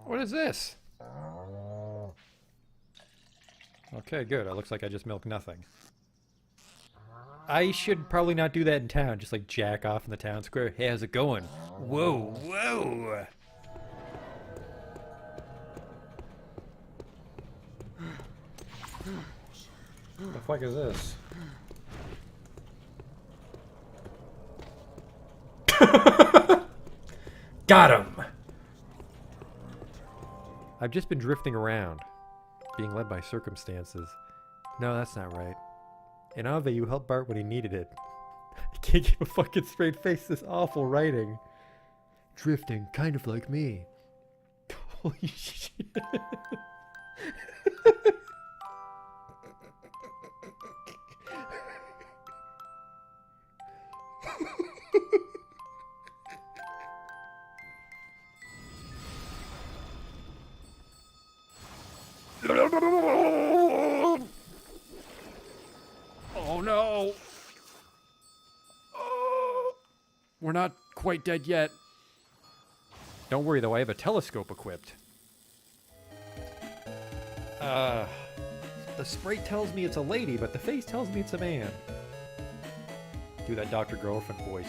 What is this? Okay, good. It looks like I just milked nothing. I should probably not do that in town. Just like jack off in the town square. Hey, how's it going? Whoa, whoa. What the fuck is this? Got him! I've just been drifting around, being led by circumstances. No, that's not right. In Ave, you helped Bart when he needed it. I can't keep a fucking straight face, this awful writing. Drifting, kind of like me. Holy shit. Oh no! Oh, we're not quite dead yet. Don't worry though, I have a telescope equipped. The sprite tells me it's a lady, but the face tells me it's a man. Do that Dr. Girlfriend voice.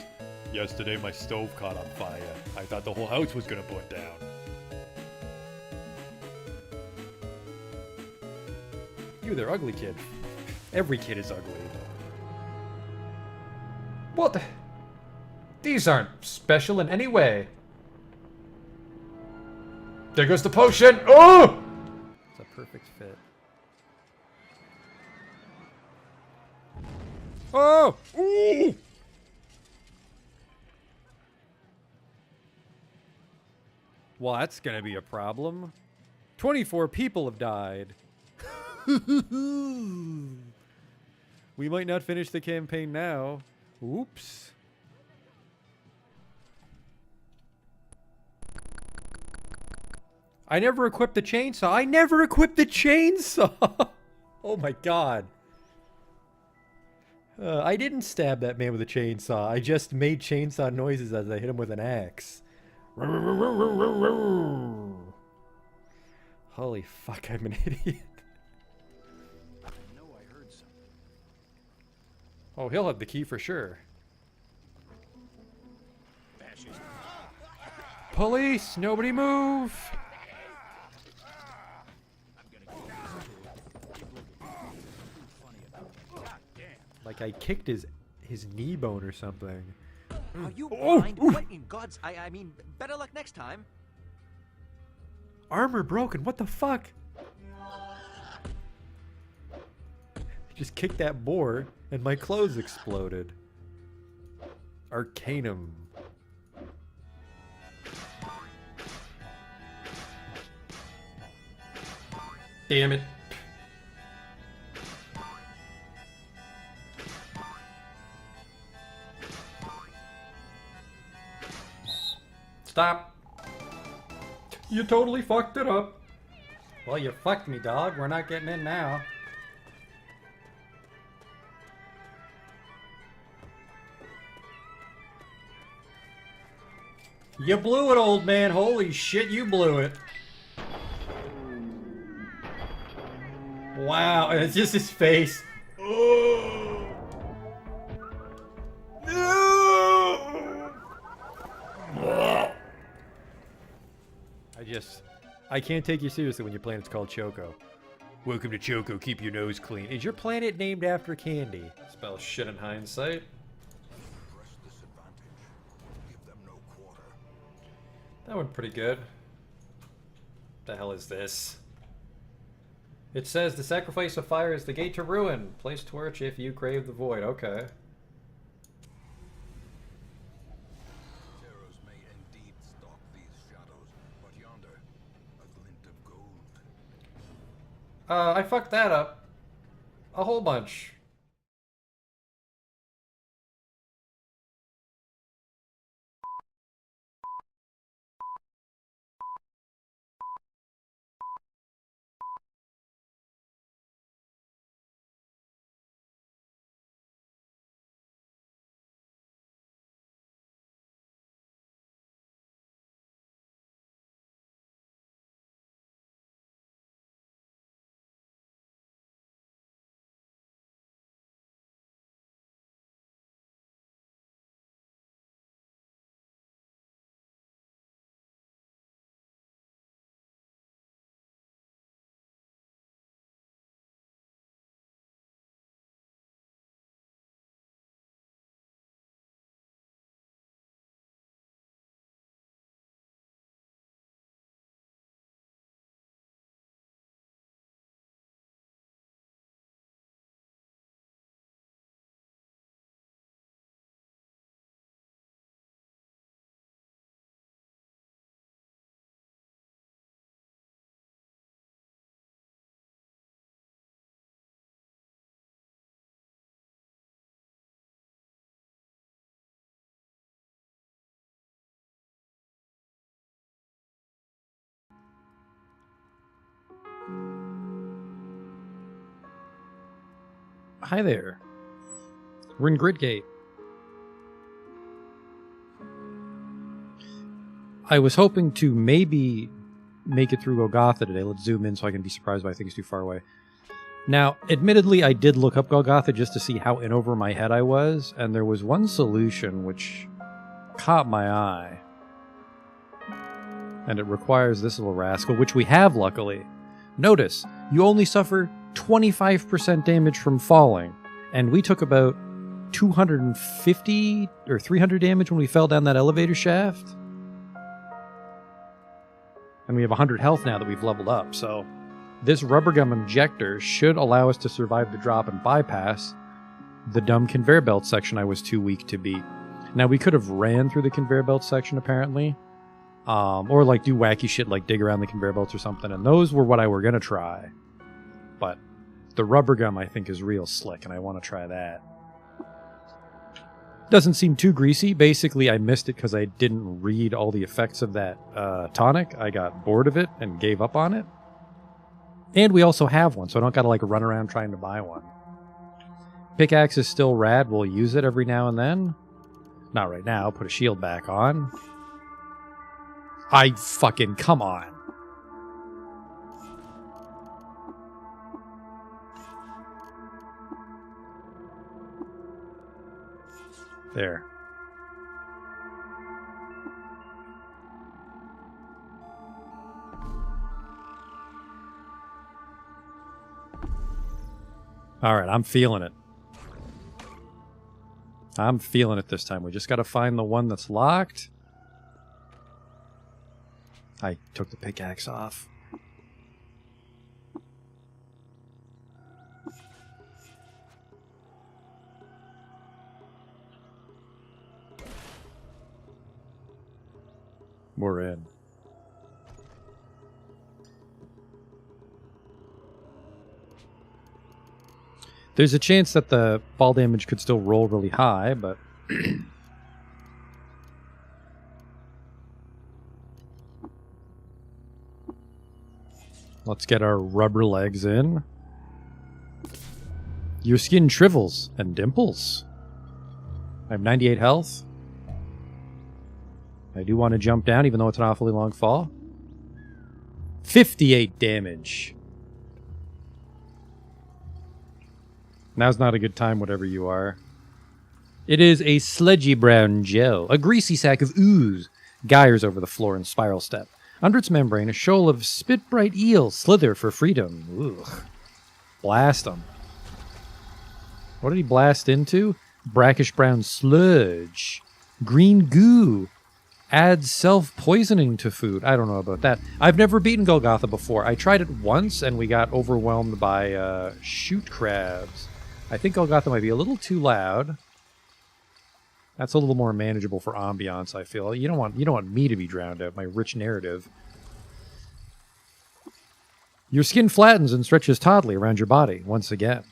Yesterday my stove caught on fire. I thought the whole house was gonna burn down. You, they're ugly, kid. Every kid is ugly. What? These aren't special in any way. There goes the potion! Oh! It's a perfect fit. Oh! Ooh! Well, that's gonna be a problem. 24 people have died. We might not finish the campaign now. Oops. I never equipped the chainsaw. I never equipped the chainsaw! Oh my god. I didn't stab that man with a chainsaw. I just made chainsaw noises as I hit him with an axe. Holy fuck, I'm an idiot. Oh, he'll have the key for sure. Police! Nobody move! Like I kicked his knee bone or something. Are you blind? What in God's... I mean, better luck next time. Armor broken, what the fuck? Just kicked that boar and my clothes exploded. Arcanum. Damn it. Stop. You totally fucked it up. Well, you fucked me, dog. We're not getting in now. You blew it, old man. Holy shit, you blew it. Wow, and it's just his face. Oh. No. I can't take you seriously when your planet's called Choco. Welcome to Choco, keep your nose clean. Is your planet named after candy? Spell shit in hindsight. That went pretty good. The hell is this? It says the sacrifice of fire is the gate to ruin. Place torch if you crave the void. Okay. Terrors may indeed stalk these shadows, but yonder, a glint of gold. I fucked that up. A whole bunch. hi there. We're in Gridgate. I was hoping to maybe make it through Golgotha today. Let's zoom in so I can be surprised by things too far away. Now, admittedly, I did look up Golgotha just to see how in over my head I was, and there was one solution which caught my eye. And it requires this little rascal, which we have, luckily. Notice, you only suffer 25% damage from falling, and we took about 250 or 300 damage when we fell down that elevator shaft. And we have 100 health now that we've leveled up, so this rubber gum injector should allow us to survive the drop and bypass the dumb conveyor belt section I was too weak to beat. Now, we could have ran through the conveyor belt section, apparently. Or, like, do wacky shit like dig around the conveyor belts or something, and those were what I were going to try. But the rubber gum, I think, is real slick, and I want to try that. Doesn't seem too greasy. Basically, I missed it because I didn't read all the effects of that tonic. I got bored of it and gave up on it. And we also have one, so I don't got to, like, run around trying to buy one. Pickaxe is still rad. We'll use it every now and then. Not right now. Put a shield back on. Come on. There. All right, I'm feeling it. I'm feeling it this time. We just got to find the one that's locked. I took the pickaxe off. We're in. There's a chance that the fall damage could still roll really high, but... Let's get our rubber legs in. Your skin shrivels and dimples. I have 98 health. I do want to jump down, even though it's an awfully long fall. 58 damage. Now's not a good time, whatever you are. It is a sludgy brown gel, a greasy sack of ooze, gyres over the floor in spiral step. Under its membrane, a shoal of spit-bright eels slither for freedom. Ugh. Blast them. What did he blast into? Brackish brown sludge. Green goo. Adds self-poisoning to food. I don't know about that. I've never beaten Golgotha before. I tried it once, and we got overwhelmed by shoot crabs. I think Golgotha might be a little too loud. That's a little more manageable for ambiance, I feel. You don't want me to be drowned out, my rich narrative. Your skin flattens and stretches tautly around your body once again.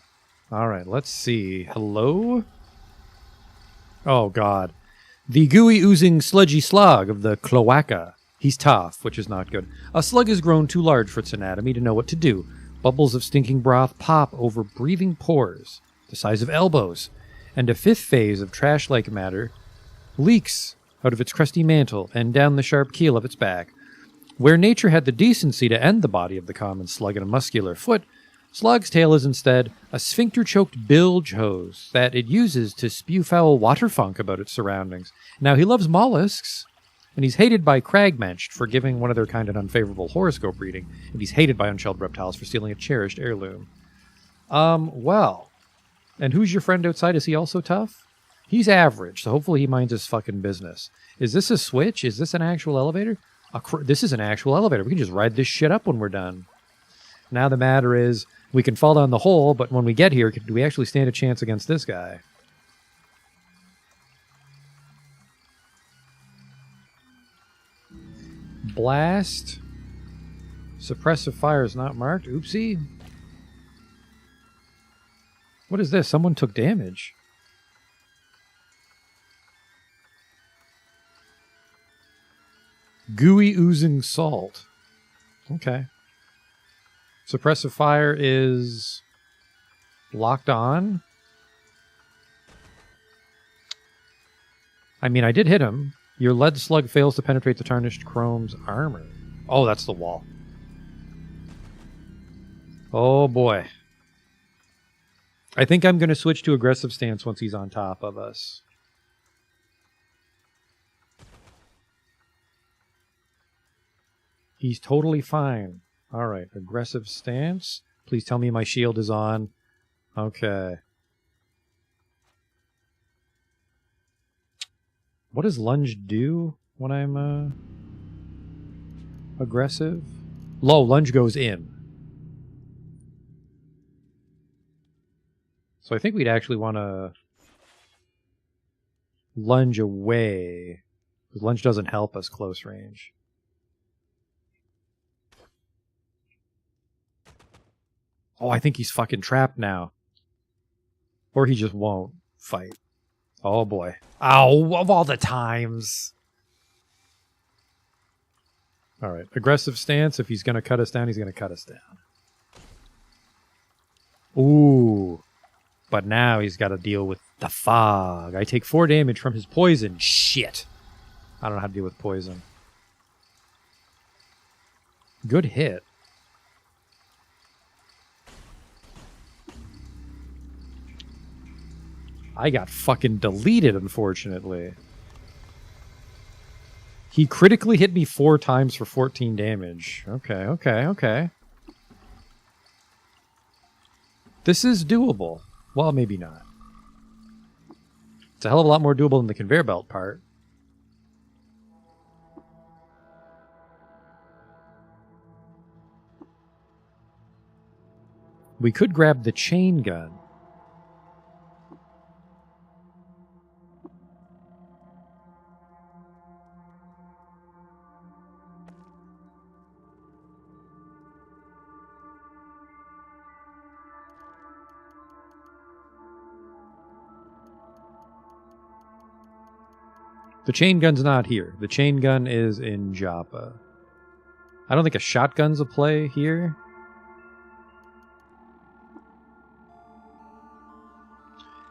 All right, let's see. Hello? Oh, God. The gooey, oozing, sludgy slug of the cloaca. He's tough, which is not good. A slug has grown too large for its anatomy to know what to do. Bubbles of stinking broth pop over breathing pores, the size of elbows, and a fifth phase of trash-like matter leaks out of its crusty mantle and down the sharp keel of its back. Where nature had the decency to end the body of the common slug in a muscular foot, Slug's tail is instead a sphincter-choked bilge hose that it uses to spew foul water funk about its surroundings. Now, he loves mollusks, and he's hated by cragmensch for giving one of their kind an unfavorable horoscope reading, and he's hated by unshelled reptiles for stealing a cherished heirloom. Well... And who's your friend outside? Is he also tough? He's average, so hopefully he minds his fucking business. Is this a switch? Is this an actual elevator? This is an actual elevator. We can just ride this shit up when we're done. Now the matter is, we can fall down the hole, but when we get here, do we actually stand a chance against this guy? Blast. Suppressive fire is not marked. Oopsie. What is this? Someone took damage. Gooey oozing salt. Okay. Suppressive fire is locked on. I mean, I did hit him. Your lead slug fails to penetrate the tarnished chrome's armor. Oh, that's the wall. Oh, boy. I think I'm going to switch to aggressive stance once he's on top of us. He's totally fine. All right, aggressive stance. Please tell me my shield is on. Okay. What does lunge do when I'm aggressive? Low, lunge goes in. So I think we'd actually want to lunge away, because lunge doesn't help us close range. Oh, I think he's fucking trapped now. Or he just won't fight. Oh boy. Ow, of all the times. Alright, aggressive stance. If he's going to cut us down, he's going to cut us down. Ooh. But now he's got to deal with the fog. I take 4 damage from his poison. Shit. I don't know how to deal with poison. Good hit. I got fucking deleted, unfortunately. He critically hit me 4 times for 14 damage. Okay. This is doable. Well, maybe not. It's a hell of a lot more doable than the conveyor belt part. We could grab the chain gun. The chain gun's not here. The chain gun is in Joppa. I don't think a shotgun's a play here.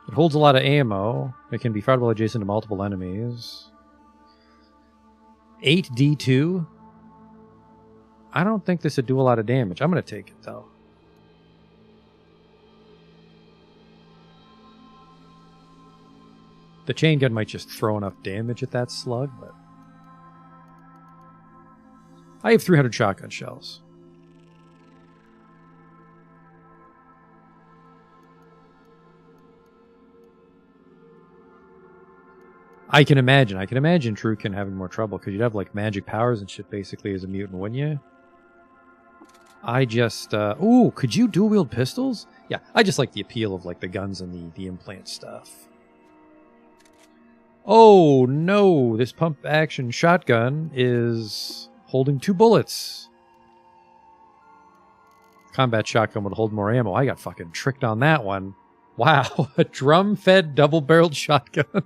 It holds a lot of ammo. It can be fired while adjacent to multiple enemies. 8d2. I don't think this would do a lot of damage. I'm going to take it, though. The chain gun might just throw enough damage at that slug, but... I have 300 shotgun shells. I can imagine Trukin having more trouble, because you'd have, like, magic powers and shit, basically, as a mutant, wouldn't you? I just, ooh, could you dual-wield pistols? Yeah, I just like the appeal of, like, the guns and the implant stuff. Oh, no, this pump-action shotgun is holding 2 bullets. Combat shotgun would hold more ammo. I got fucking tricked on that one. Wow, a drum-fed double-barreled shotgun.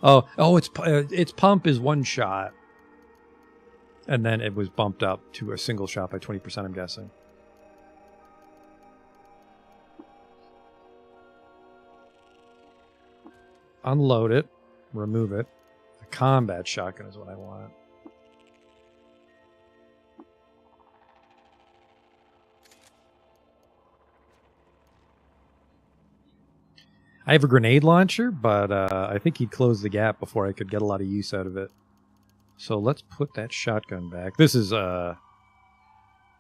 Its pump is 1 shot. And then it was bumped up to a single shot by 20%, I'm guessing. Unload it. Remove it. The combat shotgun is what I want. I have a grenade launcher, but I think he'd close the gap before I could get a lot of use out of it. So let's put that shotgun back. This is, I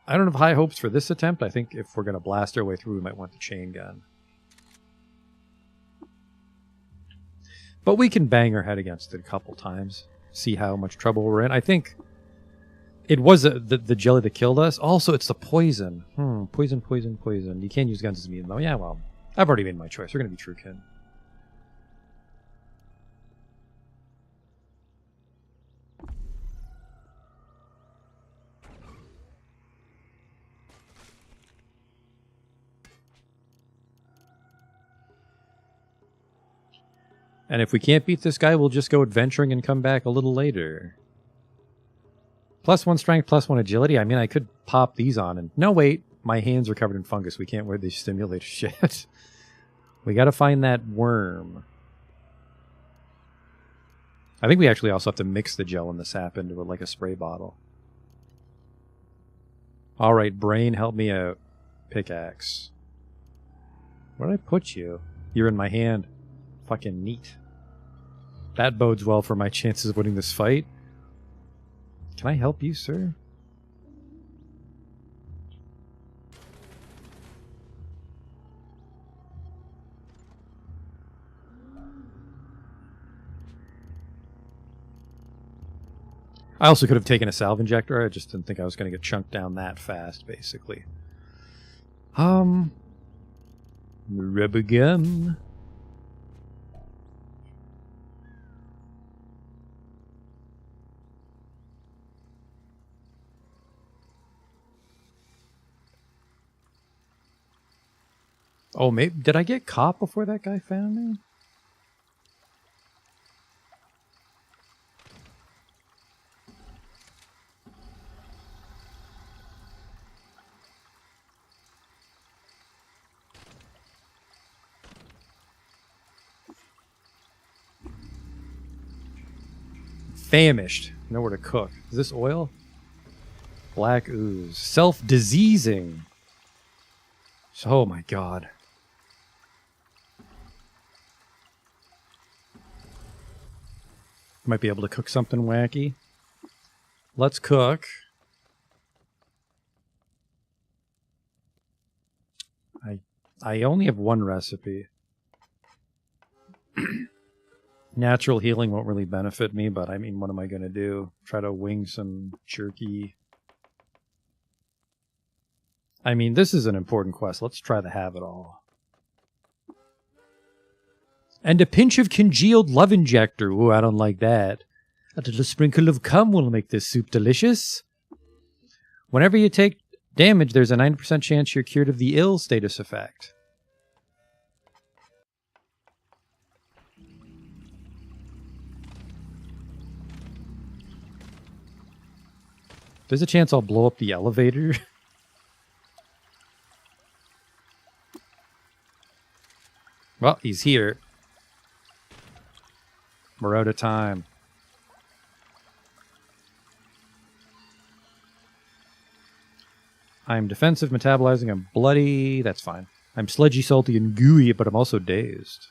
don't have high hopes for this attempt. I think if we're going to blast our way through, we might want the chain gun. But we can bang our head against it a couple times. See how much trouble we're in. I think it was the jelly that killed us. Also, it's the poison. Poison. You can't use guns as medium, though. Yeah, well, I've already made my choice. We're going to be Trukin. And if we can't beat this guy, we'll just go adventuring and come back a little later. +1 strength, +1 agility. I mean, I could pop these on and... No, wait. My hands are covered in fungus. We can't wear these stimulator shit. We gotta find that worm. I think we actually also have to mix the gel and the sap into it like a spray bottle. All right, brain, help me out. Pickaxe. Where did I put you? You're in my hand. Fucking neat. That bodes well for my chances of winning this fight. Can I help you, sir? I also could have taken a salve injector. I just didn't think I was going to get chunked down that fast, basically. Rubber gun. Oh, maybe did I get caught before that guy found me? Famished. Nowhere to cook. Is this oil? Black ooze. Self-diseasing. Oh my god. Might be able to cook something wacky. Let's cook. I only have one recipe. Natural healing won't really benefit me, but I mean, what am I going to do? Try to wing some jerky. I mean, this is an important quest. Let's try to have it all. And a pinch of congealed love injector. Ooh, I don't like that. A little sprinkle of cum will make this soup delicious. Whenever you take damage, there's a 90% chance you're cured of the ill status effect. There's a chance I'll blow up the elevator. Well, he's here. We're out of time. I'm defensive, metabolizing, I'm bloody. That's fine. I'm sludgy, salty, and gooey, but I'm also dazed.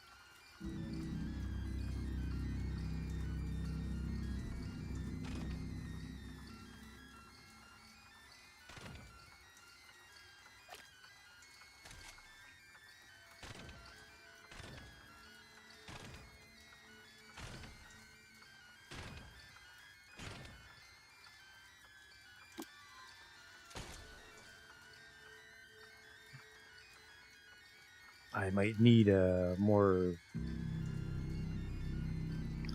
I might need a more...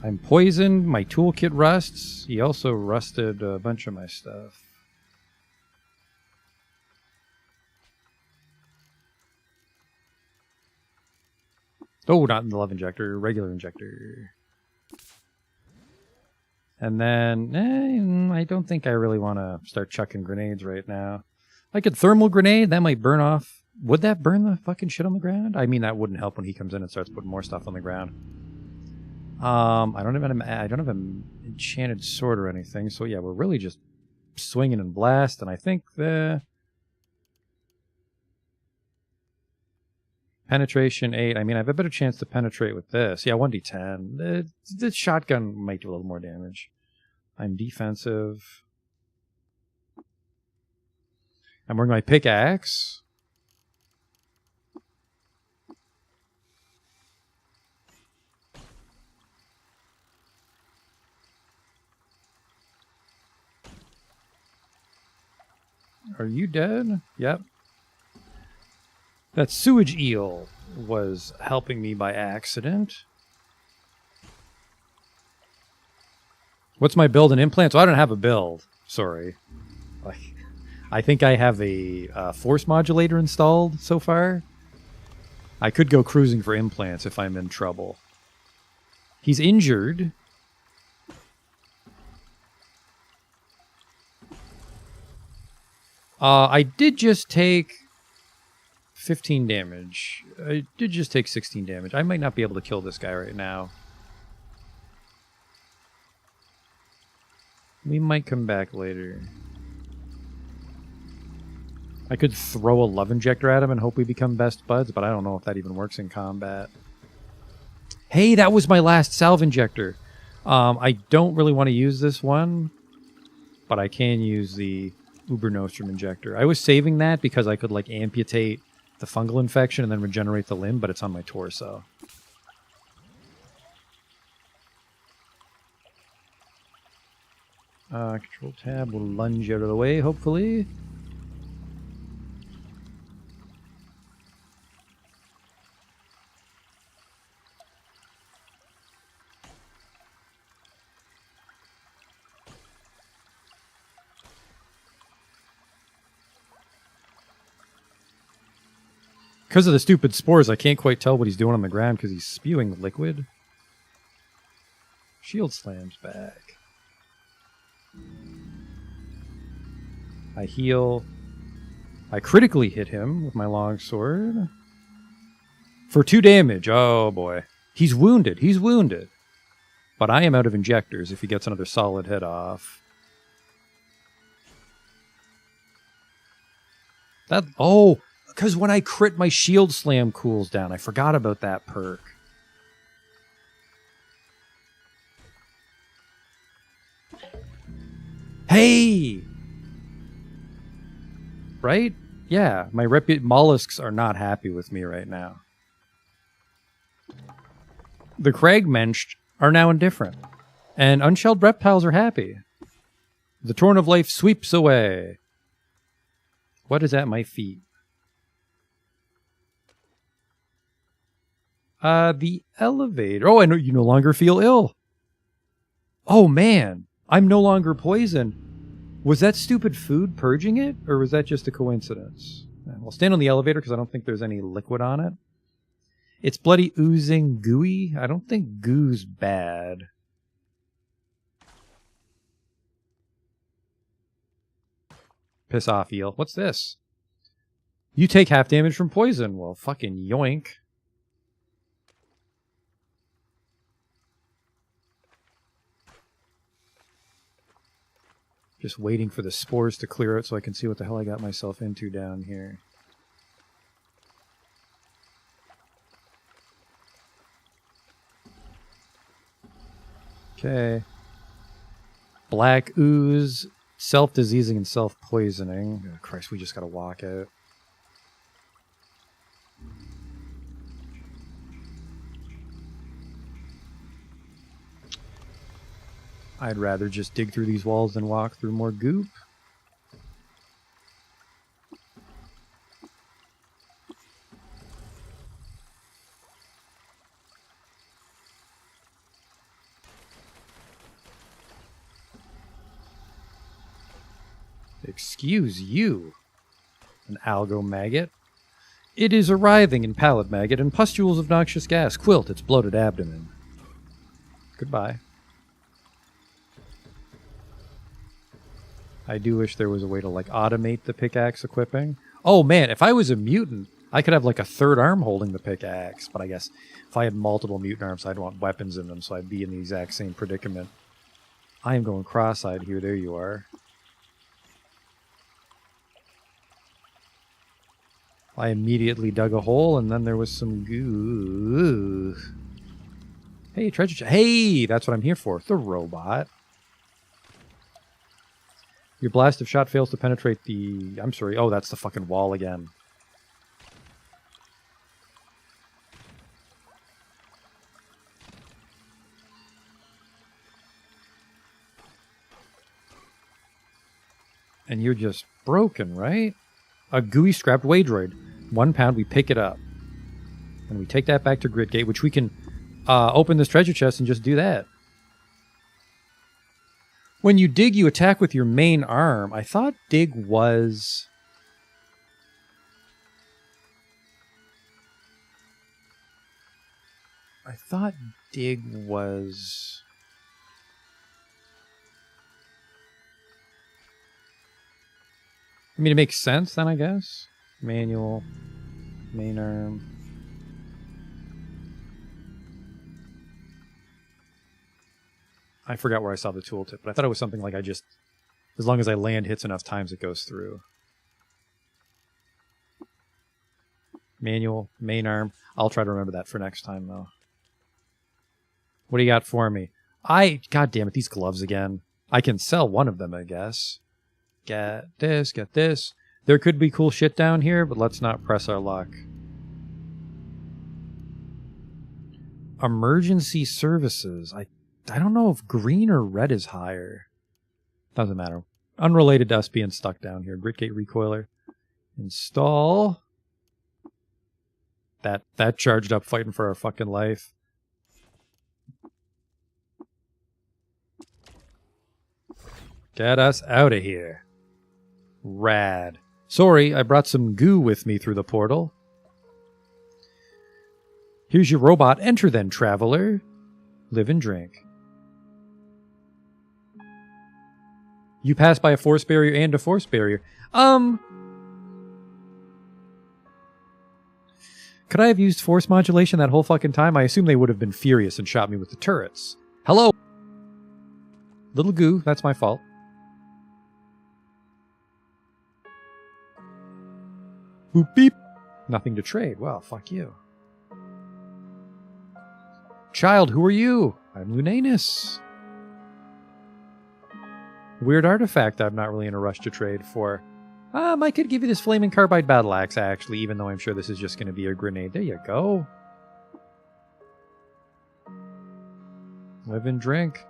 I'm poisoned. My toolkit rusts. He also rusted a bunch of my stuff. Oh, not in the love injector. Regular injector. And then... I don't think I really want to start chucking grenades right now. Like a thermal grenade, that might burn off. Would that burn the fucking shit on the ground? I mean, that wouldn't help when he comes in and starts putting more stuff on the ground. I don't have an enchanted sword or anything, so yeah, we're really just swinging and blast, and I think the penetration 8. I mean, I have a better chance to penetrate with this. Yeah, 1d10. The shotgun might do a little more damage. I'm defensive. I'm wearing my pickaxe. Are you dead? Yep. That sewage eel was helping me by accident. What's my build and implants? Oh, I don't have a build. Sorry. I think I have a force modulator installed so far. I could go cruising for implants if I'm in trouble. He's injured. I did just take 15 damage. I did just take 16 damage. I might not be able to kill this guy right now. We might come back later. I could throw a love injector at him and hope we become best buds, but I don't know if that even works in combat. Hey, that was my last salve injector. I don't really want to use this one, but I can use the Uber Nostrum injector. I was saving that because I could like amputate the fungal infection and then regenerate the limb, but it's on my torso. Control tab will lunge out of the way, hopefully. Because of the stupid spores, I can't quite tell what he's doing on the ground because he's spewing liquid. Shield slams back. I heal. I critically hit him with my longsword. For 2 damage. Oh boy. He's wounded. He's wounded. But I am out of injectors if he gets another solid hit off. That... Oh! Because when I crit, my shield slam cools down. I forgot about that perk. Hey! Right? Yeah, my mollusks are not happy with me right now. The Cragmensch are now indifferent. And unshelled reptiles are happy. The Torn of Life sweeps away. What is at my feet? The elevator. Oh, I know you no longer feel ill. Oh, man. I'm no longer poisoned. Was that stupid food purging it? Or was that just a coincidence? We'll stand on the elevator because I don't think there's any liquid on it. It's bloody oozing gooey. I don't think goo's bad. Piss off, eel. What's this? You take half damage from poison. Well, fucking yoink. Just waiting for the spores to clear out so I can see what the hell I got myself into down here. Okay. Black ooze, self-diseasing and self-poisoning. Oh, Christ, we just gotta walk out. I'd rather just dig through these walls than walk through more goop. Excuse you, an algo maggot. It is a writhing and pallid maggot and pustules of noxious gas quilt its bloated abdomen. Goodbye. I do wish there was a way to, like, automate the pickaxe equipping. Oh, man, if I was a mutant, I could have, like, a third arm holding the pickaxe. But I guess if I had multiple mutant arms, I'd want weapons in them, so I'd be in the exact same predicament. I am going cross-eyed here. There you are. I immediately dug a hole, and then there was some goo. Hey, treasure chest. Hey, that's what I'm here for. The robot. Your blast of shot fails to penetrate the... I'm sorry. Oh, that's the fucking wall again. And you're just broken, right? A gooey scrapped Waydroid. 1 pound, we pick it up. And we take that back to Gridgate, which we can open this treasure chest and just do that. When you dig, you attack with your main arm. I thought dig was... I thought dig was... I mean, it makes sense then, I guess. Manual, main arm. I forgot where I saw the tooltip, but I thought it was something like as long as I land hits enough times, it goes through. Manual, main arm. I'll try to remember that for next time, though. What do you got for me? God damn it, these gloves again. I can sell one of them, I guess. Get this, get this. There could be cool shit down here, but let's not press our luck. Emergency services. I don't know if green or red is higher. Doesn't matter. Unrelated to us being stuck down here. Gritgate recoiler. Install. That charged up fighting for our fucking life. Get us out of here. Rad. Sorry, I brought some goo with me through the portal. Here's your robot. Enter then, traveler. Live and drink. You pass by a force barrier and a force barrier. Could I have used force modulation that whole fucking time? I assume they would have been furious and shot me with the turrets. Hello? Little goo, that's my fault. Boop beep. Nothing to trade. Well, fuck you. Child, who are you? I'm Lunanus. Weird artifact I'm not really in a rush to trade for. I could give you this flaming carbide battle axe, actually, even though I'm sure this is just going to be a grenade. There you go. Live and drink.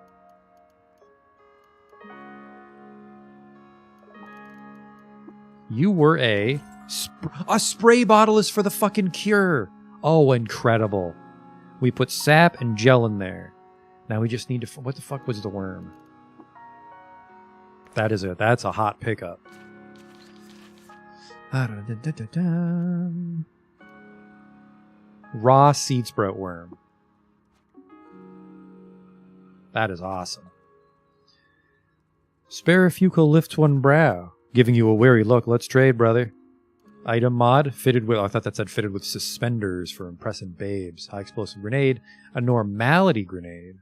You were a spray bottle is for the fucking cure. Oh, incredible. We put sap and gel in there. Now we just need to... What the fuck was the worm? That's a hot pickup. Raw seed sprout worm. That is awesome. Sparafucal lifts one brow, giving you a wary look. Let's trade, brother. Item mod, fitted with... Oh, I thought that said fitted with suspenders for impressing babes. High explosive grenade. A normality grenade.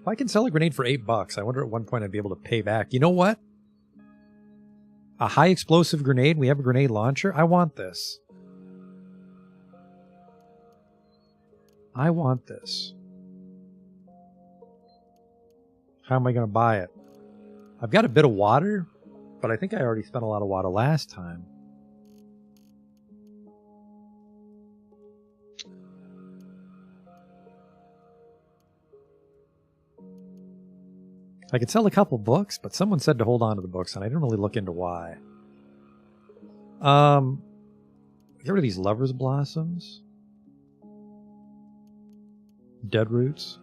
If I can sell a grenade for $8, I wonder at one point I'd be able to pay back. You know what? A high explosive grenade? We have a grenade launcher? I want this. I want this. How am I going to buy it? I've got a bit of water, but I think I already spent a lot of water last time. I could sell a couple books, but someone said to hold on to the books, and I didn't really look into why. Get rid of these Lover's Blossoms. Dead Roots.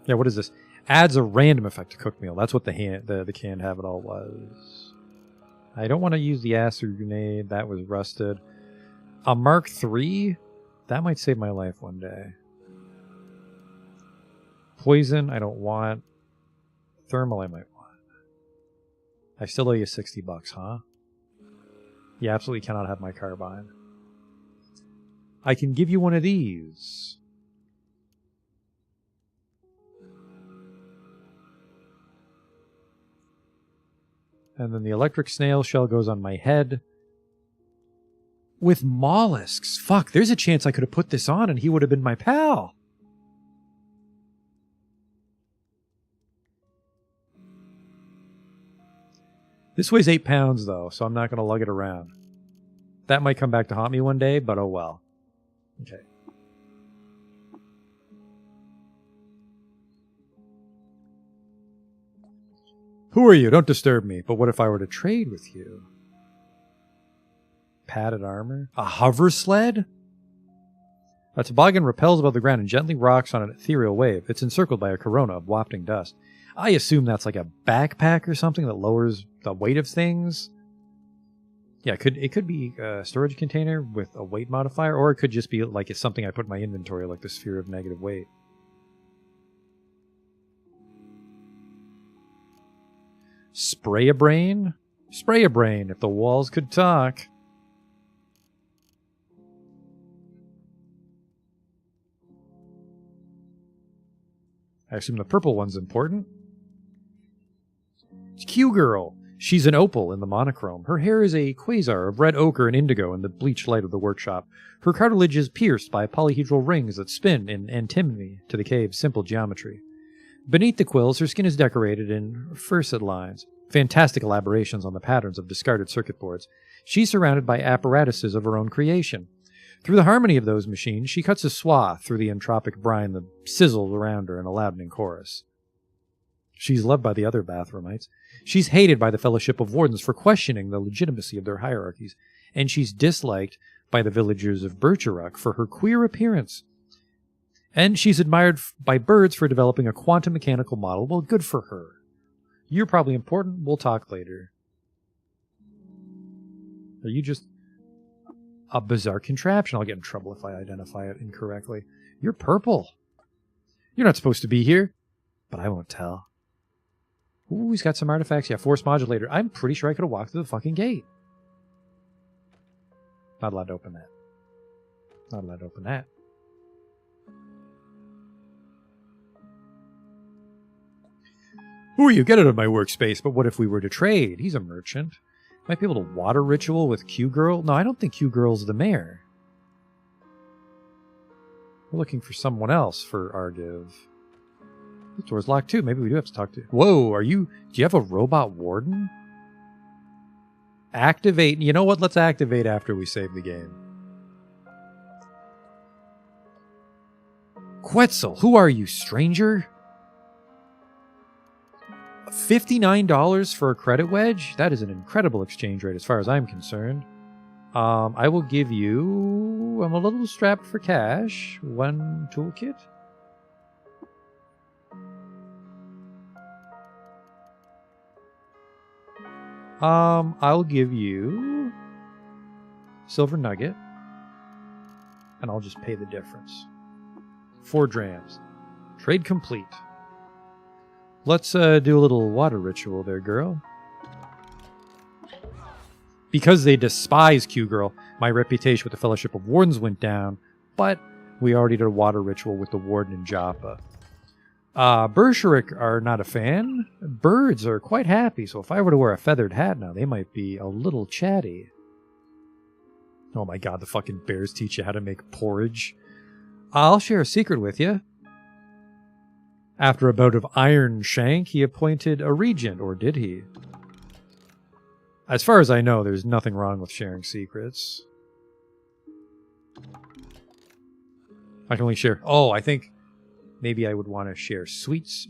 Yeah, what is this? Adds a random effect to cooked meal. That's what the canned have it all was. I don't want to use the acid grenade. That was rusted. A Mark III? That might save my life one day. Poison, I don't want. Thermal, I might want. I still owe you $60, huh? You absolutely cannot have my carbine. I can give you one of these. And then the electric snail shell goes on my head. With mollusks. Fuck, there's a chance I could have put this on and he would have been my pal. This weighs 8 pounds, though, so I'm not going to lug it around. That might come back to haunt me one day, but oh well. Okay. Who are you? Don't disturb me. But what if I were to trade with you? Padded armor? A hover sled? A toboggan repels above the ground and gently rocks on an ethereal wave. It's encircled by a corona of wafting dust. I assume that's like a backpack or something that lowers the weight of things. Yeah, it could be a storage container with a weight modifier, or it could just be like it's something I put in my inventory, like the sphere of negative weight. Spray a brain? Spray a brain if the walls could talk. I assume the purple one's important. It's Q-Girl. She's an opal in the monochrome. Her hair is a quasar of red ochre and indigo in the bleached light of the workshop. Her cartilage is pierced by polyhedral rings that spin in antinomy to the cave's simple geometry. Beneath the quills, her skin is decorated in furcet lines, fantastic elaborations on the patterns of discarded circuit boards. She's surrounded by apparatuses of her own creation. Through the harmony of those machines, she cuts a swath through the entropic brine that sizzles around her in a loudening chorus. She's loved by the other Bathroomites. She's hated by the Fellowship of Wardens for questioning the legitimacy of their hierarchies, and she's disliked by the villagers of Bircheruk for her queer appearance. And she's admired by birds for developing a quantum mechanical model. Well, good for her. You're probably important. We'll talk later. Are you just a bizarre contraption? I'll get in trouble if I identify it incorrectly. You're purple. You're not supposed to be here, but I won't tell. Ooh, he's got some artifacts. Yeah, force modulator. I'm pretty sure I could have walked through the fucking gate. Not allowed to open that. Not allowed to open that. Who are you? Get out of my workspace. But what if we were to trade? He's a merchant. Might be able to water ritual with Q-Girl. No, I don't think Q-Girl's the mayor. We're looking for someone else for Argiv. This door's locked too. Maybe we do have to talk to... Whoa, do you have a robot warden? Activate. You know what? Let's activate after we save the game. Quetzal, who are you, stranger? $59 for a credit wedge? That is an incredible exchange rate as far as I'm concerned. I will give you... I'm a little strapped for cash. One toolkit. I'll give you silver nugget, and I'll just pay the difference. 4 drams. Trade complete. Let's do a little water ritual there, girl. Because they despise Q-Girl, my reputation with the Fellowship of Wardens went down, but we already did a water ritual with the Warden in Joppa. Bergerac are not a fan. Birds are quite happy, so if I were to wear a feathered hat now, they might be a little chatty. Oh my god, the fucking bears teach you how to make porridge. I'll share a secret with you. After a bout of Iron Shank, he appointed a regent, or did he? As far as I know, there's nothing wrong with sharing secrets. I can only share... Oh, I think... Maybe I would want to share sweets.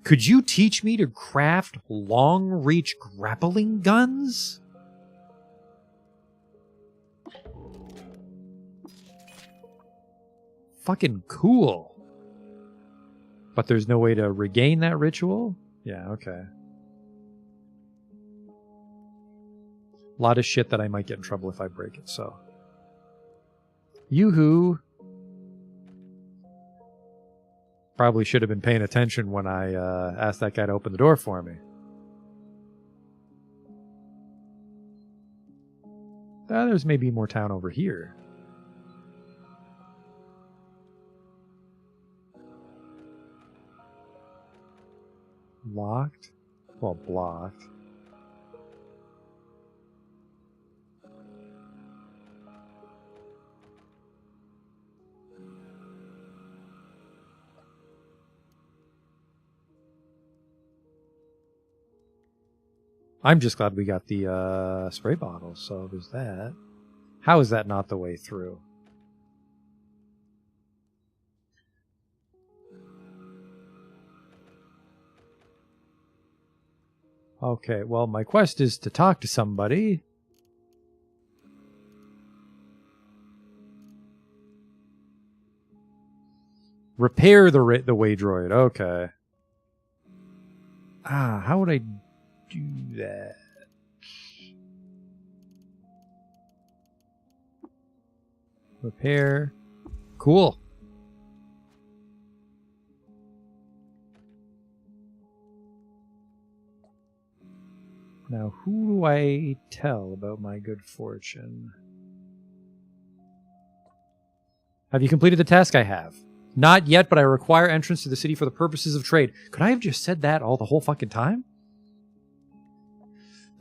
Could you teach me to craft long-reach grappling guns? Fucking cool. But there's no way to regain that ritual? Yeah, okay. A lot of shit that I might get in trouble if I break it, so. Yoo-hoo. Probably should have been paying attention when I asked that guy to open the door for me. There's maybe more town over here. Locked? Well, blocked. I'm just glad we got the spray bottle, so there's that. How is that not the way through? Okay, well, my quest is to talk to somebody. Repair the way droid. Okay. How would I do that? Repair. Cool. Now, who do I tell about my good fortune? Have you completed the task? I have. Not yet, but I require entrance to the city for the purposes of trade. Could I have just said that the whole fucking time?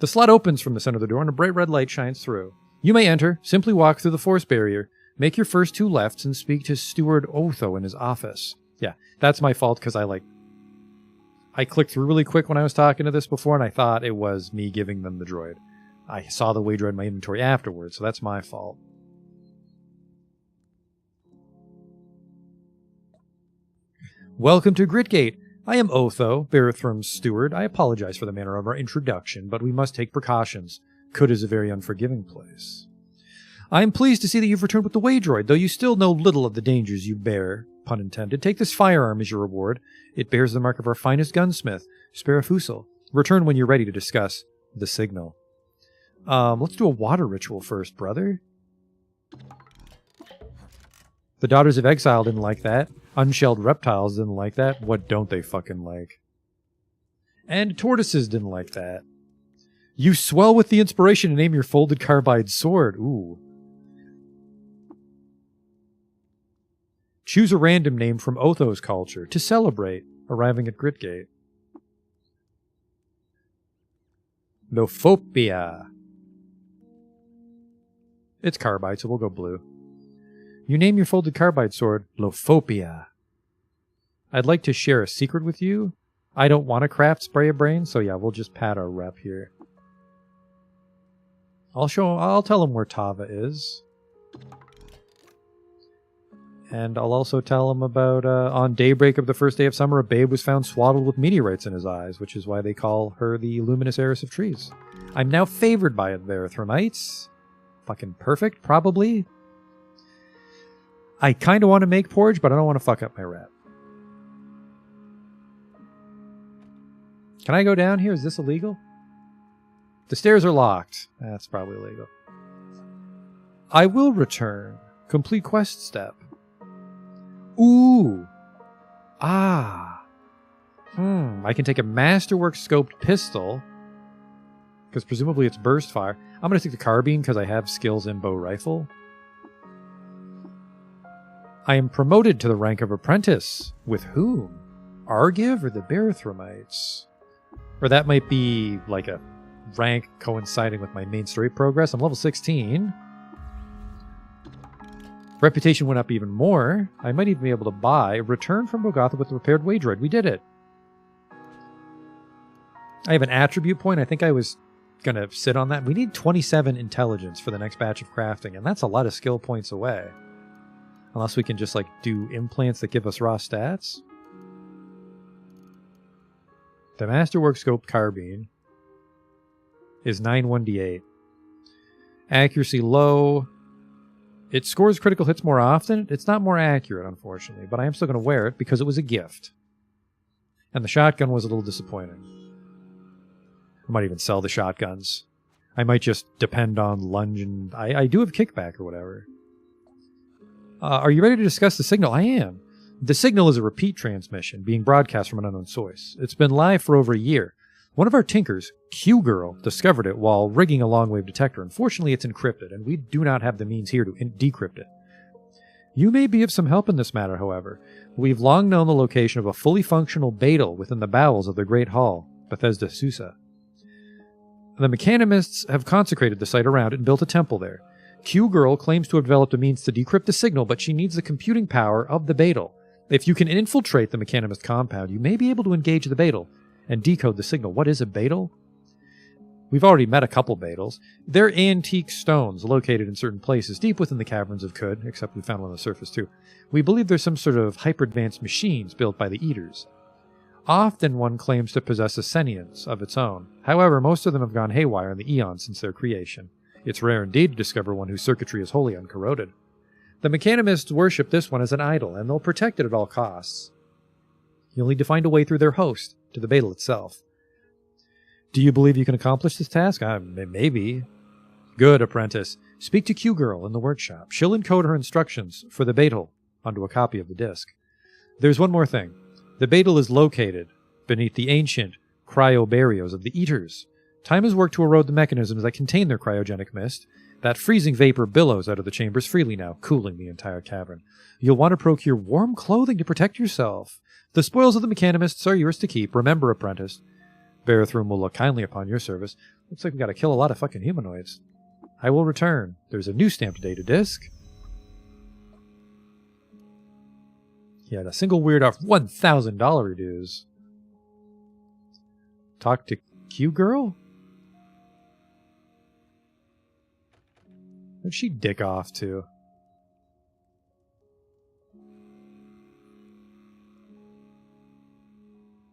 The slot opens from the center of the door and a bright red light shines through. You may enter. Simply walk through the force barrier. Make your first 2 lefts and speak to Steward Otho in his office. Yeah, that's my fault because I clicked through really quick when I was talking to this before and I thought it was me giving them the droid. I saw the Waydroid in my inventory afterwards, so that's my fault. Welcome to Gritgate. I am Otho, Barathrum's steward. I apologize for the manner of our introduction, but we must take precautions. Kud is a very unforgiving place. I am pleased to see that you've returned with the Waydroid, though you still know little of the dangers you bear, pun intended. Take this firearm as your reward. It bears the mark of our finest gunsmith, Sparafusel. Return when you're ready to discuss the signal. Let's do a water ritual first, brother. The Daughters of Exile didn't like that. Unshelled reptiles didn't like that. What don't they fucking like? And tortoises didn't like that. You swell with the inspiration to name your folded carbide sword. Ooh. Choose a random name from Otho's culture to celebrate arriving at Gritgate. Lophopia. It's carbide, so we'll go blue. You name your folded carbide sword Lophopia. I'd like to share a secret with you. I don't want to craft Spray of Brains, so yeah, we'll just pad our rep here. I'll tell him where Tava is. And I'll also tell him about, on daybreak of the first day of summer, a babe was found swaddled with meteorites in his eyes, which is why they call her the luminous heiress of trees. I'm now favored by it, Varathromites. Fucking perfect, probably. I kind of want to make porridge, but I don't want to fuck up my rep. Can I go down here? Is this illegal? The stairs are locked. That's probably illegal. I will return. Complete quest step. Ooh. Ah. I can take a Masterwork scoped pistol. Because presumably it's burst fire. I'm going to take the carbine because I have skills in bow rifle. I am promoted to the rank of apprentice. With whom? Argiv or the Barathromites? Or that might be like a rank coinciding with my main story progress. I'm level 16. Reputation went up even more. I might even be able to buy Return from Bogatha with the repaired Waydroid. We did it. I have an attribute point. I think I was going to sit on that. We need 27 intelligence for the next batch of crafting, and that's a lot of skill points away. Unless we can just like do implants that give us raw stats. The Masterwork Scope Carbine is 9-1d8. Accuracy low. It scores critical hits more often. It's not more accurate, unfortunately, but I am still going to wear it because it was a gift. And the shotgun was a little disappointing. I might even sell the shotguns. I might just depend on lunge and... I do have kickback or whatever. Are you ready to discuss the signal? I am. The signal is a repeat transmission being broadcast from an unknown source. It's been live for over a year. One of our tinkers, Q-Girl, discovered it while rigging a long-wave detector. Unfortunately, it's encrypted, and we do not have the means here to decrypt it. You may be of some help in this matter, however. We've long known the location of a fully functional Beetle within the bowels of the Great Hall, Bethesda Susa. The Mechanimists have consecrated the site around it and built a temple there. Q-Girl claims to have developed a means to decrypt the signal, but she needs the computing power of the Beetle. If you can infiltrate the Mechanimist compound, you may be able to engage the Beetle and decode the signal. What is a Beetle? We've already met a couple Beetles. They're antique stones located in certain places deep within the caverns of Kud, except we found one on the surface too. We believe there's some sort of hyper-advanced machines built by the Eaters. Often one claims to possess a sentience of its own. However, most of them have gone haywire in the eons since their creation. It's rare indeed to discover one whose circuitry is wholly uncorroded. The Mechanimists worship this one as an idol, and they'll protect it at all costs. You'll need to find a way through their host, to the Beetle itself. Do you believe you can accomplish this task? Maybe. Good, apprentice. Speak to Q-Girl in the workshop. She'll encode her instructions for the Beetle onto a copy of the disc. There's one more thing. The Beetle is located beneath the ancient cryobarios of the Eaters. Time has worked to erode the mechanisms that contain their cryogenic mist. That freezing vapor billows out of the chambers freely now, cooling the entire cavern. You'll want to procure warm clothing to protect yourself. The spoils of the mechanimists are yours to keep. Remember, apprentice. Barathrum will look kindly upon your service. Looks like we gotta kill a lot of fucking humanoids. I will return. There's a new stamped data disc. Yeah, a single weird off $1,000 dues. Talk to Q girl? Where'd she dick off to?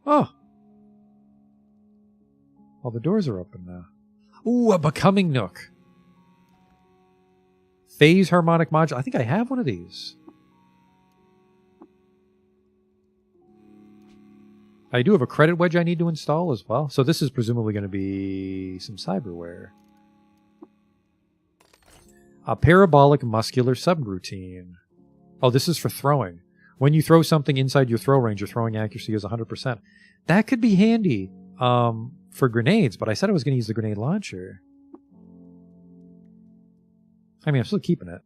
Oh. All the doors are open now. Ooh, a becoming nook. Phase harmonic module. I think I have one of these. I do have a credit wedge I need to install as well. So this is presumably going to be some cyberware. A parabolic muscular subroutine. Oh, this is for throwing. When you throw something inside your throw range, your throwing accuracy is 100%. That could be handy for grenades, but I said I was going to use the grenade launcher. I mean, I'm still keeping it.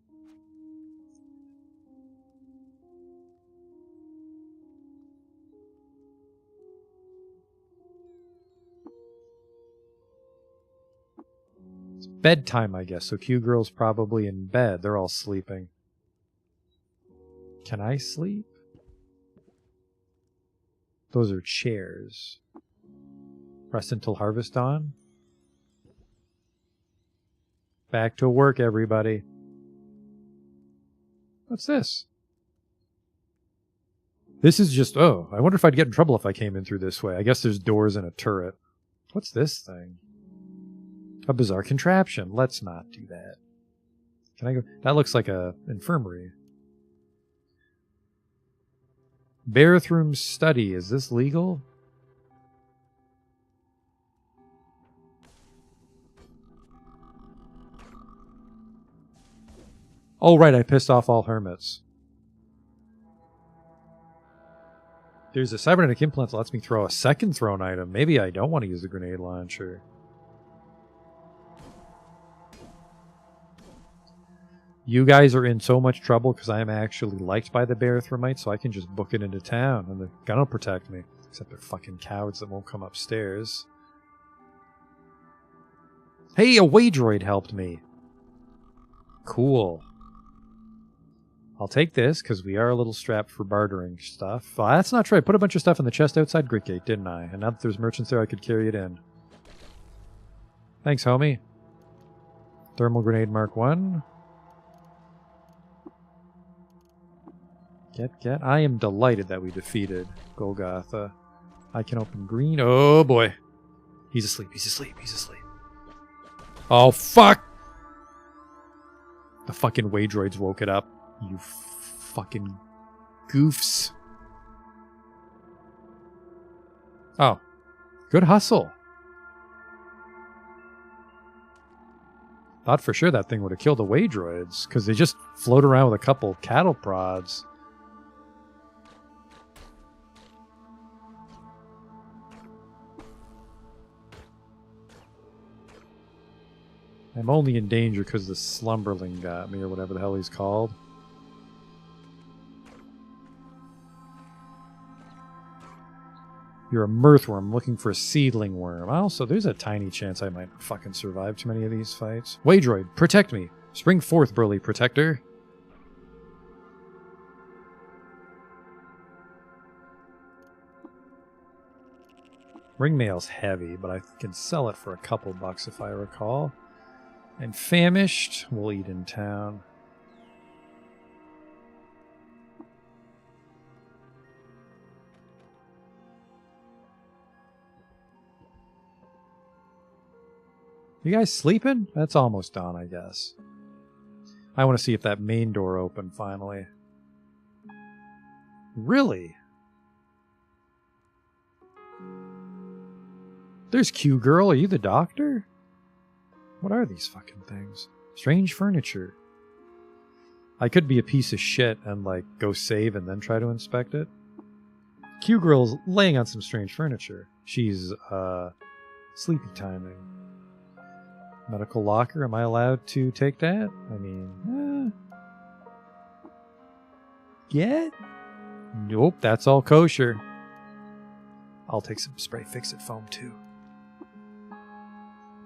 It's bedtime, I guess, so Q-Girl's probably in bed. They're all sleeping. Can I sleep? Those are chairs. Rest until harvest dawn. Back to work, everybody. What's this? This is just... Oh, I wonder if I'd get in trouble if I came in through this way. I guess there's doors and a turret. What's this thing? A bizarre contraption. Let's not do that. Can I go? That looks like a infirmary. Barathroom's study. Is this legal? Oh, right. I pissed off all hermits. There's a cybernetic implant that lets me throw a second thrown item. Maybe I don't want to use the grenade launcher. You guys are in so much trouble because I am actually liked by the Barathromites, so I can just book it into town and they're gonna protect me. Except they're fucking cowards that won't come upstairs. Hey, a Waydroid helped me. Cool. I'll take this because we are a little strapped for bartering stuff. Oh, that's not true. I put a bunch of stuff in the chest outside Gritgate, didn't I? And now that there's merchants there, I could carry it in. Thanks, homie. Thermal grenade Mark 1. Get. I am delighted that we defeated Golgotha. I can open green. Oh, boy. He's asleep. He's asleep. He's asleep. Oh, fuck! The fucking Waydroids woke it up. You fucking goofs. Oh. Good hustle. Thought for sure that thing would have killed the Waydroids, because they just float around with a couple cattle prods. I'm only in danger because the Slumberling got me, or whatever the hell he's called. You're a mirthworm looking for a seedling worm. Also, there's a tiny chance I might fucking survive too many of these fights. Waydroid, protect me. Spring forth, burly protector. Ringmail's heavy, but I can sell it for a couple bucks if I recall. And famished, we'll eat in town. You guys sleeping? That's almost done, I guess. I want to see if that main door opened finally. Really? There's Q-Girl. Are you the doctor? What are these fucking things? Strange furniture. I could be a piece of shit and, like, go save and then try to inspect it. Q-Girl's laying on some strange furniture. She's, Sleepy timing. Medical locker, am I allowed to take that? I mean, yeah? Nope, that's all kosher. I'll take some spray fix-it foam too.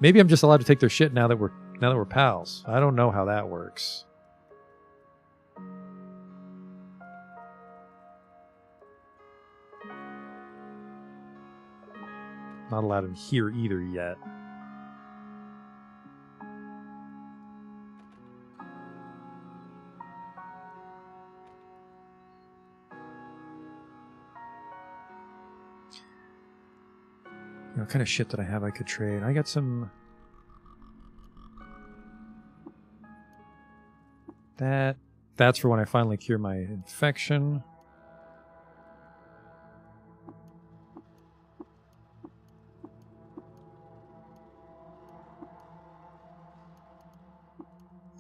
Maybe I'm just allowed to take their shit now that we're pals. I don't know how that works. Not allowed in here either yet. What kind of shit that I have I could trade? I got some... That's for when I finally cure my infection.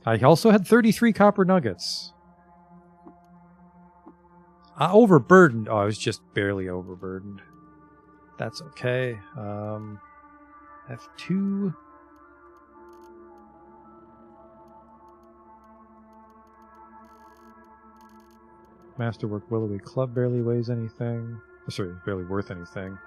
I also had 33 copper nuggets. Overburdened. Oh, I was just barely overburdened. That's okay. F2. Masterwork Willowy Club barely weighs anything. Oh, sorry, barely worth anything.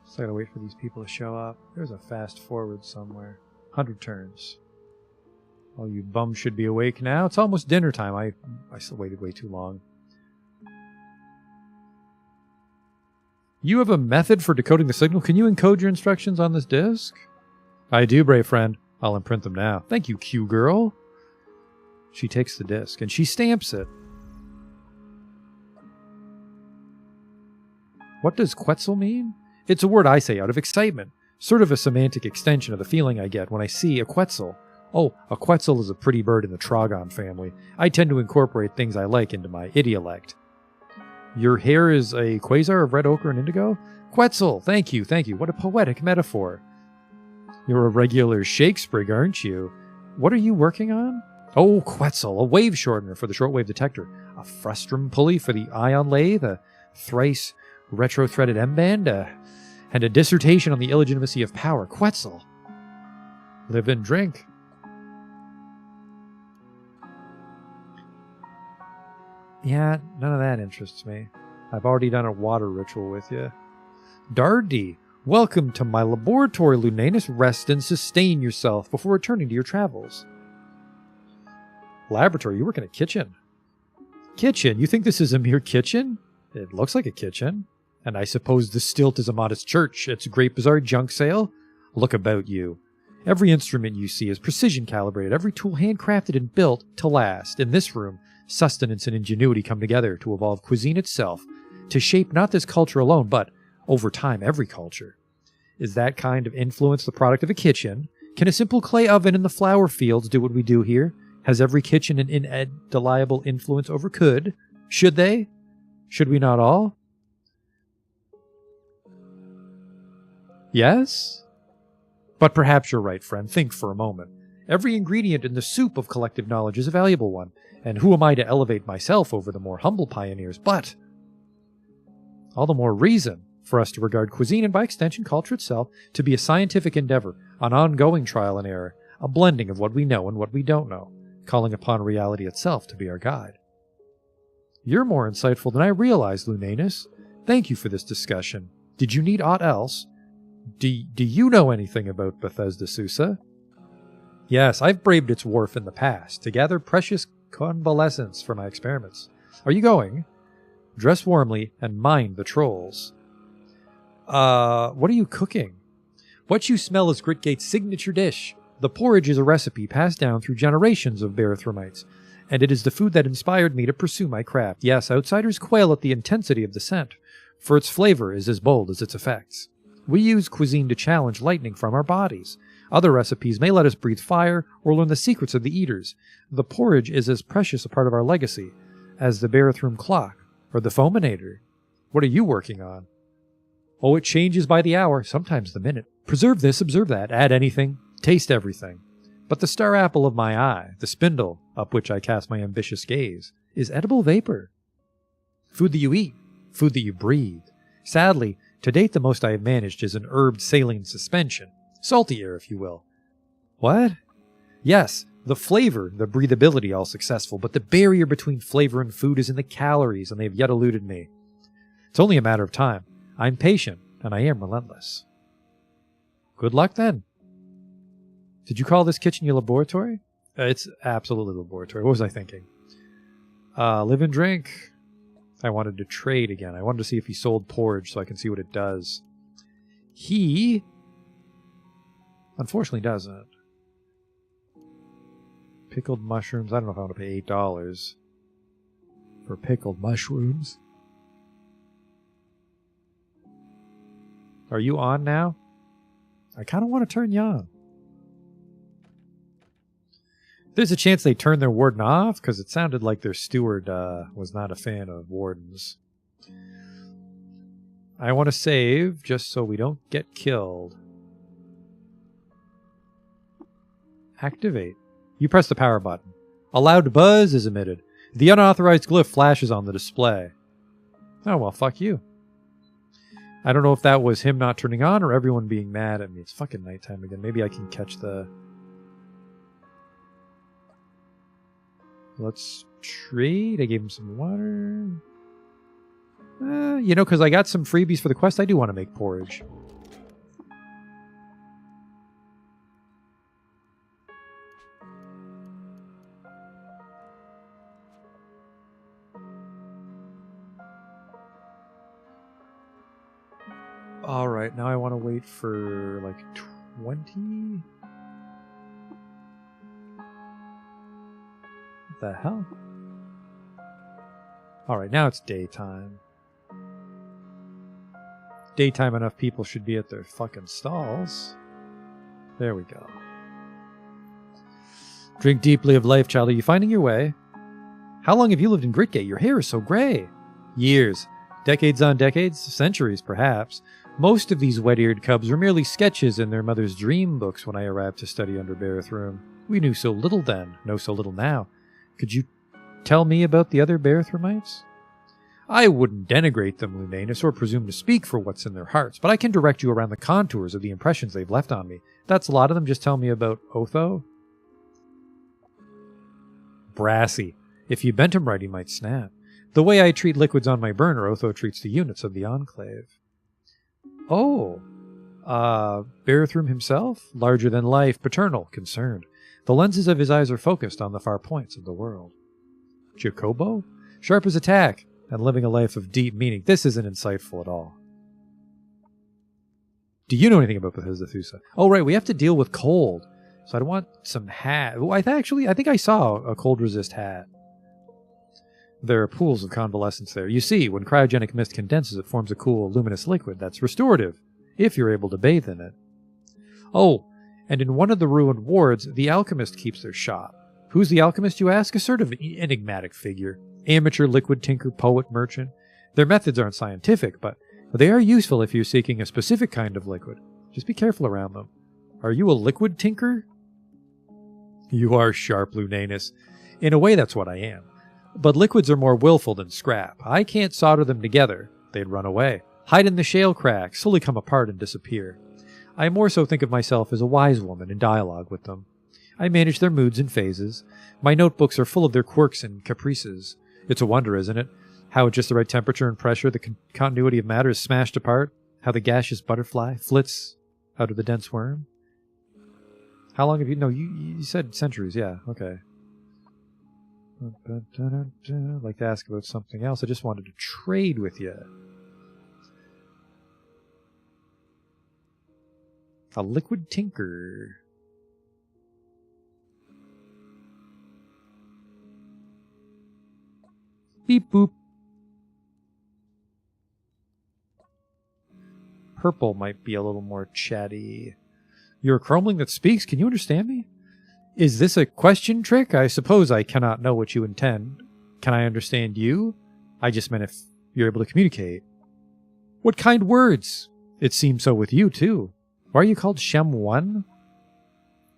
So I gotta wait for these people to show up. There's a fast forward somewhere. 100 turns. All you bums should be awake now. It's almost dinner time. I still waited way too long. You have a method for decoding the signal. Can you encode your instructions on this disk? I do, brave friend. I'll imprint them now. Thank you, Q girl. She takes the disk and she stamps it. What does Quetzal mean? It's a word I say out of excitement. Sort of a semantic extension of the feeling I get when I see a Quetzal. Oh, a Quetzal is a pretty bird in the Trogon family. I tend to incorporate things I like into my idiolect. Your hair is a quasar of red ochre and indigo? Quetzal, thank you, thank you. What a poetic metaphor. You're a regular Shakespeare, aren't you? What are you working on? Oh, Quetzal, a wave shortener for the shortwave detector, a frustrum pulley for the ion lathe, a thrice retro-threaded M-band, and a dissertation on the illegitimacy of power. Quetzal. Live and drink. Yeah, none of that interests me. I've already done a water ritual with you. Dardy, welcome to my laboratory, Lunanus. Rest and sustain yourself before returning to your travels. Laboratory, you work in a kitchen. Kitchen? You think this is a mere kitchen? It looks like a kitchen. And I suppose the stilt is a modest church. It's a great bizarre junk sale. Look about you. Every instrument you see is precision calibrated, every tool handcrafted and built to last. In this room, sustenance and ingenuity come together to evolve cuisine itself, to shape not this culture alone, but, over time, every culture. Is that kind of influence the product of a kitchen? Can a simple clay oven in the flower fields do what we do here? Has every kitchen an indelible influence over could? Should they? Should we not all? Yes? But perhaps you're right, friend. Think for a moment. Every ingredient in the soup of collective knowledge is a valuable one, and who am I to elevate myself over the more humble pioneers? But all the more reason for us to regard cuisine, and by extension culture itself, to be a scientific endeavor, an ongoing trial and error, a blending of what we know and what we don't know, calling upon reality itself to be our guide. You're more insightful than I realized, Lunanus. Thank you for this discussion. Did you need aught else? Do you know anything about Bethesda Susa? Yes, I've braved its wharf in the past to gather precious convalescence for my experiments. Are you going? Dress warmly and mind the trolls. What are you cooking? What you smell is Gritgate's signature dish. The porridge is a recipe passed down through generations of Barathromites, and it is the food that inspired me to pursue my craft. Yes, outsiders quail at the intensity of the scent, for its flavor is as bold as its effects. We use cuisine to challenge lightning from our bodies. Other recipes may let us breathe fire or learn the secrets of the eaters. The porridge is as precious a part of our legacy as the Barathrum clock or the Fominator. What are you working on? Oh, it changes by the hour, sometimes the minute. Preserve this, observe that, add anything, taste everything. But the star apple of my eye, the spindle up which I cast my ambitious gaze, is edible vapor. Food that you eat, food that you breathe. Sadly, to date the most I have managed is an herbed saline suspension. Salty air, if you will. What? Yes, the flavor, the breathability, all successful, but the barrier between flavor and food is in the calories, and they have yet eluded me. It's only a matter of time. I'm patient, and I am relentless. Good luck, then. Did you call this kitchen your laboratory? It's absolutely a laboratory. What was I thinking? Live and drink. I wanted to trade again. I wanted to see if he sold porridge so I can see what it does. He, unfortunately, doesn't. Pickled mushrooms. I don't know if I want to pay $8 for pickled mushrooms. Are you on now? I kind of want to turn you on. There's a chance they turned their warden off, because it sounded like their steward was not a fan of wardens. I want to save, just so we don't get killed. Activate. You press the power button. A loud buzz is emitted. The unauthorized glyph flashes on the display. Oh, well, fuck you. I don't know if that was him not turning on or everyone being mad at me. It's fucking nighttime again. Maybe I can catch the... Let's trade. I gave him some water. You know, because I got some freebies for the quest, I do want to make porridge. Alright, now I want to wait for like 20... What the hell? Alright, now it's daytime. Daytime enough people should be at their fucking stalls. There we go. Drink deeply of life, child. Are you finding your way? How long have you lived in Gritgate? Your hair is so gray. Years. Decades on decades. Centuries, perhaps. Most of these wet-eared cubs were merely sketches in their mother's dream books when I arrived to study under Barathrum. We knew so little then, know so little now. Could you tell me about the other Barathrumites? I wouldn't denigrate them, Lunanus, or presume to speak for what's in their hearts, but I can direct you around the contours of the impressions they've left on me. That's a lot of them. Just tell me about Otho. Brassy. If you bent him right, he might snap. The way I treat liquids on my burner, Otho treats the units of the Enclave. Oh. Barathrum himself? Larger than life, paternal, concerned. The lenses of his eyes are focused on the far points of the world. Jacobo? Sharp as a tack, and living a life of deep meaning. This isn't insightful at all. Do you know anything about Bethesda Thusa? Oh, right, we have to deal with cold. So I'd want some hat. Oh, I think I saw a cold resist hat. There are pools of convalescence there. You see, when cryogenic mist condenses, it forms a cool, luminous liquid that's restorative, if you're able to bathe in it. Oh, and in one of the ruined wards, the alchemist keeps their shop. Who's the alchemist, you ask? A sort of enigmatic figure. Amateur liquid tinker, poet, merchant. Their methods aren't scientific, but they are useful if you're seeking a specific kind of liquid. Just be careful around them. Are you a liquid tinker? You are sharp, Lunanus. In a way, that's what I am. But liquids are more willful than scrap. I can't solder them together. They'd run away. Hide in the shale cracks, slowly come apart and disappear. I more so think of myself as a wise woman in dialogue with them. I manage their moods and phases. My notebooks are full of their quirks and caprices. It's a wonder, isn't it? How at just the right temperature and pressure the continuity of matter is smashed apart. How the gaseous butterfly flits out of the dense worm. How long have you... No, you said centuries, yeah, okay. I'd like to ask about something else. I just wanted to trade with you. A liquid tinker. Beep boop. Purple might be a little more chatty. You're a chromeling that speaks? Can you understand me? Is this a question trick? I suppose I cannot know what you intend. Can I understand you? I just meant if you're able to communicate. What kind words? It seems so with you, too. Why are you called Shem 1?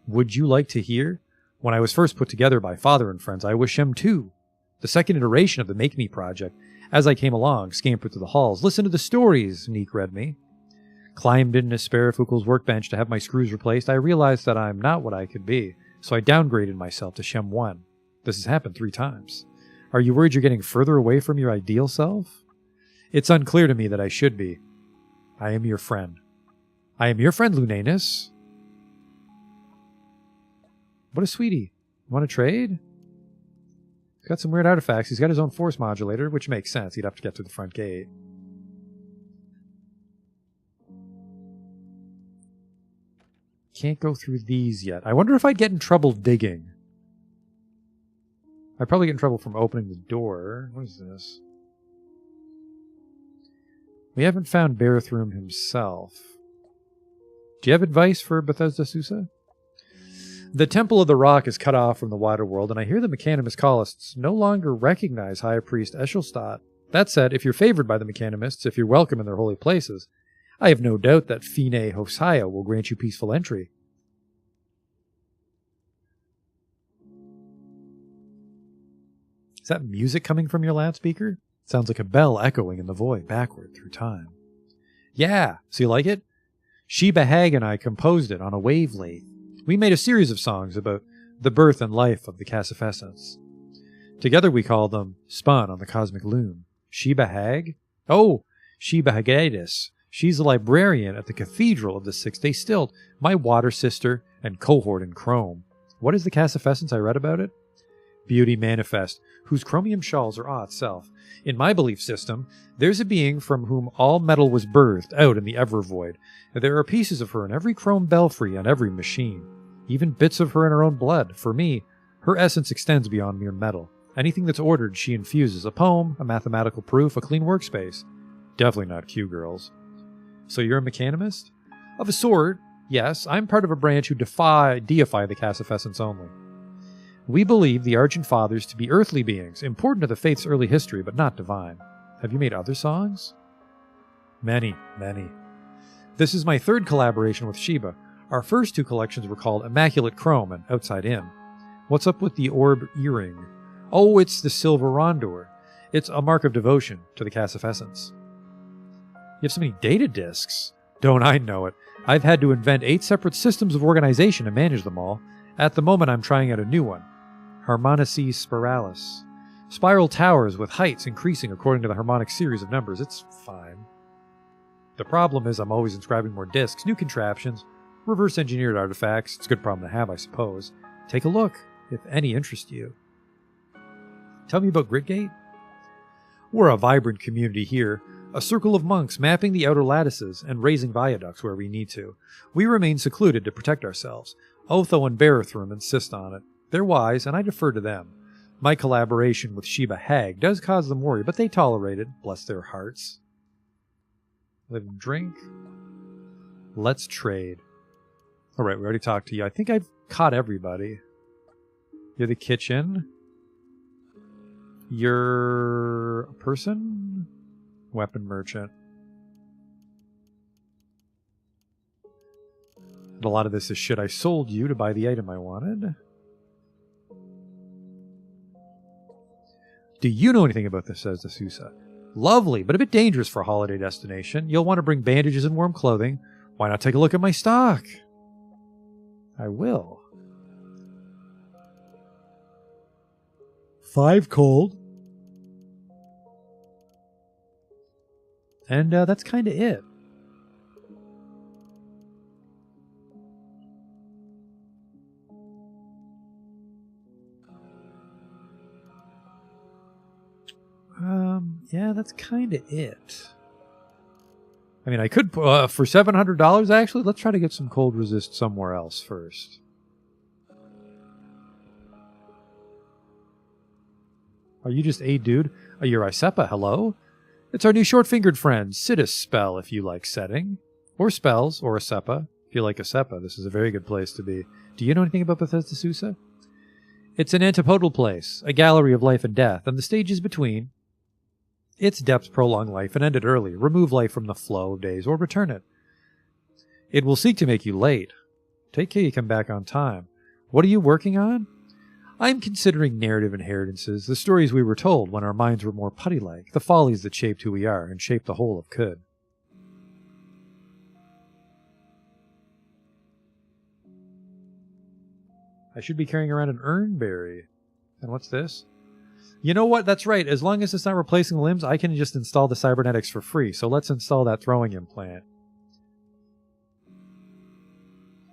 Would you like to hear? When I was first put together by Father and friends, I was Shem 2, the second iteration of the Make Me project. As I came along, scampered through the halls, listened to the stories Neek read me, climbed into Sparafukel's workbench to have my screws replaced, I realized that I'm not what I could be, so I downgraded myself to Shem 1. This has happened 3 times. Are you worried you're getting further away from your ideal self? It's unclear to me that I should be. I am your friend. I am your friend, Lunanus. What a sweetie. Want to trade? He's got some weird artifacts. He's got his own force modulator, which makes sense. He'd have to get through the front gate. Can't go through these yet. I wonder if I'd get in trouble digging. I'd probably get in trouble from opening the door. What is this? We haven't found Barathrum himself. Do you have advice for Bethesda Sousa? The Temple of the Rock is cut off from the wider world, and I hear the Mechanimus Collists no longer recognize High Priest Eshelstadt. That said, if you're favored by the Mechanimists, if you're welcome in their holy places, I have no doubt that Fine Hosea will grant you peaceful entry. Is that music coming from your loudspeaker? Sounds like a bell echoing in the void backward through time. Yeah, so you like it? Sheba Hag and I composed it on a wave lathe. We made a series of songs about the birth and life of the Cassifessence. Together we call them Spun on the Cosmic Loom. Sheba Hag? Oh, Sheba Hagaitis. She's a librarian at the Cathedral of the Six-Day Stilt, my water sister and cohort in Chrome. What is the Cassifessence I read about it? Beauty manifest, whose chromium shawls are awe itself. In my belief system, there's a being from whom all metal was birthed out in the Evervoid. There are pieces of her in every chrome belfry on every machine. Even bits of her in her own blood. For me, her essence extends beyond mere metal. Anything that's ordered, she infuses. A poem, a mathematical proof, a clean workspace. Definitely not Q-girls. So you're a mechanimist? Of a sort, yes. I'm part of a branch who deify the Cassifessence only. We believe the Argent Fathers to be earthly beings, important to the faith's early history, but not divine. Have you made other songs? Many, many. This is my 3rd collaboration with Sheba. Our first 2 collections were called Immaculate Chrome and Outside In. What's up with the orb earring? Oh, it's the Silver Rondor. It's a mark of devotion to the Cassifessence. You have so many data disks. Don't I know it? I've had to invent 8 separate systems of organization to manage them all. At the moment, I'm trying out a new one. Harmonices Spiralis. Spiral towers with heights increasing according to the harmonic series of numbers. It's fine. The problem is I'm always inscribing more disks, new contraptions, reverse-engineered artifacts. It's a good problem to have, I suppose. Take a look, if any interest you. Tell me about Gritgate? We're a vibrant community here, a circle of monks mapping the outer lattices and raising viaducts where we need to. We remain secluded to protect ourselves. Otho and Barathrum insist on it. They're wise, and I defer to them. My collaboration with Sheba Hag does cause them worry, but they tolerate it, bless their hearts. Live and drink. Let's trade. Alright, we already talked to you. I think I've caught everybody. You're the kitchen. You're a person? Weapon merchant. And a lot of this is shit I sold you to buy the item I wanted. Do you know anything about this, says the Sousa? Lovely, but a bit dangerous for a holiday destination. You'll want to bring bandages and warm clothing. Why not take a look at my stock? I will. 5 cold. And that's kind of it. Yeah, that's kind of it. I mean, I could, for $700 actually, let's try to get some cold resist somewhere else first. Are you just a dude? You're Isepa, hello? It's our new short-fingered friend, Sidus Spell, if you like setting. Or spells, or Isepa. If you like Isepa, this is a very good place to be. Do you know anything about Bethesda Sousa? It's an antipodal place, a gallery of life and death, and the stages between. Its depths prolong life and end it early, remove life from the flow of days, or return it. It will seek to make you late. Take care you come back on time. What are you working on? I'm considering narrative inheritances, the stories we were told when our minds were more putty-like, the follies that shaped who we are and shaped the whole of Could. I should be carrying around an Urnberry. And what's this? You know what? That's right. As long as it's not replacing the limbs, I can just install the cybernetics for free. So let's install that throwing implant.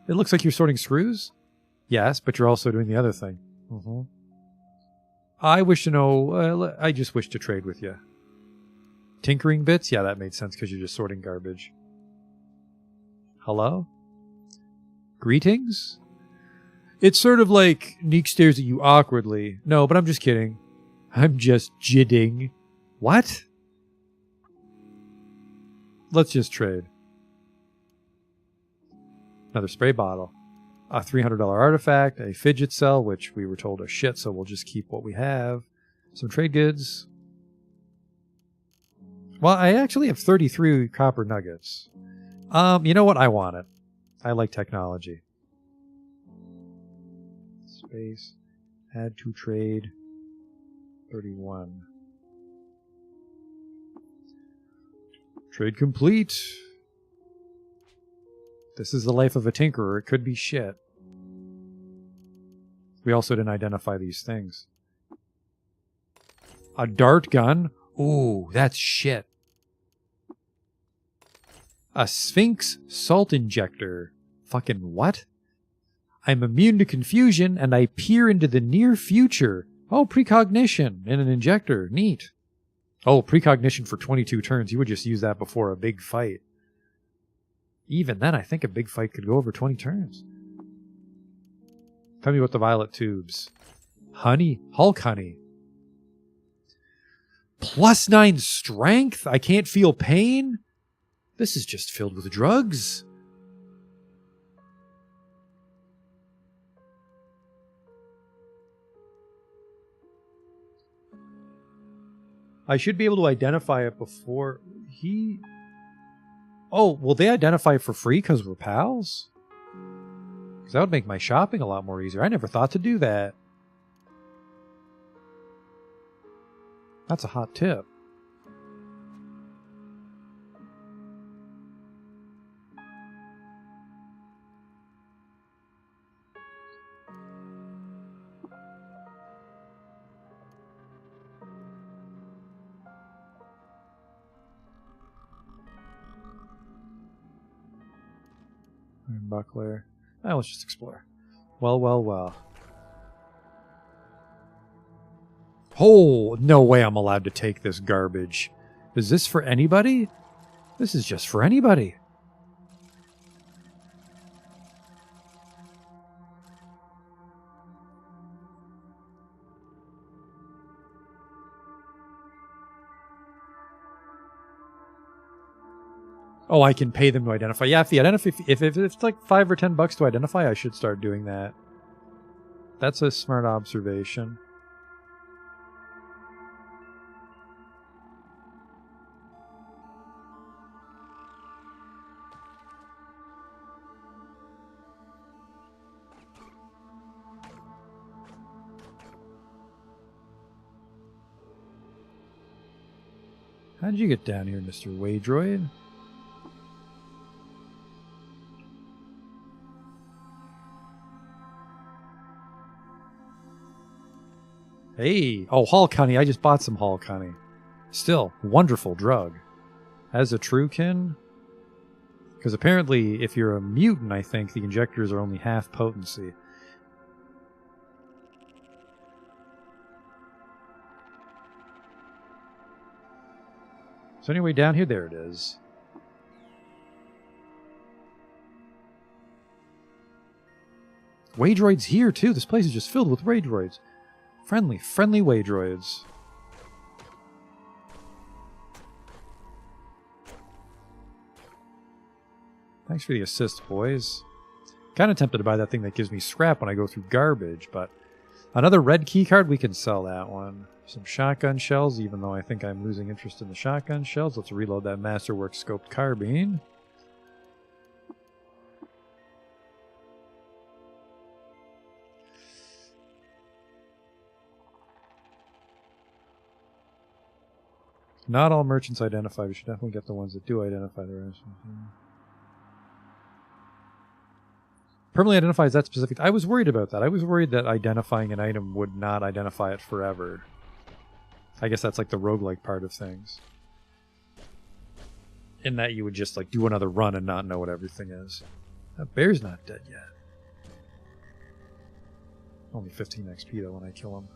It looks like you're sorting screws? Yes, but you're also doing the other thing. Mm-hmm. I wish to know... I just wish to trade with you. Tinkering bits? Yeah, that made sense because you're just sorting garbage. Hello? Greetings? It's sort of like Neek stares at you awkwardly. No, but I'm just kidding. I'm just jidding. What? Let's just trade. Another spray bottle. A $300 artifact, a fidget cell, which we were told are shit, so we'll just keep what we have. Some trade goods. Well, I actually have 33 copper nuggets. You know what? I want it. I like technology. Space. Add to trade. 31. Trade complete. This is the life of a tinkerer. It could be shit. We also didn't identify these things. A dart gun? Ooh, that's shit. A Sphinx salt injector. Fucking what? I'm immune to confusion and I peer into the near future. Oh, precognition in an injector. Neat. Oh, precognition for 22 turns. You would just use that before a big fight. Even then, I think a big fight could go over 20 turns. Tell me about the violet tubes. Honey? Hulk honey. +9 strength? I can't feel pain? This is just filled with drugs. I should be able to identify it before he... Oh, will they identify it for free because we're pals? Because that would make my shopping a lot more easier. I never thought to do that. That's a hot tip. Buckler. Let's just explore. Well, well, well. Oh, no way I'm allowed to take this garbage. Is this for anybody? This is just for anybody. Oh, I can pay them to identify. Yeah, if it's like $5 or $10 to identify, I should start doing that. That's a smart observation. How did you get down here, Mr. Waydroid? Hey! Oh, Hulk honey. I just bought some Hulk honey. Still, wonderful drug. As a Truekin? Because apparently, if you're a mutant, I think, the injectors are only half potency. So anyway, down here, there it is. Waydroids here, too. This place is just filled with Waydroids. Friendly Waydroids. Thanks for the assist, boys. Kind of tempted to buy that thing that gives me scrap when I go through garbage, but another red keycard, we can sell that one. Some shotgun shells, even though I think I'm losing interest in the shotgun shells. Let's reload that Masterworks scoped carbine. Not all merchants identify. We should definitely get the ones that do identify the rest. Permanently identifies that specific. I was worried about that. I was worried that identifying an item would not identify it forever. I guess that's like the roguelike part of things. In that you would just like do another run and not know what everything is. That bear's not dead yet. Only 15 XP though when I kill him.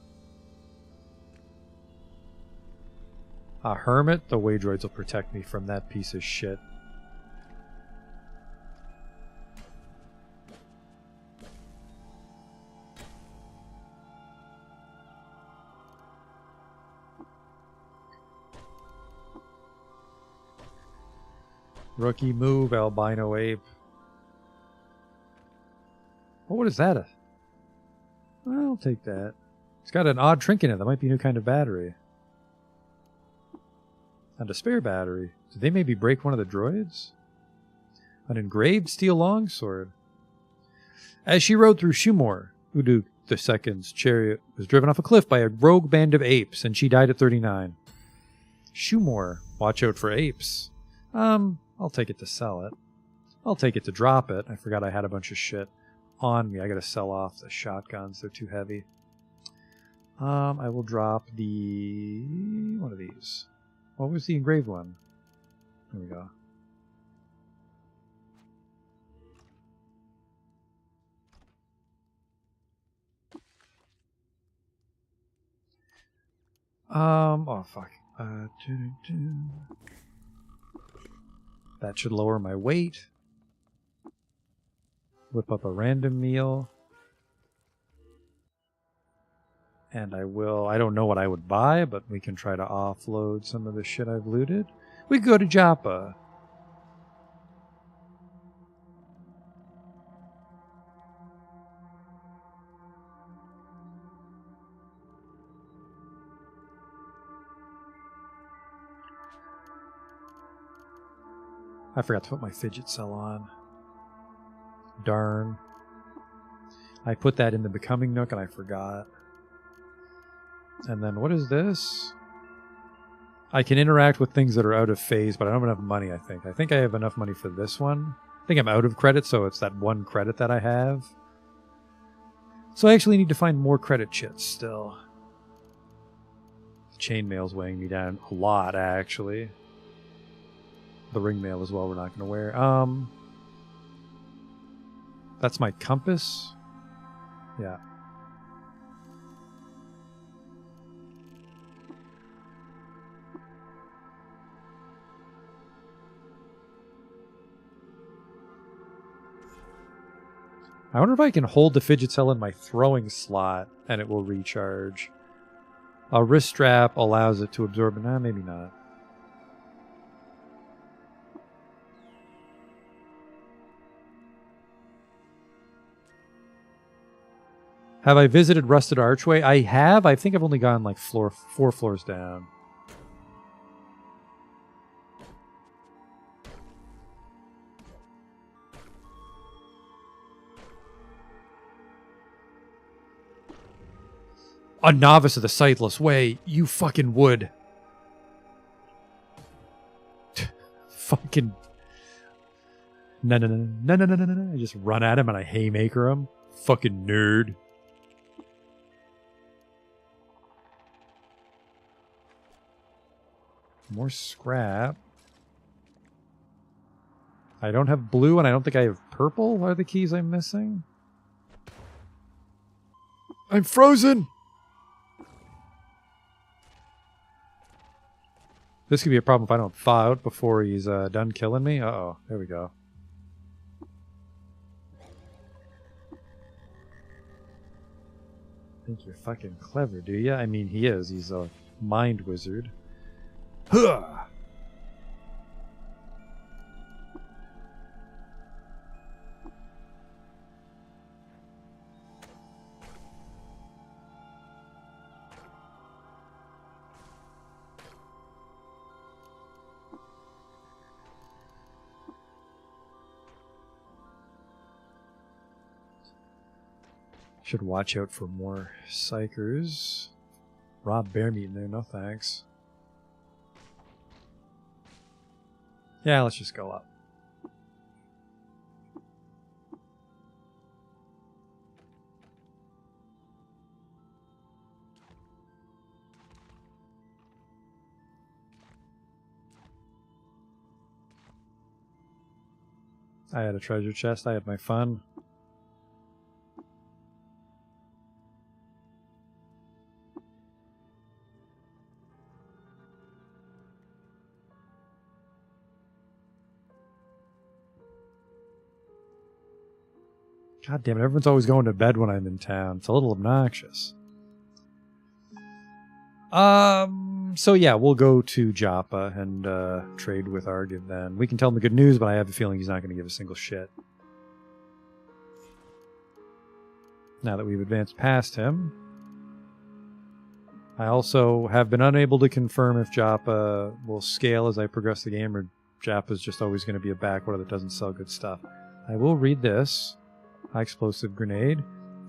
A hermit? The Waydroids will protect me from that piece of shit. Rookie move, albino ape. Oh, what is that? I'll take that. It's got an odd trinket in it. That might be a new kind of battery. And a spare battery. Did they maybe break one of the droids? An engraved steel longsword. As she rode through Shumor, Uduk II's chariot was driven off a cliff by a rogue band of apes, and she died at 39. Shumor, watch out for apes. I'll take it to sell it. I'll take it to drop it. I forgot I had a bunch of shit on me. I gotta sell off the shotguns. They're too heavy. I will drop the... one of these. What was the engraved one? There we go. Oh fuck. That should lower my weight. Whip up a random meal. And I don't know what I would buy, but we can try to offload some of the shit I've looted. We could go to Joppa. I forgot to put my fidget cell on. Darn. I put that in the Becoming Nook and I forgot. And then what is this? I can interact with things that are out of phase, but I don't have enough money, I think. I think I have enough money for this one. I think I'm out of credit, so it's that one credit that I have. So I actually need to find more credit chits still. The chainmail's weighing me down a lot, actually. The ringmail as well we're not going to wear. That's my compass. Yeah. I wonder if I can hold the fidget cell in my throwing slot and it will recharge. A wrist strap allows it to absorb. Nah, maybe not. Have I visited Rusted Archway? I have. I think I've only gone like 4 floors down. A novice of the Sightless Way. You fucking would. Fucking. No. I just run at him and I haymaker him. Fucking nerd. More scrap. I don't have blue and I don't think I have purple. What are the keys I'm missing? I'm frozen! This could be a problem if I don't thaw out before he's done killing me. Uh-oh. There we go. Think you're fucking clever, do ya? I mean, he is. He's a mind wizard. Huh! Should watch out for more psychers. Raw bear meat in there, no thanks. Yeah, let's just go up. I had a treasure chest. I had my fun. God damn it, everyone's always going to bed when I'm in town. It's a little obnoxious. So yeah, we'll go to Joppa and trade with Argid then. We can tell him the good news, but I have a feeling he's not going to give a single shit. Now that we've advanced past him. I also have been unable to confirm if Joppa will scale as I progress the game, or Joppa's just always going to be a backwater that doesn't sell good stuff. I will read this. High explosive grenade.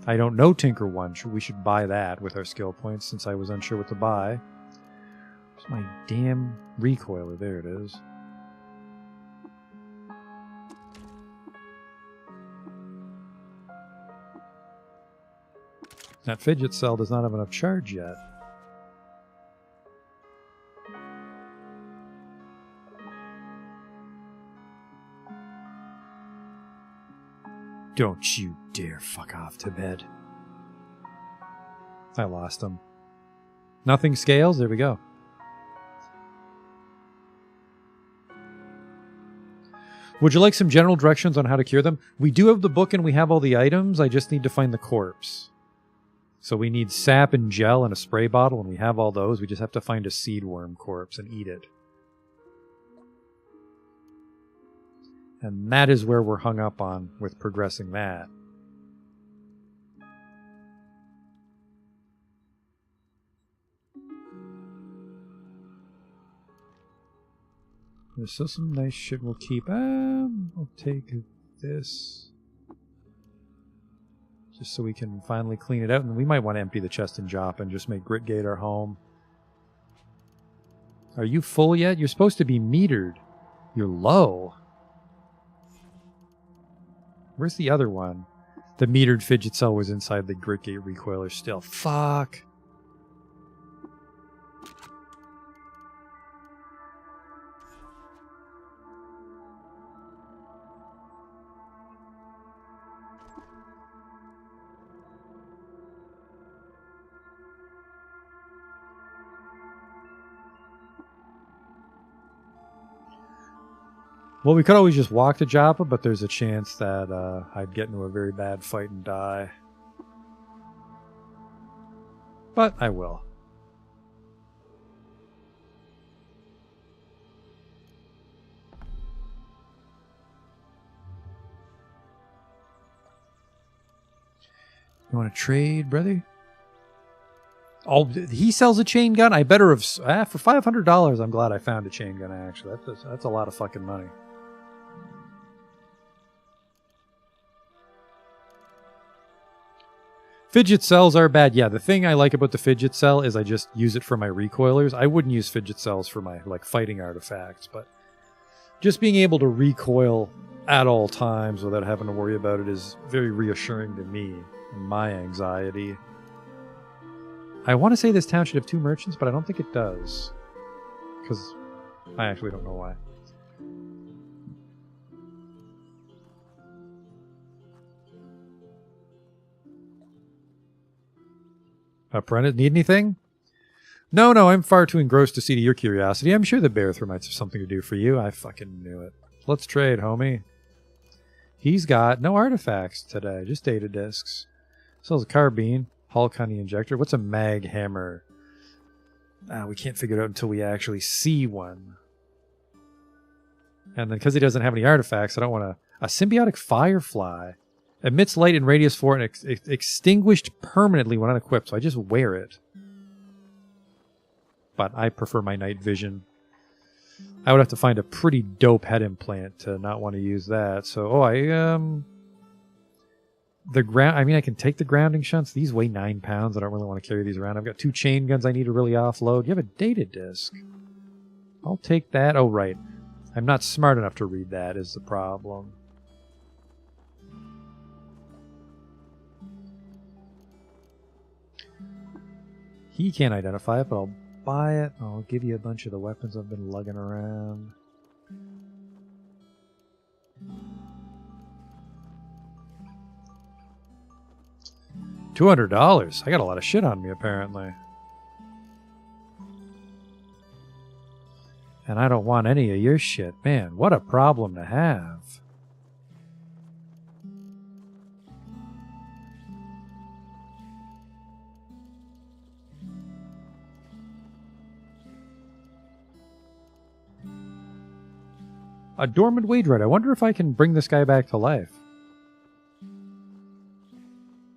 I don't know Tinker 1. We should buy that with our skill points since I was unsure what to buy. Where's my damn recoiler? There it is. That fidget cell does not have enough charge yet. Don't you dare fuck off to bed. I lost him. Nothing scales? There we go. Would you like some general directions on how to cure them? We do have the book and we have all the items. I just need to find the corpse. So we need sap and gel and a spray bottle, and we have all those. We just have to find a seed worm corpse and eat it. And that is where we're hung up on with progressing that. There's still some nice shit we'll keep. I'll take this. Just so we can finally clean it out. And we might want to empty the chest in Joppa and just make Gritgate our home. Are you full yet? You're supposed to be metered. You're low. Where's the other one? The metered fidget cell was inside the Gritgate recoiler still. Fuck. Well, we could always just walk to Joppa, but there's a chance that I'd get into a very bad fight and die. But I will. You want to trade, brother? Oh, he sells a chain gun? I better have... for $500, I'm glad I found a chain gun, actually. That's a lot of fucking money. Fidget cells are bad. Yeah, the thing I like about the fidget cell is I just use it for my recoilers. I wouldn't use fidget cells for my fighting artifacts, but just being able to recoil at all times without having to worry about it is very reassuring to me and my anxiety. I want to say this town should have 2 merchants, but I don't think it does. Because I actually don't know why. Apprentice, need anything? No, I'm far too engrossed to see to your curiosity. I'm sure the Bearthur might have something to do for you. I fucking knew it. Let's trade, homie. He's got no artifacts today, just data discs. Sells a carbine, Hulk honey injector. What's a mag hammer? We can't figure it out until we actually see one. And then because he doesn't have any artifacts, I don't want a symbiotic firefly. Emits light in radius 4 and extinguished permanently when unequipped, so I just wear it. But I prefer my night vision. I would have to find a pretty dope head implant to not want to use that. So, the ground. I mean, I can take the grounding shunts. These weigh 9 pounds. I don't really want to carry these around. I've got 2 chain guns I need to really offload. You have a data disc. I'll take that. Oh, right. I'm not smart enough to read that is the problem. He can't identify it, but I'll buy it. I'll give you a bunch of the weapons I've been lugging around. $200. I got a lot of shit on me, apparently. And I don't want any of your shit. Man, what a problem to have. A dormant wage right. I wonder if I can bring this guy back to life.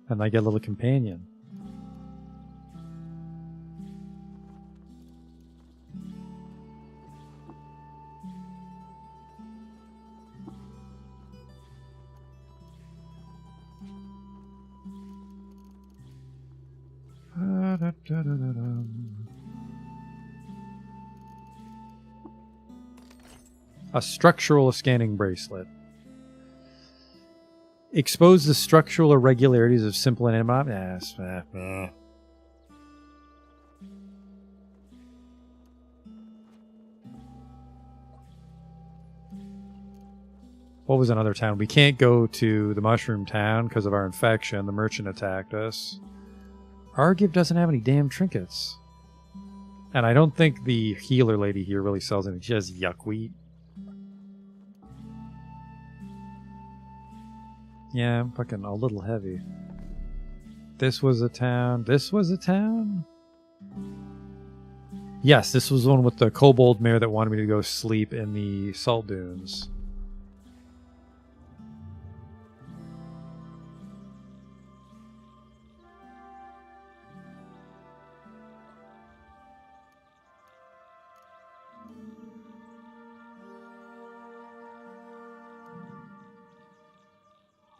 And I get a little companion. A structural scanning bracelet. Expose the structural irregularities of simple and yes. What was another town? We can't go to the Mushroom Town because of our infection. The merchant attacked us. Argive doesn't have any damn trinkets. And I don't think the healer lady here really sells anything. She has yuckweed. Yeah, I'm fucking a little heavy. This was a town. This was a town? Yes, this was the one with the kobold mare that wanted me to go sleep in the salt dunes.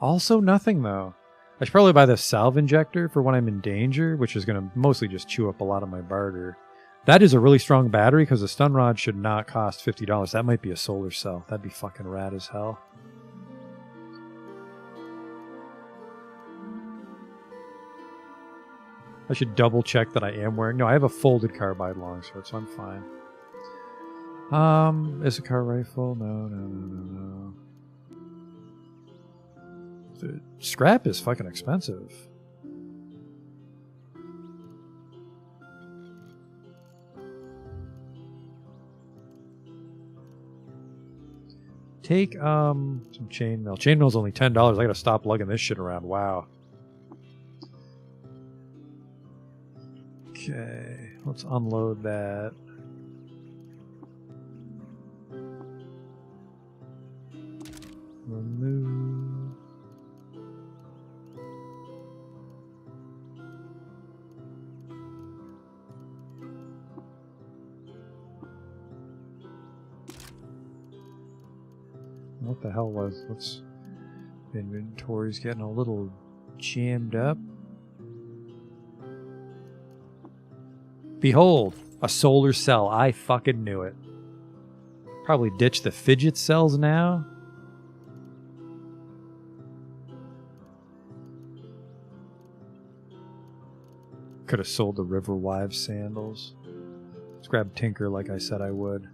Also nothing, though. I should probably buy the salve injector for when I'm in danger, which is going to mostly just chew up a lot of my barter. That is a really strong battery, because a stun rod should not cost $50. That might be a solar cell. That'd be fucking rad as hell. I should double check that I am wearing... No, I have a folded carbide longsword, so I'm fine. Issachar rifle? No. Dude, scrap is fucking expensive. Take some chainmail. Chainmail's only $10. I gotta stop lugging this shit around. Wow. Okay, let's unload that. Remove. What the hell was... Let's... Inventory's getting a little jammed up. Behold! A solar cell. I fucking knew it. Probably ditch the fidget cells now. Could have sold the Riverwives sandals. Let's grab Tinker like I said I would.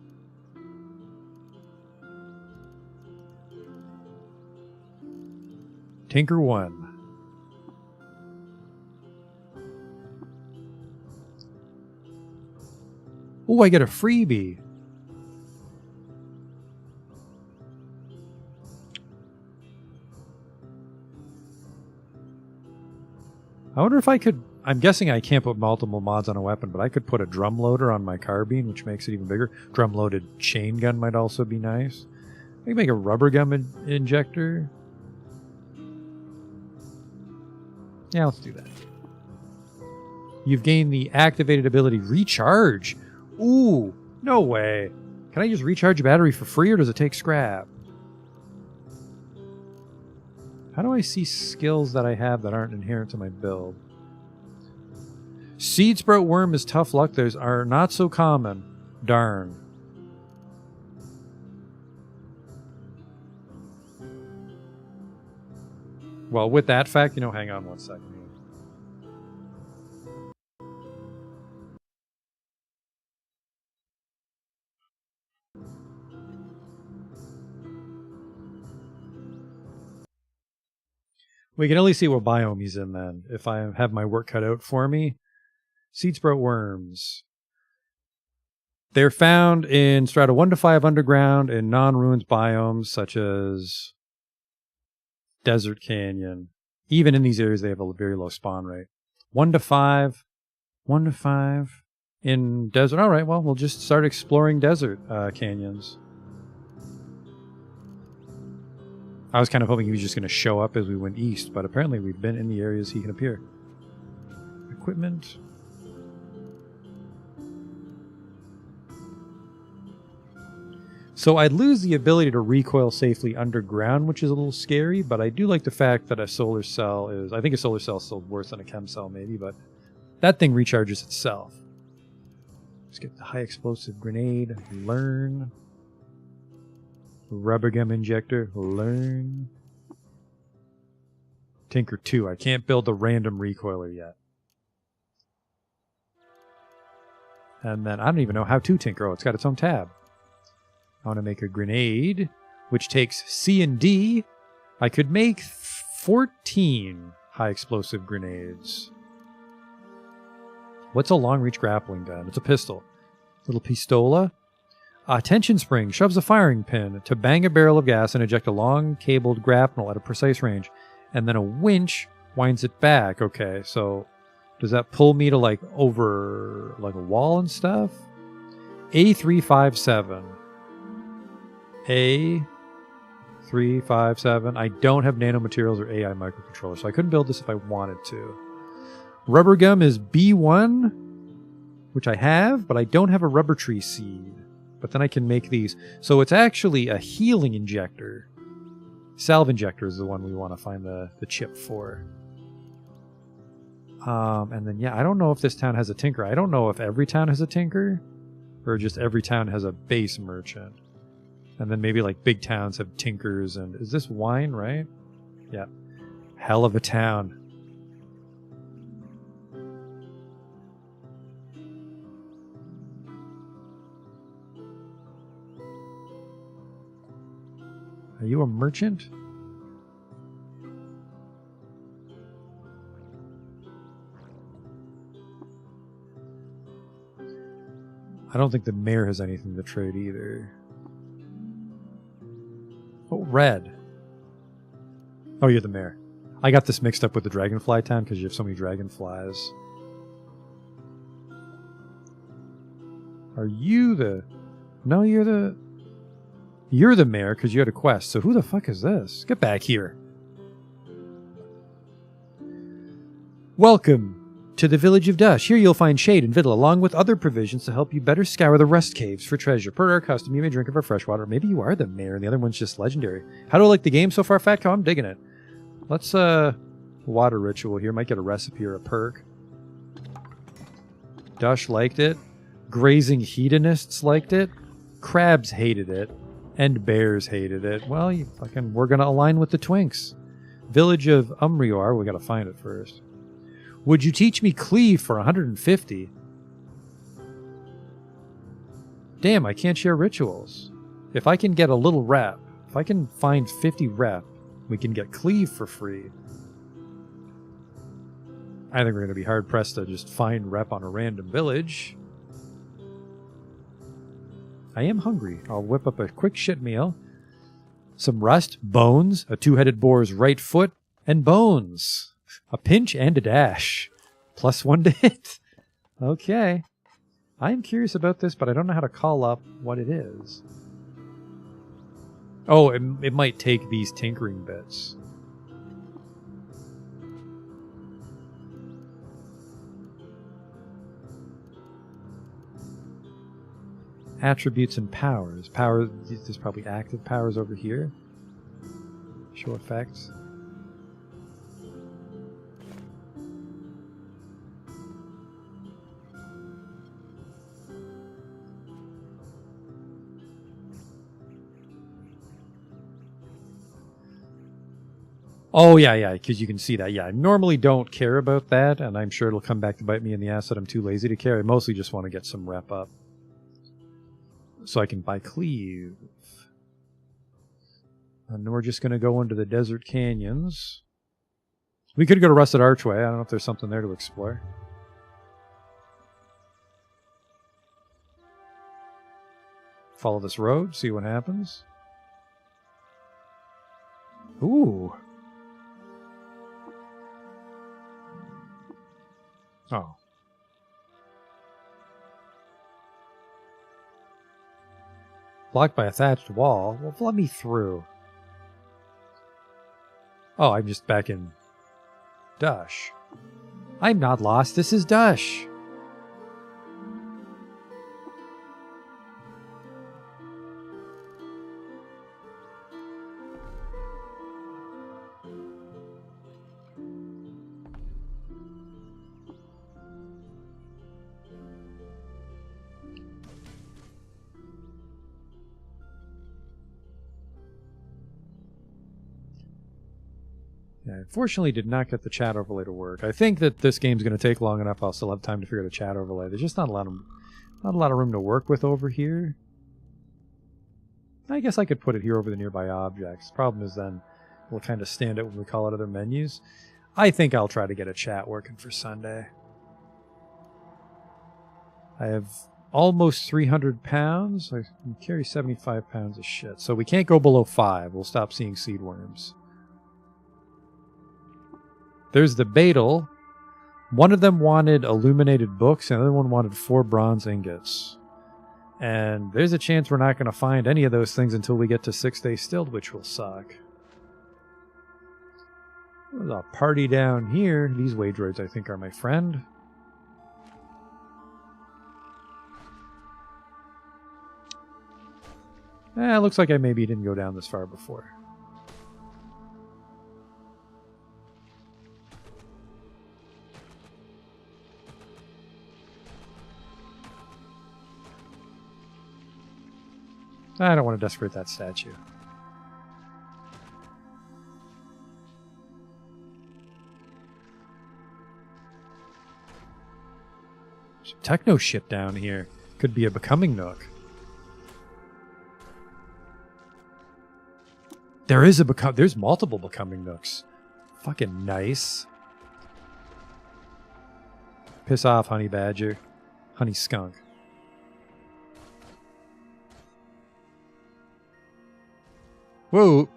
Tinker 1. Oh, I get a freebie. I wonder if I could... I'm guessing I can't put multiple mods on a weapon, but I could put a drum loader on my carbine, which makes it even bigger. Drum loaded chain gun might also be nice. I can make a rubber gun injector. Yeah, let's do that. You've gained the activated ability Recharge. Ooh, no way. Can I just recharge a battery for free, or does it take scrap? How do I see skills that I have that aren't inherent to my build? Seed Sprout Worm is tough luck. Those are not so common. Darn. Well, with that fact, hang on one second. We can only see what biome he's in then, if I have my work cut out for me. Seed sprout worms. They're found in strata 1 to 5 underground in non-ruins biomes such as Desert Canyon. Even in these areas, they have a very low spawn rate. 1 to 5. 1 to 5 in desert. All right, well, we'll just start exploring desert canyons. I was kind of hoping he was just going to show up as we went east, but apparently we've been in the areas he can appear. Equipment. So I'd lose the ability to recoil safely underground, which is a little scary, but I do like the fact that a solar cell is... I think a solar cell is still worse than a chem cell, maybe, but that thing recharges itself. Let's get the high explosive grenade. Learn. Rubber gum injector. Learn. Tinker 2. I can't build the random recoiler yet. And then I don't even know how to tinker. Oh, it's got its own tab. I want to make a grenade, which takes C and D. I could make 14 high explosive grenades. What's a long reach grappling gun? It's a pistol. Little pistola. A tension spring shoves a firing pin to bang a barrel of gas and eject a long cabled grapnel at a precise range. And then a winch winds it back. Okay, so does that pull me to over a wall and stuff? A357. A357. I don't have nanomaterials or AI microcontroller, so I couldn't build this if I wanted to. Rubber gum is B1, which I have, but I don't have a rubber tree seed. But then I can make these. So it's actually a healing injector. Salve injector is the one we want to find the chip for. And then, I don't know if this town has a tinker. I don't know if every town has a tinker, or just every town has a base merchant. And then maybe big towns have tinkers. And is this wine, right? Yeah. Hell of a town. Are you a merchant? I don't think the mayor has anything to trade either. Oh, red. Oh, you're the mayor. I got this mixed up with the Dragonfly town because you have so many dragonflies. Are you the... No, you're the... You're the mayor because you had a quest. So who the fuck is this? Get back here. Welcome to the village of Dush. Here you'll find shade and victual along with other provisions to help you better scour the rust caves for treasure. Per our custom, you may drink of our fresh water. Maybe you are the mayor and the other one's just legendary. How do I like the game so far, Fat Cow? I'm digging it. Let's, water ritual here. Might get a recipe or a perk. Dush liked it. Grazing hedonists liked it. Crabs hated it. And bears hated it. Well, we're gonna align with the Twinks. Village of Umrior. We gotta find it first. Would you teach me cleave for 150? Damn, I can't share rituals. If I can get a little rep, if I can find 50 rep, we can get cleave for free. I think we're gonna be hard pressed to just find rep on a random village. I am hungry. I'll whip up a quick shit meal. Some rust, bones, a two-headed boar's right foot, and bones. A pinch and a dash. +1 to hit. Okay. I'm curious about this, but I don't know how to call up what it is. Oh, it might take these tinkering bits. Attributes and powers. Powers, there's probably active powers over here. Show effects. Oh, yeah, because you can see that. Yeah, I normally don't care about that, and I'm sure it'll come back to bite me in the ass that I'm too lazy to care. I mostly just want to get some rep up. So I can buy cleave. And we're just going to go into the desert canyons. We could go to Rusted Archway. I don't know if there's something there to explore. Follow this road, see what happens. Ooh. Oh. Blocked by a thatched wall. Well, let me through. Oh, I'm just back in Dush. I'm not lost. This is Dush. Yeah, unfortunately did not get the chat overlay to work. I think that this game's going to take long enough. I'll still have time to figure out a chat overlay. There's just not a lot of room to work with over here. I guess I could put it here over the nearby objects. Problem is then we'll kind of stand out when we call out other menus. I think I'll try to get a chat working for Sunday. I have almost 300 pounds. I can carry 75 pounds of shit. So we can't go below 5. We'll stop seeing seed worms. There's the Beetle. One of them wanted illuminated books, and the other one wanted 4 bronze ingots. And there's a chance we're not going to find any of those things until we get to 6 Day Stilled, which will suck. There's a party down here. These wage droids, I think, are my friend. Looks like I maybe didn't go down this far before. I don't want to desecrate that statue. Some techno shit down here. Could be a Becoming Nook. There's multiple Becoming Nooks. Fucking nice. Piss off, honey badger. Honey skunk. Whoa!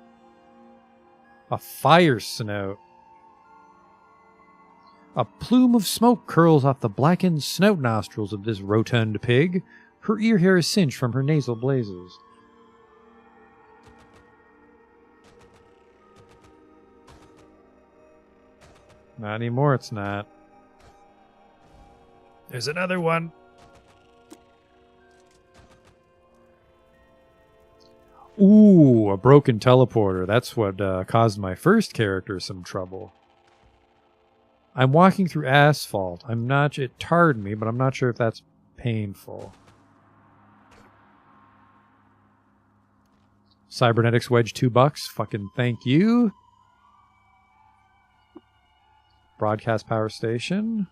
A fire snout. A plume of smoke curls off the blackened snout nostrils of this rotund pig. Her ear hair is singed from her nasal blazes. Not anymore, it's not. There's another one. Ooh, a broken teleporter. That's what caused my first character some trouble. I'm walking through asphalt. It tarred me, but I'm not sure if that's painful. Cybernetics Wedge, $2. Fucking thank you. Broadcast Power Station.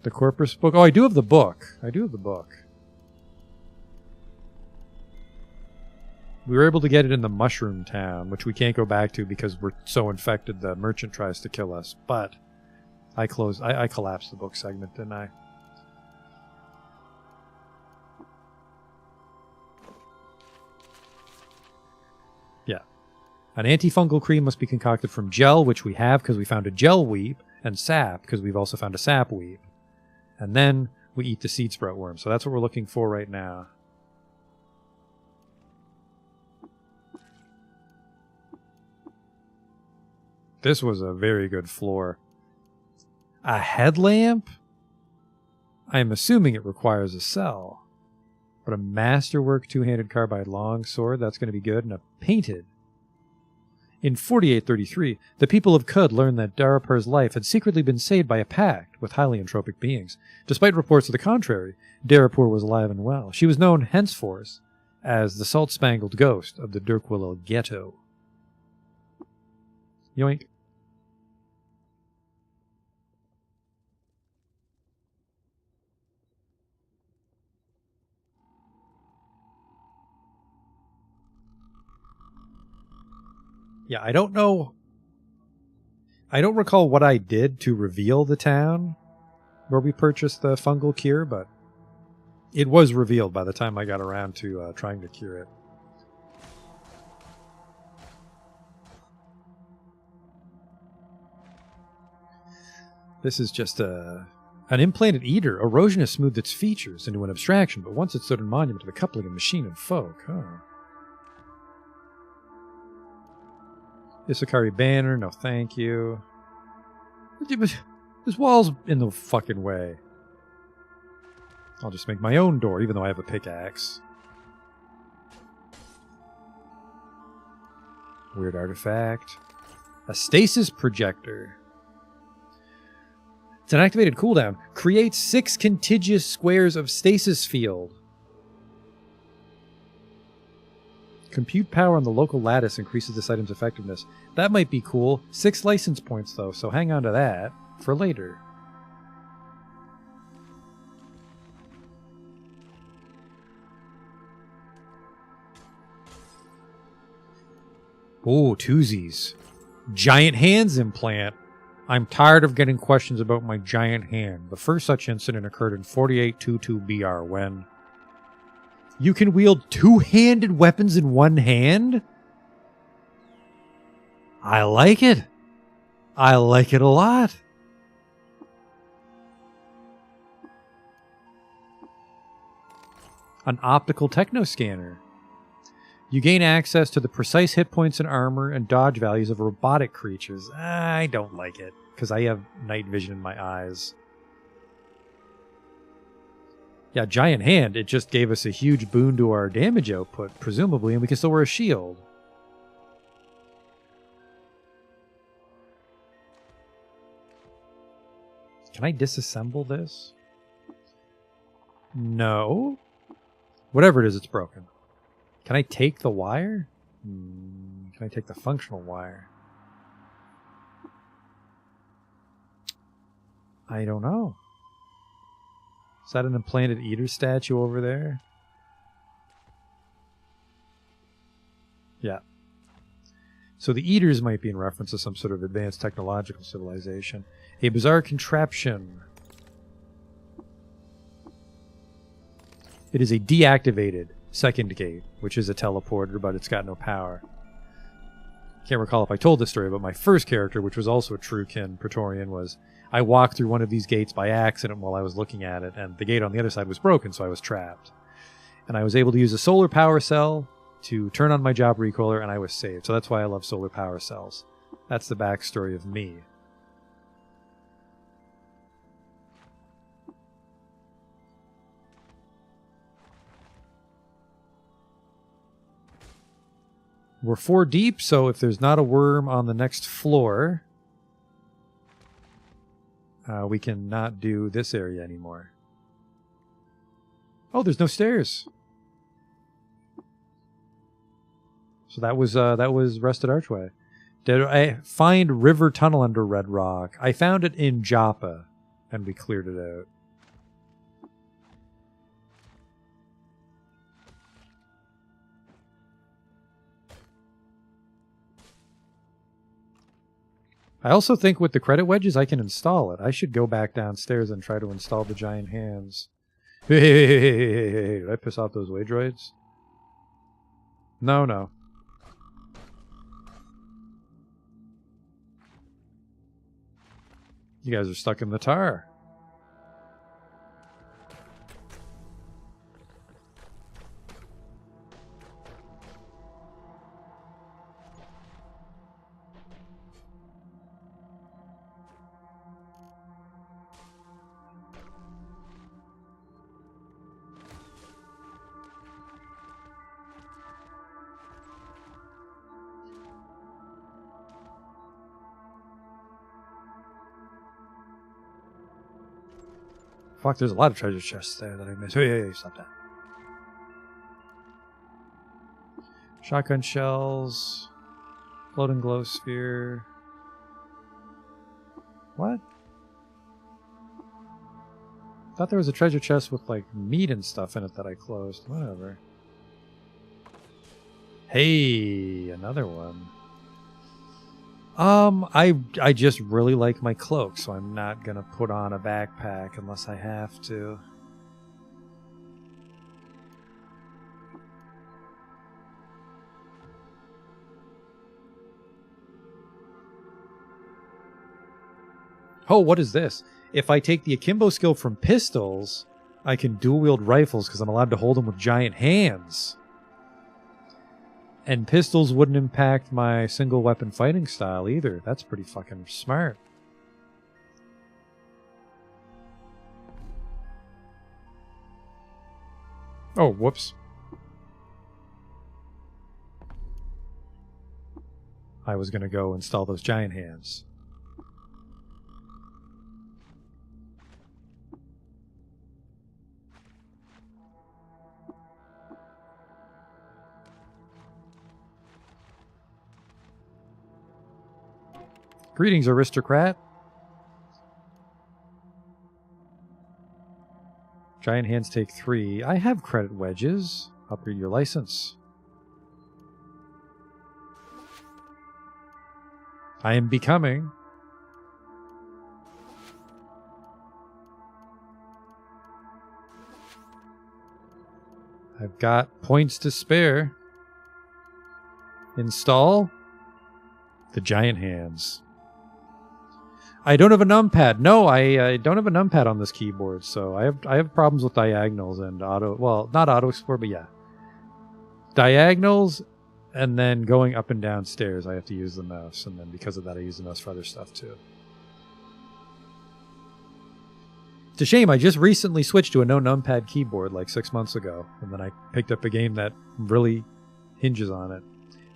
The Corpus book. Oh, I do have the book. We were able to get it in the Mushroom Town, which we can't go back to because we're so infected the merchant tries to kill us. But I collapsed the book segment, didn't I? Yeah. An antifungal cream must be concocted from gel, which we have because we found a gel weep, and sap because we've also found a sap weep. And then we eat the seed sprout worm. So that's what we're looking for right now. This was a very good floor. A headlamp? I'm assuming it requires a cell. But a masterwork two-handed carbide longsword, that's going to be good. And a painted In 4833, the people of Kud learned that Darapur's life had secretly been saved by a pact with highly entropic beings. Despite reports to the contrary, Darapur was alive and well. She was known henceforth as the salt-spangled ghost of the Dirkwillow Ghetto. Yoink. Yeah, I don't know. I don't recall what I did to reveal the town where we purchased the fungal cure, but it was revealed by the time I got around to trying to cure it. This is just an implanted eater. Erosion has smoothed its features into an abstraction, but once it stood a monument to the coupling of machine and folk. Oh. Isakari banner, no thank you. This wall's in the fucking way. I'll just make my own door, even though I have a pickaxe. Weird artifact. A stasis projector. It's an activated cooldown. Creates 6 contiguous squares of stasis field. Compute power on the local lattice increases this item's effectiveness. That might be cool. 6 license points, though, so hang on to that for later. Oh, twosies. Giant hands implant. I'm tired of getting questions about my giant hand. The first such incident occurred in 4822 BR when you can wield 2-handed weapons in one hand? I like it. I like it a lot. An optical techno scanner. You gain access to the precise hit points and armor and dodge values of robotic creatures. I don't like it, because I have night vision in my eyes. Yeah, giant hand, it just gave us a huge boon to our damage output, presumably, and we can still wear a shield. Can I disassemble this? No. Whatever it is, it's broken. Can I take the wire? Can I take the functional wire? I don't know. Is that an implanted eater statue over there? Yeah. So the eaters might be in reference to some sort of advanced technological civilization. A bizarre contraption. It is a deactivated second gate, which is a teleporter, but it's got no power. Can't recall if I told this story, but my first character, which was also a Truekin Praetorian, was I walked through one of these gates by accident while I was looking at it, and the gate on the other side was broken, so I was trapped. And I was able to use a solar power cell to turn on my job recoiler, and I was saved. So that's why I love solar power cells. That's the backstory of me. We're 4 deep, so if there's not a worm on the next floor, we can not do this area anymore. Oh, there's no stairs. So that was Rusted Archway. Did I find River Tunnel under Red Rock? I found it in Joppa, and we cleared it out. I also think with the credit wedges, I can install it. I should go back downstairs and try to install the giant hands. Hey, did I piss off those Waydroids? No, no. You guys are stuck in the tar. Fuck, there's a lot of treasure chests there that I missed. Hey, stop that. Shotgun shells. Floating glow sphere. What? Thought there was a treasure chest with like meat and stuff in it that I closed. Whatever. Hey, another one. I just really like my cloak, so I'm not gonna put on a backpack unless I have to. Oh, what is this? If I take the akimbo skill from pistols, I can dual wield rifles because I'm allowed to hold them with giant hands. And pistols wouldn't impact my single weapon fighting style either. That's pretty fucking smart. Oh, whoops. I was going to go install those giant hands. Greetings, aristocrat. Giant hands take 3. I have credit wedges. Upgrade your license. I am becoming. I've got points to spare. Install the giant hands. I don't have a numpad. No, I don't have a numpad on this keyboard, so I have problems with diagonals and auto. Well, not auto explore, but yeah, diagonals, and then going up and down stairs. I have to use the mouse, and then because of that, I use the mouse for other stuff too. It's a shame. I just recently switched to a no numpad keyboard like 6 months ago, and then I picked up a game that really hinges on it.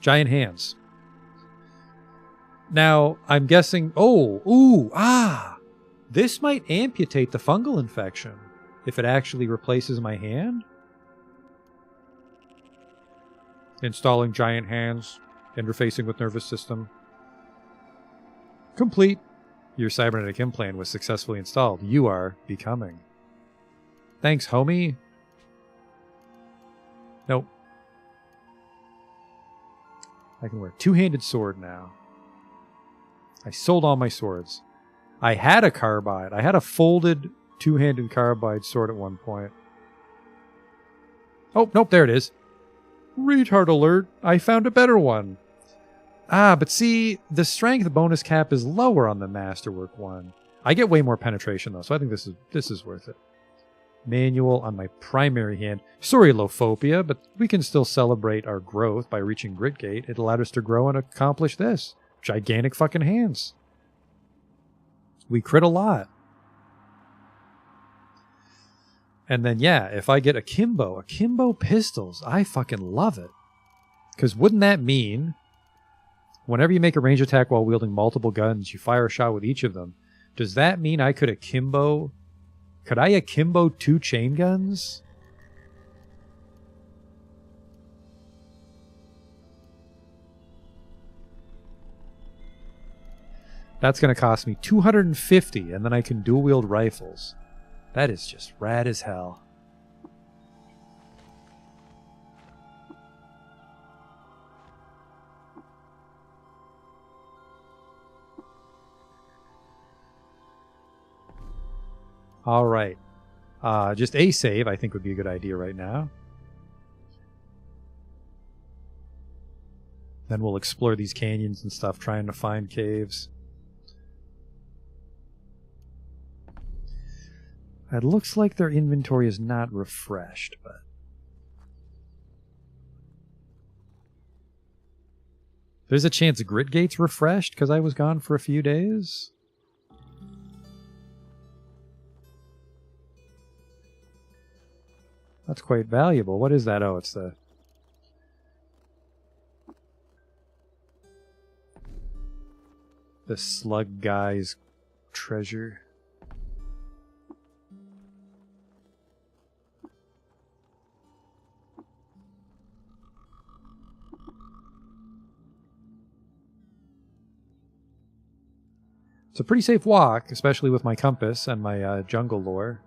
Giant hands. Now, I'm guessing... This might amputate the fungal infection if it actually replaces my hand. Installing giant hands. Interfacing with nervous system. Complete. Your cybernetic implant was successfully installed. You are becoming. Thanks, homie. Nope. I can wear a two-handed sword now. I sold all my swords. I had a carbide. I had a folded two-handed carbide sword at one point. Oh, nope, there it is. Retard alert. I found a better one. But see, the strength bonus cap is lower on the Masterwork one. I get way more penetration, though, so I think this is worth it. Manual on my primary hand. Sorry, Lophobia, but we can still celebrate our growth by reaching Gritgate. It allowed us to grow and accomplish this. Gigantic fucking hands. We crit a lot. And then, yeah, if I get akimbo pistols, I fucking love it. Because wouldn't that mean, whenever you make a range attack while wielding multiple guns, you fire a shot with each of them. Does that mean I could akimbo... Could I akimbo 2 chain guns? That's going to cost me 250, and then I can dual wield rifles. That is just rad as hell. All right. Just a save, I think, would be a good idea right now. Then we'll explore these canyons and stuff, trying to find caves. It looks like their inventory is not refreshed, but... There's a chance Gritgate's refreshed because I was gone for a few days. That's quite valuable. What is that? Oh, it's the slug guy's treasure. It's a pretty safe walk, especially with my compass and my jungle lore.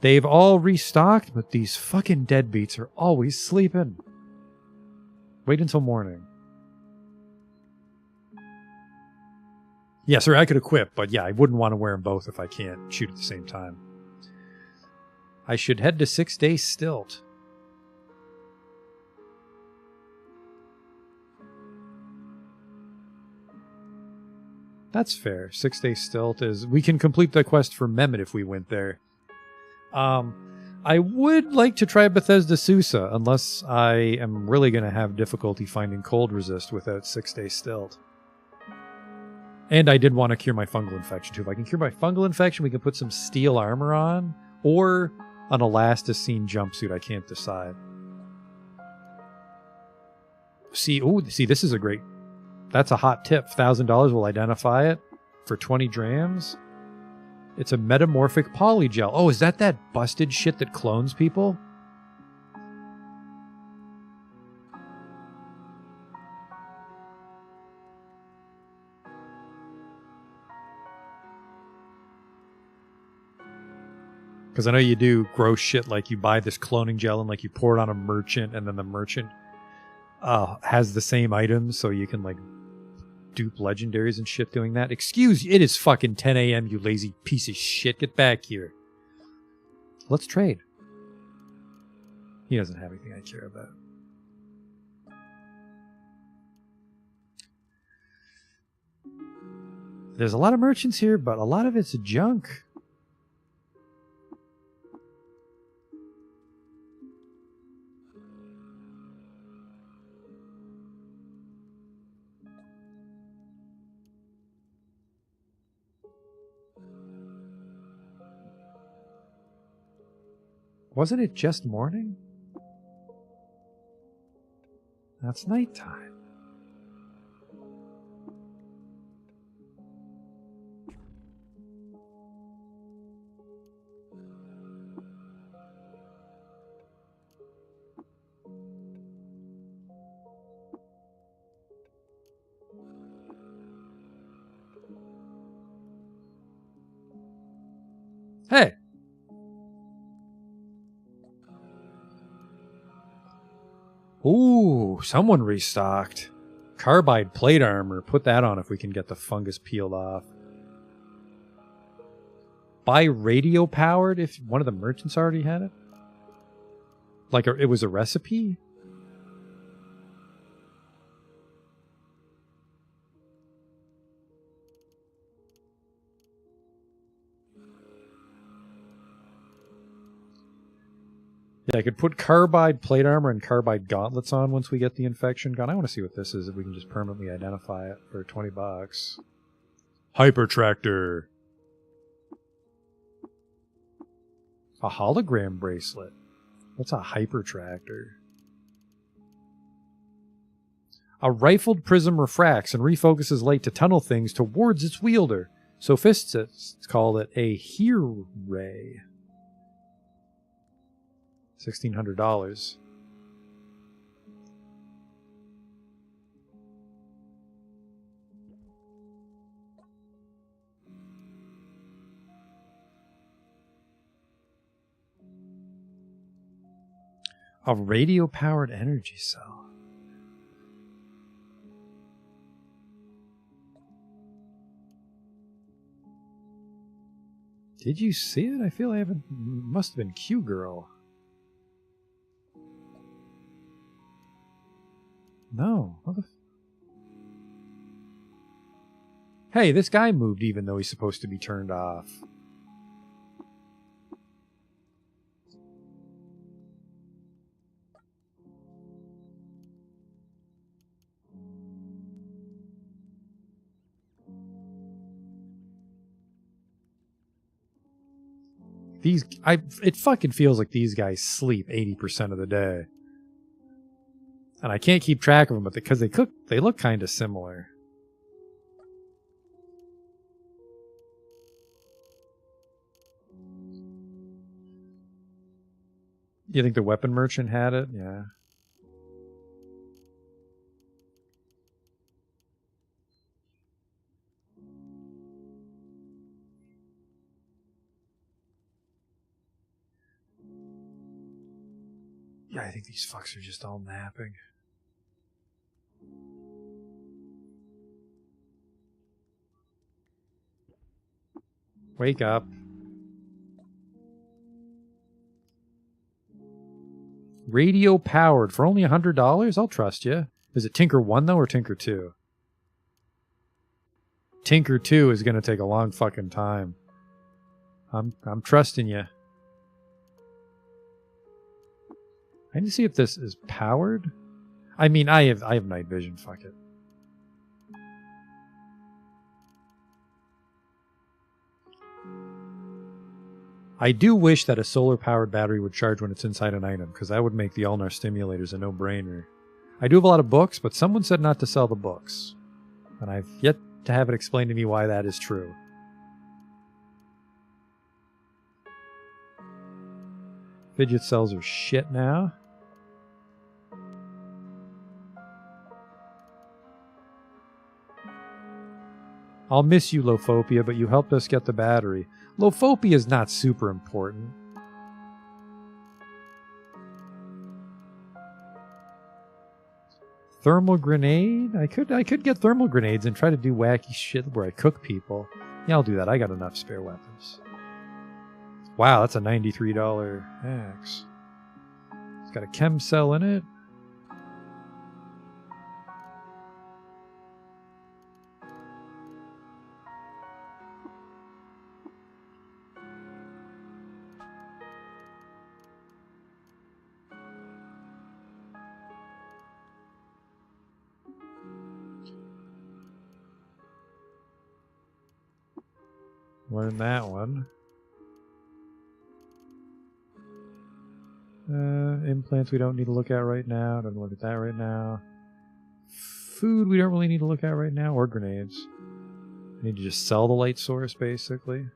They've all restocked, but these fucking deadbeats are always sleeping. Wait until morning. Yeah, sorry, I could equip, but yeah, I wouldn't want to wear them both if I can't shoot at the same time. I should head to 6 Day Stilt. That's fair. 6 Day Stilt is... We can complete the quest for Mehmet if we went there. I would like to try Bethesda Susa, unless I am really going to have difficulty finding cold resist without 6 Day Stilt. And I did want to cure my fungal infection too. If I can cure my fungal infection, we can put some steel armor on, or an elasticine jumpsuit. I can't decide. See, this is a great... That's a hot tip. $1,000 will identify it for 20 drams. It's a metamorphic polygel. Oh, is that busted shit that clones people? Because I know you do gross shit like you buy this cloning gel and like you pour it on a merchant and then the merchant has the same items so you can like dupe legendaries and shit doing that. Excuse you, it is fucking 10 a.m., you lazy piece of shit. Get back here. Let's trade. He doesn't have anything I care about. There's a lot of merchants here, but a lot of it's junk. Wasn't it just morning? That's nighttime. Hey! Ooh, someone restocked. Carbide plate armor. Put that on if we can get the fungus peeled off. Buy radio powered if one of the merchants already had it? Like it was a recipe? Yeah, I could put carbide plate armor and carbide gauntlets on once we get the infection gone. I want to see what this is, if we can just permanently identify it for $20. Hyper tractor. A hologram bracelet. What's a hyper tractor? A rifled prism refracts and refocuses light to tunnel things towards its wielder. Sophistists call it a hear ray. $1,600. A radio-powered energy cell. Did you see it? I feel I haven't... Must have been Q-Girl. No. Hey, this guy moved even though he's supposed to be turned off. It fucking feels like these guys sleep 80% of the day. And I can't keep track of them, but because they look kind of similar. You think the weapon merchant had it? Yeah. Yeah, I think these fucks are just all napping. Wake up. Radio powered for only $100? I'll trust you. Is it Tinker 1 though or Tinker 2? Tinker 2 is going to take a long fucking time. I'm trusting you. I need to see if this is powered. I mean, I have night vision. Fuck it. I do wish that a solar-powered battery would charge when it's inside an item, because that would make the Ulnar stimulators a no-brainer. I do have a lot of books, but someone said not to sell the books. And I've yet to have it explained to me why that is true. Fidget cells are shit now. I'll miss you, Lophopia, but you helped us get the battery. Lophopia is not super important. Thermal grenade? I could get thermal grenades and try to do wacky shit where I cook people. Yeah, I'll do that. I got enough spare weapons. Wow, that's a $93 axe. It's got a chem cell in it. Learn that one. Implants we don't need to look at right now. Don't look at that right now. Food we don't really need to look at right now. Or grenades. I need to just sell the light source, basically.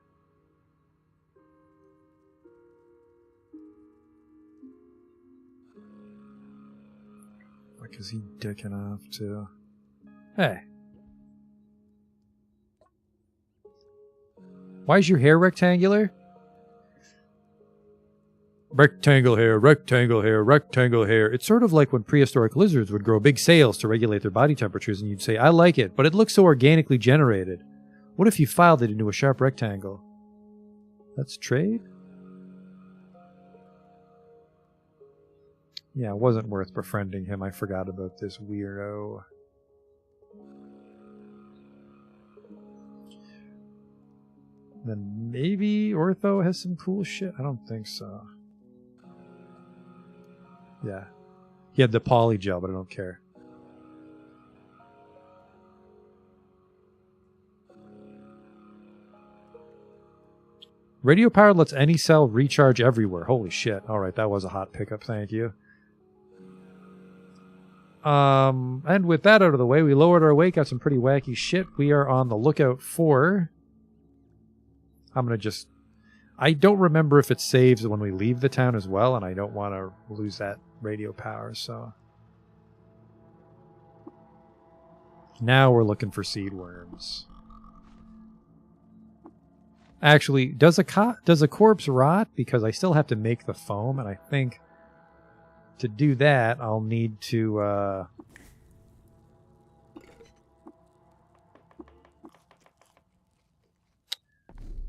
What is he dicking off to? Hey. Why is your hair rectangular? Rectangle hair, rectangle hair, rectangle hair. It's sort of like when prehistoric lizards would grow big sails to regulate their body temperatures, and you'd say, I like it, but it looks so organically generated. What if you filed it into a sharp rectangle? Let's trade? Yeah, it wasn't worth befriending him. I forgot about this weirdo. Then maybe Ortho has some cool shit? I don't think so. Yeah. He had the poly gel, but I don't care. Radio powered lets any cell recharge everywhere. Holy shit. Alright, that was a hot pickup, thank you. And with that out of the way, we lowered our weight, got some pretty wacky shit. We are on the lookout for... I'm going to just... I don't remember if it saves when we leave the town as well, and I don't want to lose that radio power, so... Now we're looking for seed worms. Actually, does a corpse rot? Because I still have to make the foam, and I think to do that, I'll need to...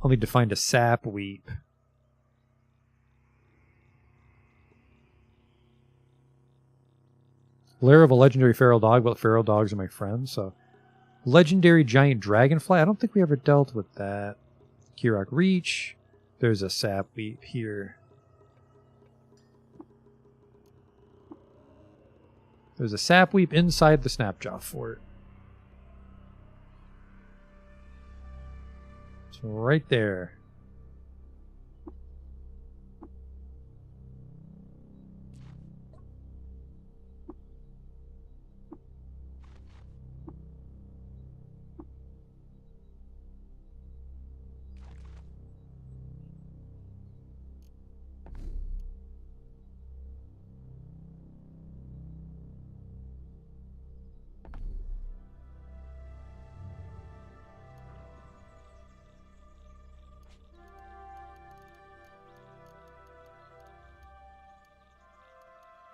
I'll need to find a sap weep. Lair of a legendary feral dog, but feral dogs are my friends, so... Legendary giant dragonfly? I don't think we ever dealt with that. Kirok Reach. There's a sap weep here. There's a sap weep inside the Snapjaw Fort. It's right there.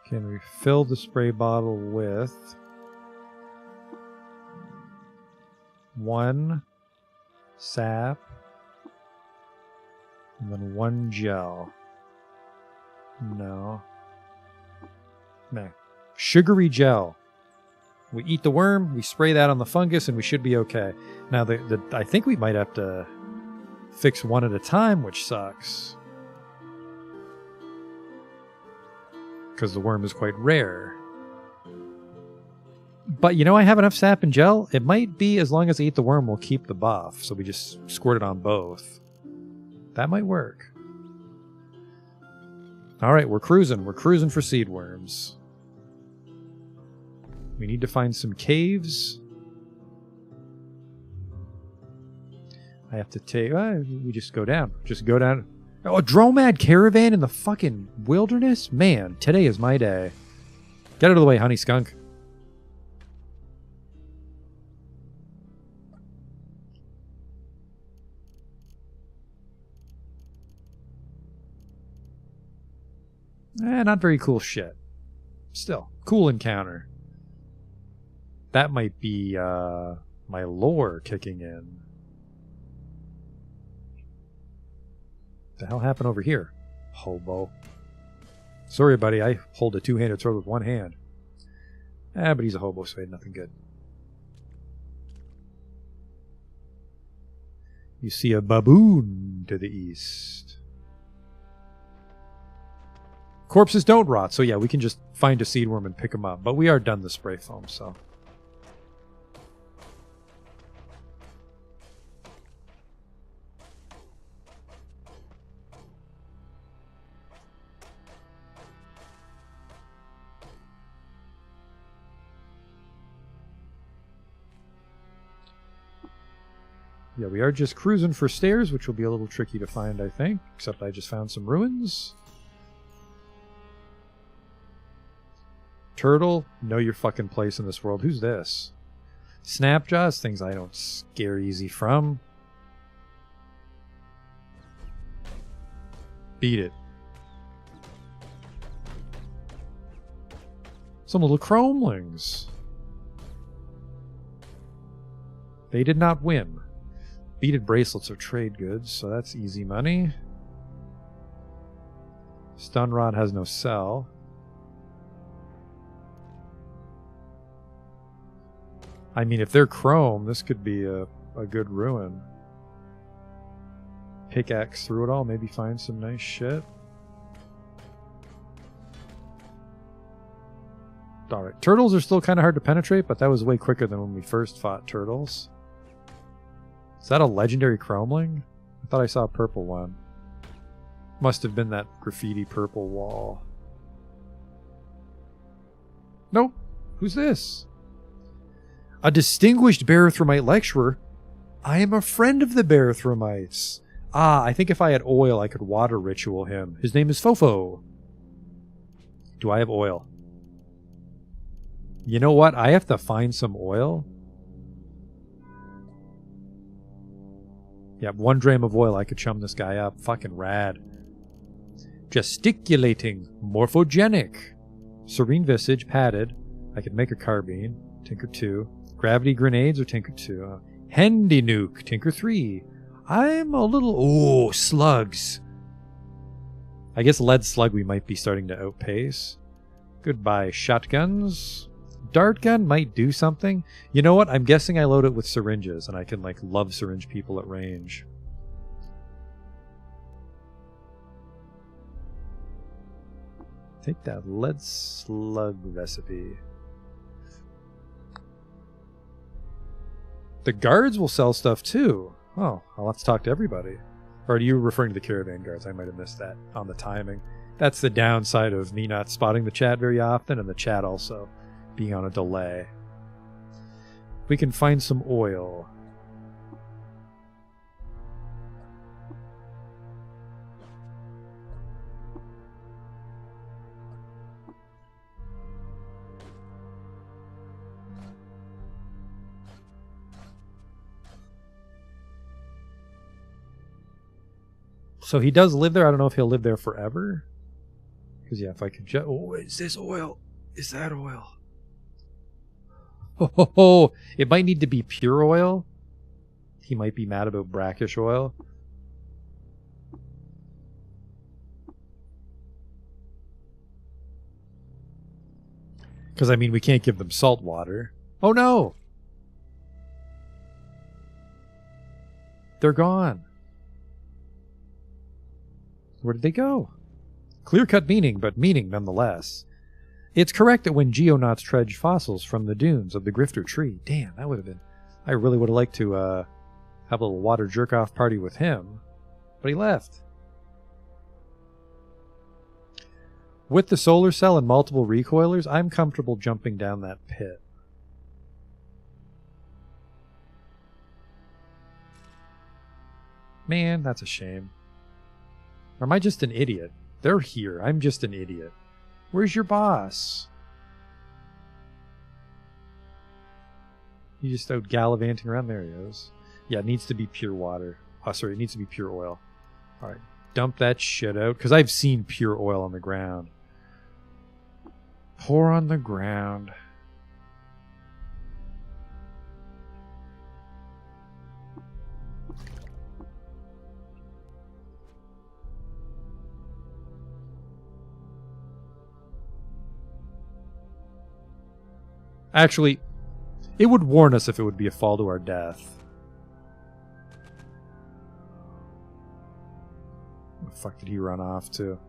Can we fill the spray bottle with 1 sap and then 1 gel? No. No. Sugary gel. We eat the worm, we spray that on the fungus, and we should be okay. Now, I think we might have to fix one at a time, which sucks. Because the worm is quite rare. But, I have enough sap and gel. It might be as long as I eat the worm, we'll keep the buff. So we just squirt it on both. That might work. Alright, we're cruising. We're cruising for seed worms. We need to find some caves. I have to take... we just go down. Just go down. Oh, a Dromad caravan in the fucking wilderness? Man, today is my day. Get out of the way, honey skunk. Not very cool shit. Still, cool encounter. That might be my lore kicking in. The hell happened over here? Hobo. Sorry, buddy, I hold a two-handed sword with one hand. But he's a hobo, so he had nothing good. You see a baboon to the east. Corpses don't rot, so yeah, we can just find a seed worm and pick them up. But we are done the spray foam, so... Yeah, we are just cruising for stairs, which will be a little tricky to find, I think. Except I just found some ruins. Turtle, know your fucking place in this world. Who's this? Snapjaws, things I don't scare easy from. Beat it. Some little chromelings. They did not win. Beaded bracelets are trade goods, so that's easy money. Stun rod has no sell. I mean, if they're chrome, this could be a good ruin. Pickaxe through it all, maybe find some nice shit. Alright, turtles are still kind of hard to penetrate, but that was way quicker than when we first fought turtles. Is that a legendary chromeling? I thought I saw a purple one. Must have been that graffiti purple wall. Nope. Who's this? A distinguished Barathromite lecturer. I am a friend of the Barathromites. Ah, I think if I had oil, I could water ritual him. His name is Fofo. Do I have oil? You know what? I have to find some oil. Yeah, 1 dram of oil, I could chum this guy up. Fucking rad. Gesticulating. Morphogenic. Serene visage. Padded. I could make a carbine. Tinker 2. Gravity grenades or Tinker 2. Handy nuke. Tinker 3. I'm a little... Oh, slugs. I guess lead slug we might be starting to outpace. Goodbye, shotguns. Dart gun might do something. You know what? I'm guessing I load it with syringes, and I can, like, love syringe people at range. Take that lead slug recipe. The guards will sell stuff, too. Oh, well, let's talk to everybody. Or are you referring to the caravan guards? I might have missed that on the timing. That's the downside of me not spotting the chat very often, and the chat also being on a delay. We can find some oil. So he does live there. I don't know if he'll live there forever. Because, yeah, if I can just... Oh, is this oil? Is that oil? Oh, it might need to be pure oil. He might be mad about brackish oil. Because, I mean, we can't give them salt water. Oh, no! They're gone. Where did they go? Clear-cut meaning, but meaning nonetheless. It's correct that when geonauts trudge fossils from the dunes of the Grifter tree... Damn, that would have been... I really would have liked to have a little water jerk-off party with him. But he left. With the solar cell and multiple recoilers, I'm comfortable jumping down that pit. Man, that's a shame. Or am I just an idiot? They're here. I'm just an idiot. Where's your boss? You just out gallivanting around. There he is. Yeah, it needs to be pure water. Oh, sorry, it needs to be pure oil. Alright, dump that shit out. Because I've seen pure oil on the ground. Pour on the ground. Actually, it would warn us if it would be a fall to our death. Where the fuck did he run off to?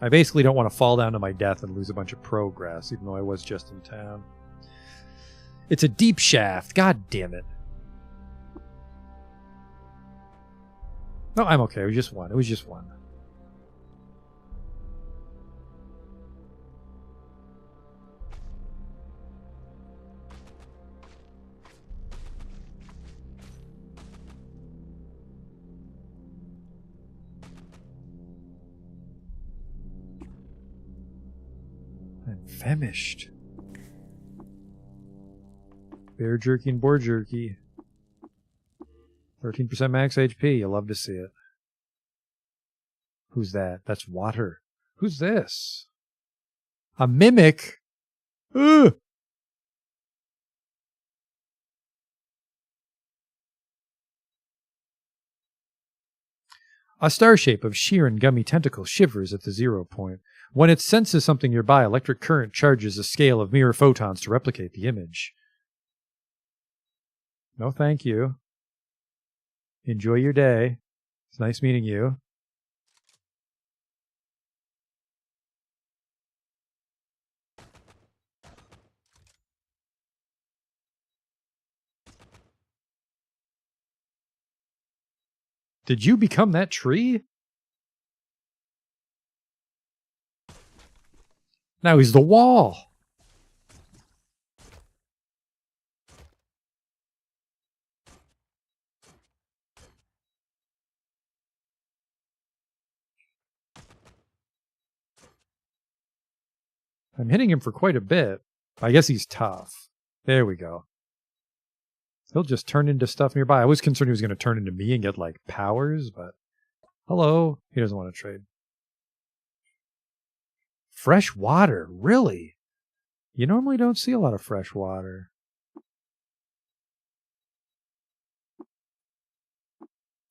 I basically don't want to fall down to my death and lose a bunch of progress, even though I was just in town. It's a deep shaft. God damn it. No, I'm okay. It was just one. It was just one. I'm famished. Bear jerky and boar jerky. 13% max HP. You love to see it. Who's that? That's water. Who's this? A mimic? Ugh! A star shape of sheer and gummy tentacle shivers at the 0 point. When it senses something nearby, electric current charges a scale of mirror photons to replicate the image. No, thank you. Enjoy your day. It's nice meeting you. Did you become that tree? Now he's the wall. I'm hitting him for quite a bit. I guess he's tough. There we go. He'll just turn into stuff nearby. I was concerned he was going to turn into me and get, like, powers, but... Hello? He doesn't want to trade. Fresh water? Really? You normally don't see a lot of fresh water.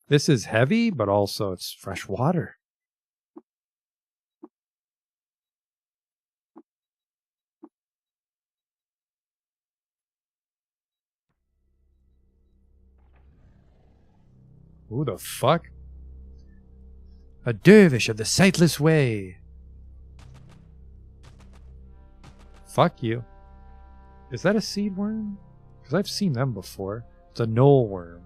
This is heavy, but also it's fresh water. Who the fuck? A dervish of the sightless way. Fuck you. Is that a seed worm? Because I've seen them before. It's a knoll worm.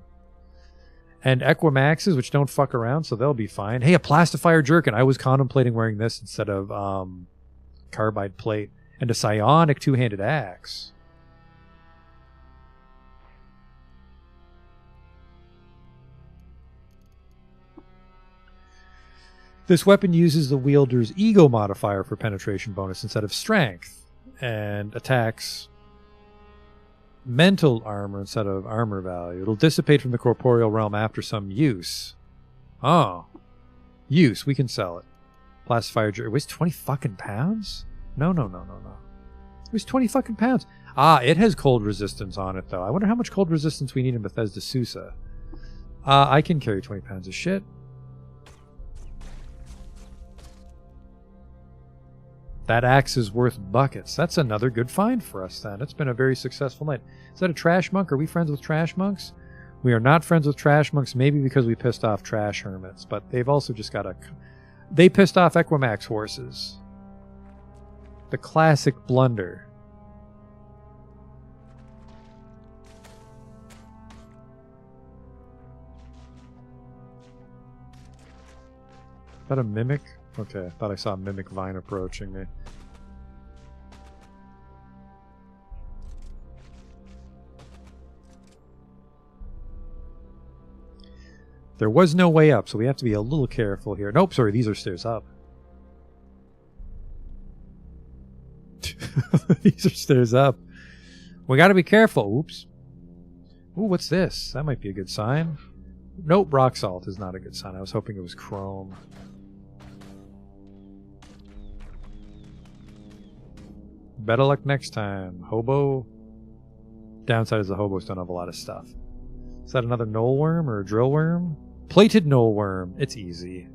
And Equimaxes, which don't fuck around, so they'll be fine. Hey, a plastifier jerkin. I was contemplating wearing this instead of carbide plate. And a psionic two-handed axe. This weapon uses the wielder's ego modifier for penetration bonus instead of strength. and attacks mental armor instead of armor value. It'll dissipate from the corporeal realm after some use. Oh. Use. We can sell it. Plastifier jerky. It weighs 20 fucking pounds? No. It weighs 20 fucking pounds. Ah, it has cold resistance on it, though. I wonder how much cold resistance we need in Bethesda Susa. I can carry 20 pounds of shit. That axe is worth buckets. That's another good find for us, then. It's been a very successful night. Is that a trash monk? Are we friends with trash monks? We are not friends with trash monks, maybe because we pissed off trash hermits, but they've also just got a... They pissed off Equimax horses. The classic blunder. Is that a mimic? Okay, I thought I saw a mimic vine approaching me. There was no way up, so we have to be a little careful here. Nope, sorry, these are stairs up. These are stairs up. We gotta be careful. Oops. Ooh, what's this? That might be a good sign. Nope, rock salt is not a good sign. I was hoping it was chrome. Better luck next time. Hobo. Downside is the hobos don't have a lot of stuff. Is that another knoll worm or a drill worm? Plated knoll worm. It's easy.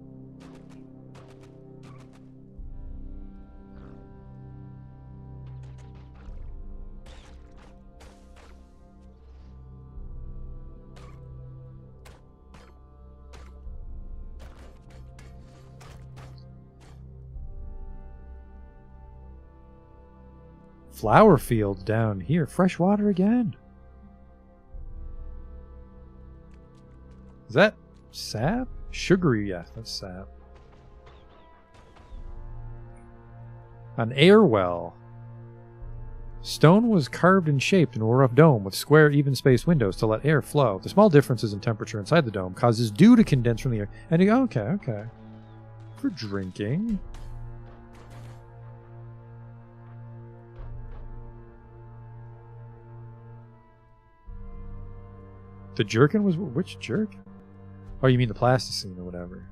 Flower fields down here. Fresh water again. Is that sap? Sugary, yeah, that's sap. An air well. Stone was carved and shaped in a rough dome with square, even-spaced windows to let air flow. The small differences in temperature inside the dome causes dew to condense from the air. And okay. For drinking. The jerkin was... Which jerk? Oh, you mean the plasticine or whatever.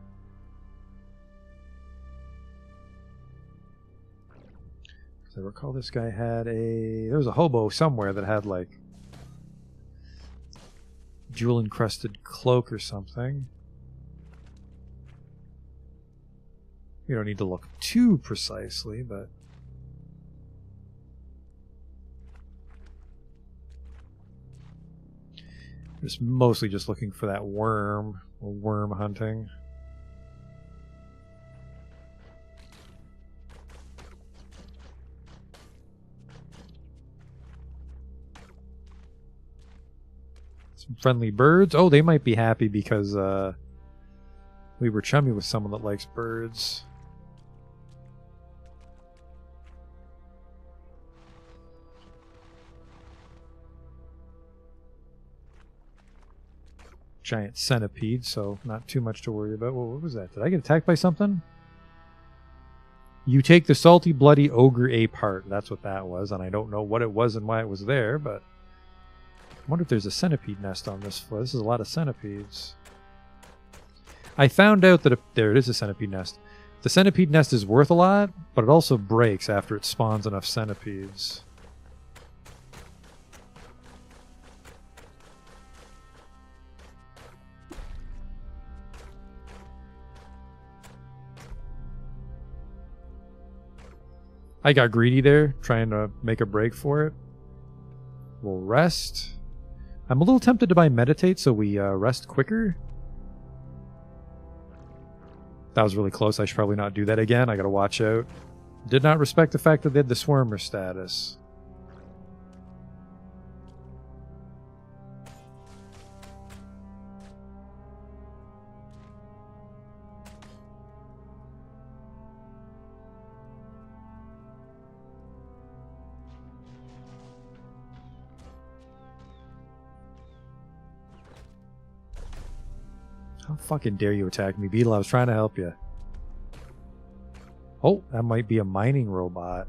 I recall this guy had a... There was a hobo somewhere that had, like... jewel-encrusted cloak or something. You don't need to look too precisely, but... Just mostly just looking for that worm, or worm hunting. Some friendly birds. Oh, they might be happy because we were chummy with someone that likes birds. Giant centipede, so not too much to worry about. Well, what was that? Did I get attacked by something? You take the salty, bloody ogre ape heart. That's what that was, and I don't know what it was and why it was there, but I wonder if there's a centipede nest on this floor. This is a lot of centipedes. I found out that there it is, a centipede nest. The centipede nest is worth a lot, but it also breaks after it spawns enough centipedes. I got greedy there, trying to make a break for it. We'll rest. I'm a little tempted to buy meditate so we rest quicker. That was really close. I should probably not do that again. I gotta watch out. Did not respect the fact that they had the swarmer status. How fucking dare you attack me, Beetle? I was trying to help you. Oh, that might be a mining robot.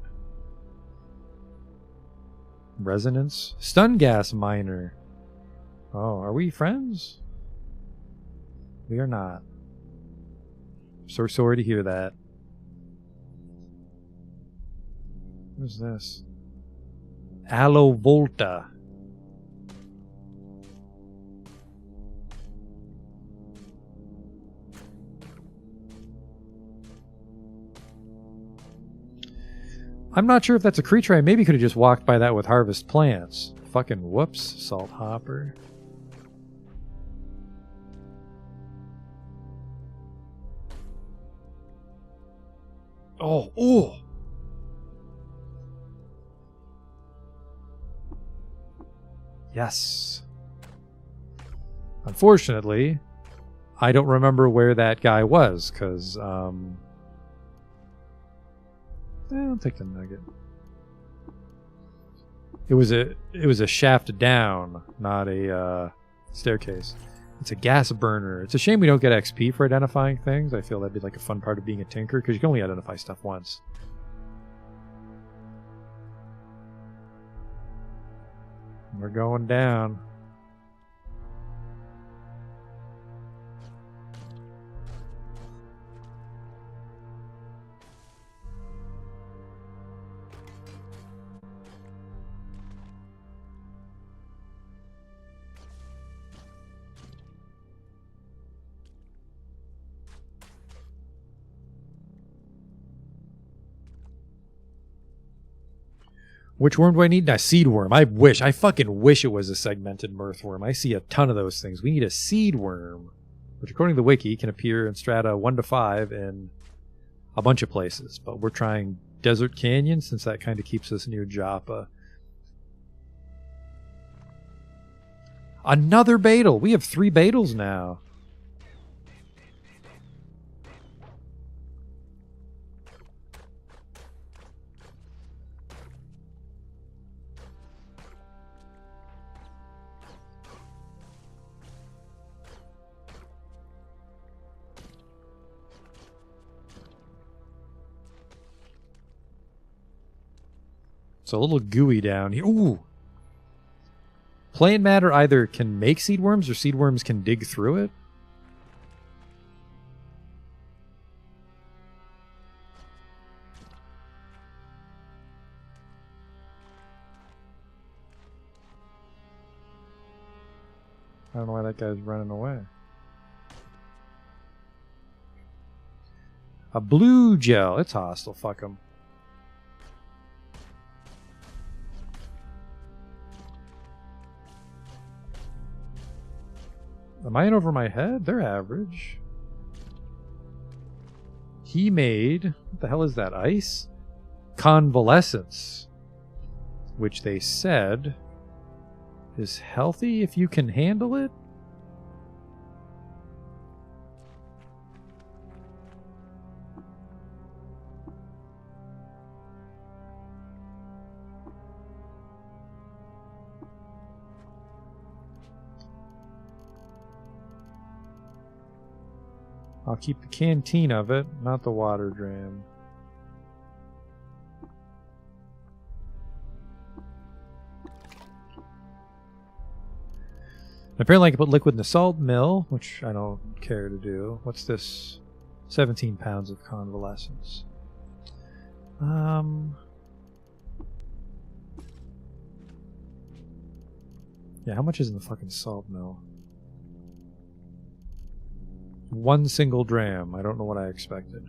Resonance. Stun gas miner. Oh, are we friends? We are not. So sorry to hear that. What is this? Aloe Volta. I'm not sure if that's a creature. I maybe could have just walked by that with harvest plants. Fucking whoops, salt hopper. Oh, oh. Yes. Unfortunately, I don't remember where that guy was, because, I'll take the nugget. It was a shaft down, not a staircase. It's a gas burner. It's a shame we don't get XP for identifying things. I feel that'd be like a fun part of being a tinker, because you can only identify stuff once. We're going down. Which worm do I need? A seed worm. I fucking wish it was a segmented mirthworm. I see a ton of those things. We need a seed worm, which according to the wiki can appear in strata 1 to 5 in a bunch of places. But we're trying Desert Canyon since that kind of keeps us near Joppa. Another Beetle. We have 3 Beetles now. It's a little gooey down here. Ooh! Plant matter either can make seed worms or seed worms can dig through it. I don't know why that guy's running away. A blue gel. It's hostile. Fuck him. Am I in over my head? They're average. He made... What the hell is that? Ice? Convalescence. Which they said is healthy if you can handle it? I'll keep the canteen of it, not the water dram. Apparently I can put liquid in the salt mill, which I don't care to do. What's this? 17 pounds of convalescence. Yeah, how much is in the fucking salt mill? 1 single dram. I don't know what I expected.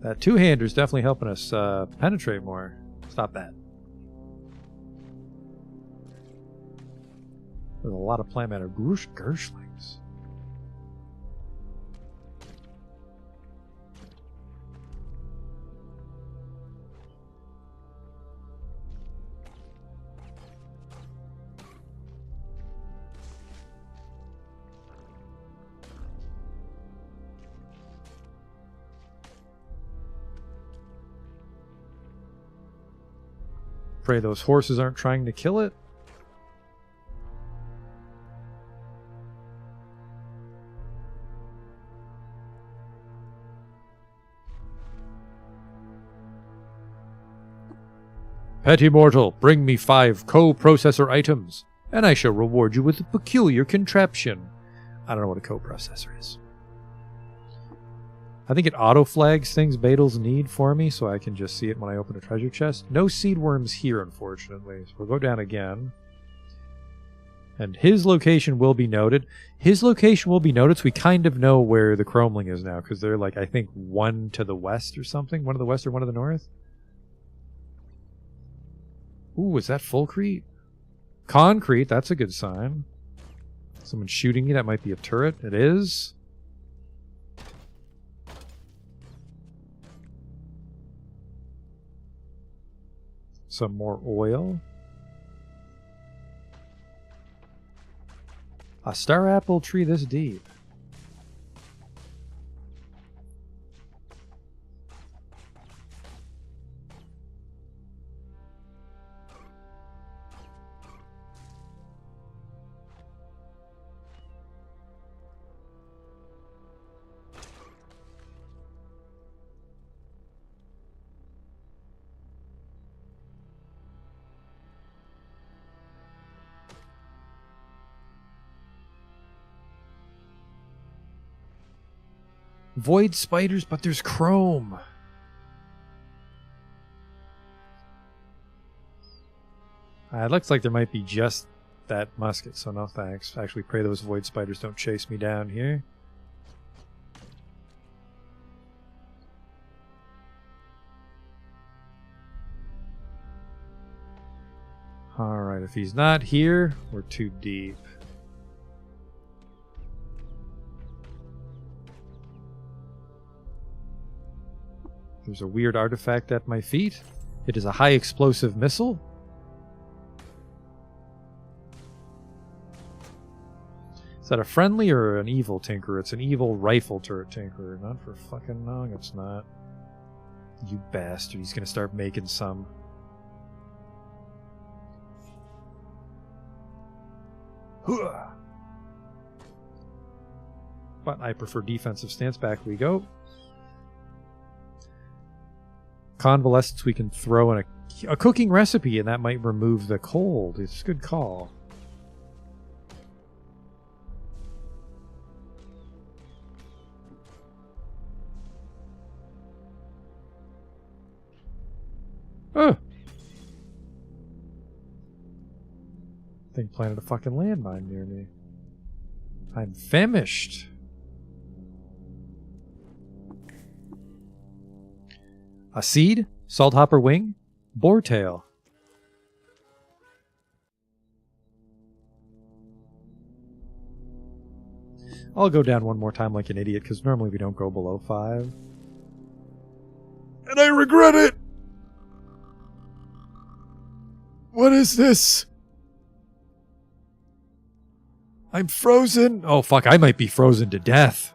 That two-hander's definitely helping us penetrate more. Stop that. There's a lot of plant matter. Gerslings. Pray those horses aren't trying to kill it. Petty mortal, bring me 5 co-processor items, and I shall reward you with a peculiar contraption. I don't know what a co-processor is. I think it auto-flags things Beetles need for me, so I can just see it when I open a treasure chest. No seed worms here, unfortunately. So we'll go down again. And his location will be noted. His location will be noted, so we kind of know where the Chromeling is now, because they're like, I think, one to the west or something. One to the west or one to the north. Ooh, is that Fulcrete? Concrete, that's a good sign. Someone's shooting me, that might be a turret. It is. Some more oil. A star apple tree this deep. Void spiders, but there's chrome. It looks like there might be just that musket, so no thanks. Actually, pray those void spiders don't chase me down here. Alright, if he's not here, we're too deep. There's a weird artifact at my feet. It is a high explosive missile. Is that a friendly or an evil tinker? It's an evil rifle turret tinker. Not for fucking long, it's not. You bastard. He's gonna start making some. But I prefer defensive stance. Back we go. Convalescence we can throw in a cooking recipe, and that might remove the cold. It's a good call. Oh! Thing planted a fucking landmine near me. I'm famished. A seed, salthopper wing, boar tail. I'll go down one more time like an idiot, because normally we don't go below 5. And I regret it! What is this? I'm frozen. Oh fuck, I might be frozen to death.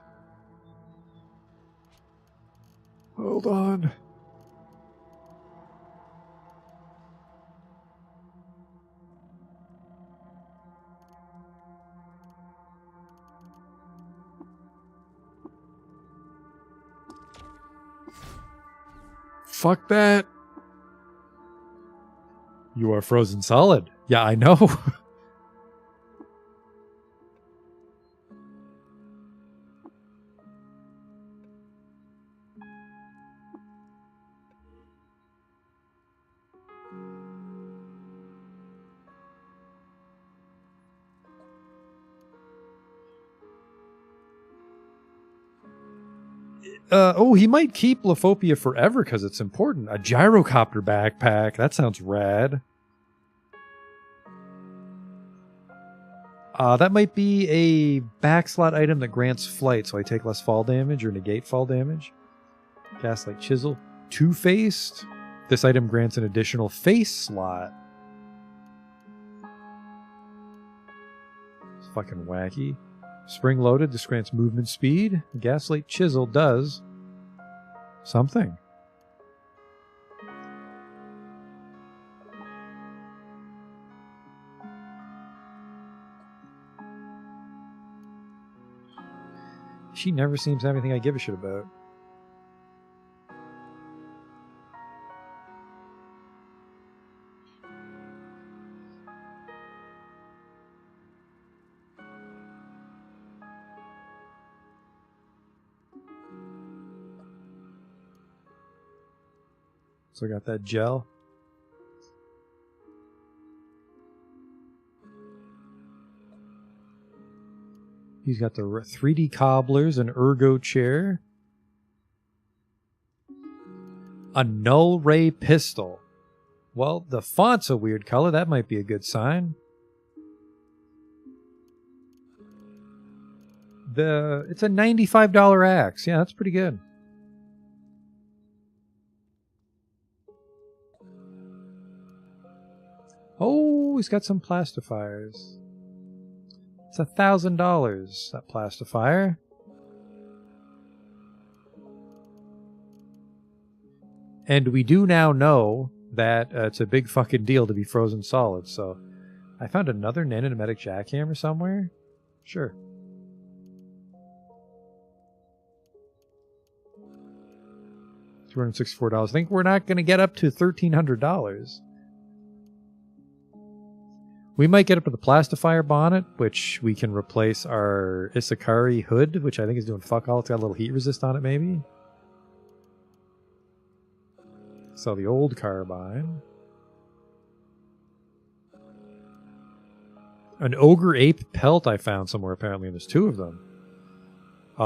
Hold on. Fuck that. You are frozen solid. Yeah, I know. Oh, he might keep Lophopia forever because it's important. A gyrocopter backpack. That sounds rad. That might be a backslot item that grants flight, so I take less fall damage or negate fall damage. Gaslight Chisel. Two-faced. This item grants an additional face slot. It's fucking wacky. Spring loaded. This grants movement speed. Gaslight Chisel does something. She never seems to have anything I give a shit about. So I got that gel. He's got the 3D cobblers, an ergo chair, a null ray pistol. Well, the font's a weird color. That might be a good sign. It's a $95 axe. Yeah, that's pretty good. Oh, he's got some plastifiers. It's $1,000, that plastifier. And we do now know that it's a big fucking deal to be frozen solid, so I found another nanometic jackhammer somewhere. Sure. $264. I think we're not going to get up to $1,300. We might get up to the plastifier bonnet, which we can replace our Isakari hood, which I think is doing fuck all. It's got a little heat resist on it, maybe. So the old carbine. An ogre ape pelt I found somewhere, apparently, and there's two of them.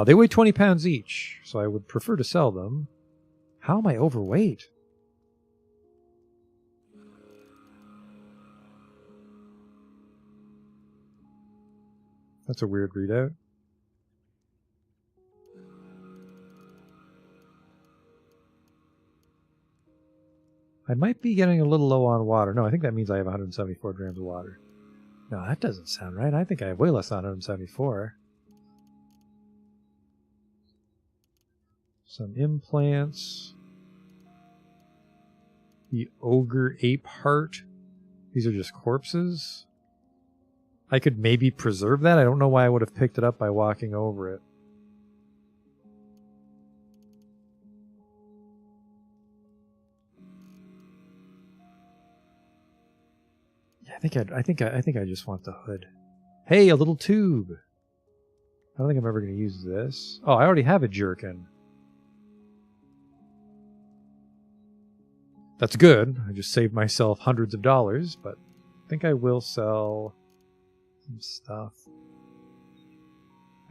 They weigh 20 pounds each, so I would prefer to sell them. How am I overweight? That's a weird readout. I might be getting a little low on water. No, I think that means I have 174 grams of water. No, that doesn't sound right. I think I have way less than 174. Some implants. The ogre ape heart. These are just corpses. I could maybe preserve that. I don't know why I would have picked it up by walking over it. Yeah, I think I just want the hood. Hey, a little tube. I don't think I'm ever going to use this. Oh, I already have a jerkin. That's good. I just saved myself hundreds of dollars, but I think I will sell some stuff.